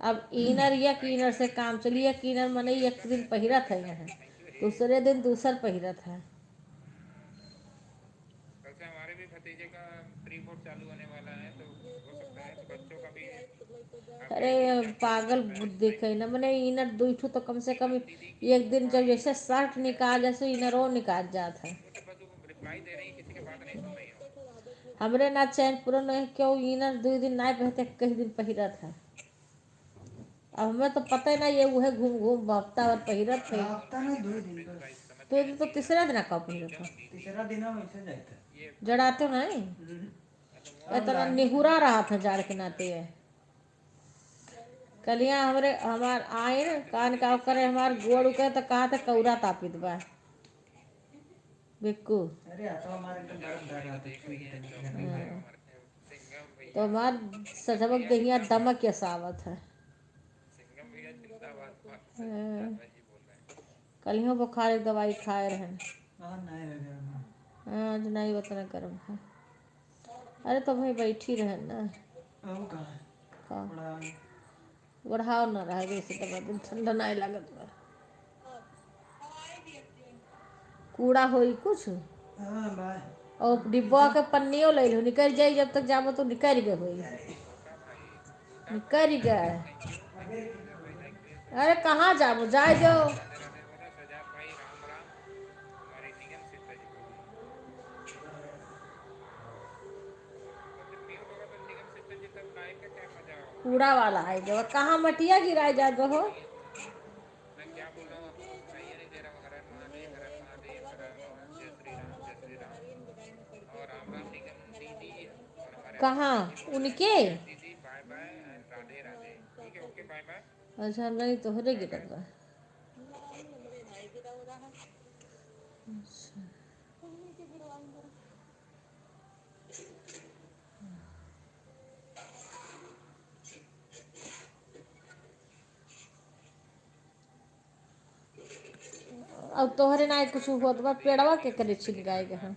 अब इनर एक इनर से काम चलिए, एक इनर मने एक दिन पहिरत है यहाँ, दूसरे दिन दूसर पहिरत है। कल से हमारे भी भतीजे का प्री बोर्ड चालू होने वाला है, तो हो सकता है तो बच्चों का भी अरे पागल बुद्धि कहीं ना, मैंने इनर दो ठो तो कम से कम एक दिन जब जैसे शर्ट निकाल जैसे इनरो निकाल जाता है। रिप्लाई दे रही, किसी की बात नहीं सुन रही हो। हमरे ना चैन पूरा नहीं क्यों इनर 2 दिन नहीं पहनते, कई दिन पहिरत है। अब हमें तो पता ही ना, ये वह घूम घूम हफ्ता और पहिरत है। हफ्ता में 2 दिन बस। तो दिन तो तीसरा दिन का पहिरत है, तीसरा दिन वैसे जाता है। जड़ाते नहीं, इतना निहुरा रहा था जाड़ के नाते है। कलिया हमार आए न कान का करे, हमार गोड़ उके तो कहा था कौरा तापित बा बिक्कू। अरे तो हमारे एकदम बर्फ डर रहा था। तो हमार सजबक दहिया दमक के सावत है। कलियों बुखार की दवाई खाए रहे, आज नहीं उतना गर्म है। अरे तो भाई बैठी रहे ना, बढ़ाओ ना रह गई से दबा दिन ठंडा नहीं लगत बा। कूड़ा होई कुछ और डिब्बा के पन्नियों ले लो, निकल जाई, जब तक जाबो तो निकल गए होई, निकल गए। अरे कहाँ जाबो, जाए जो कूड़ा वाला है जो कहाँ मटिया गिराए जा जो हो। कहाँ उनके, अच्छा नहीं तो हरे गिरत बा। अब तोहरे ना कुछ होत बा, पेड़वा के करे छिल गाय के हैं।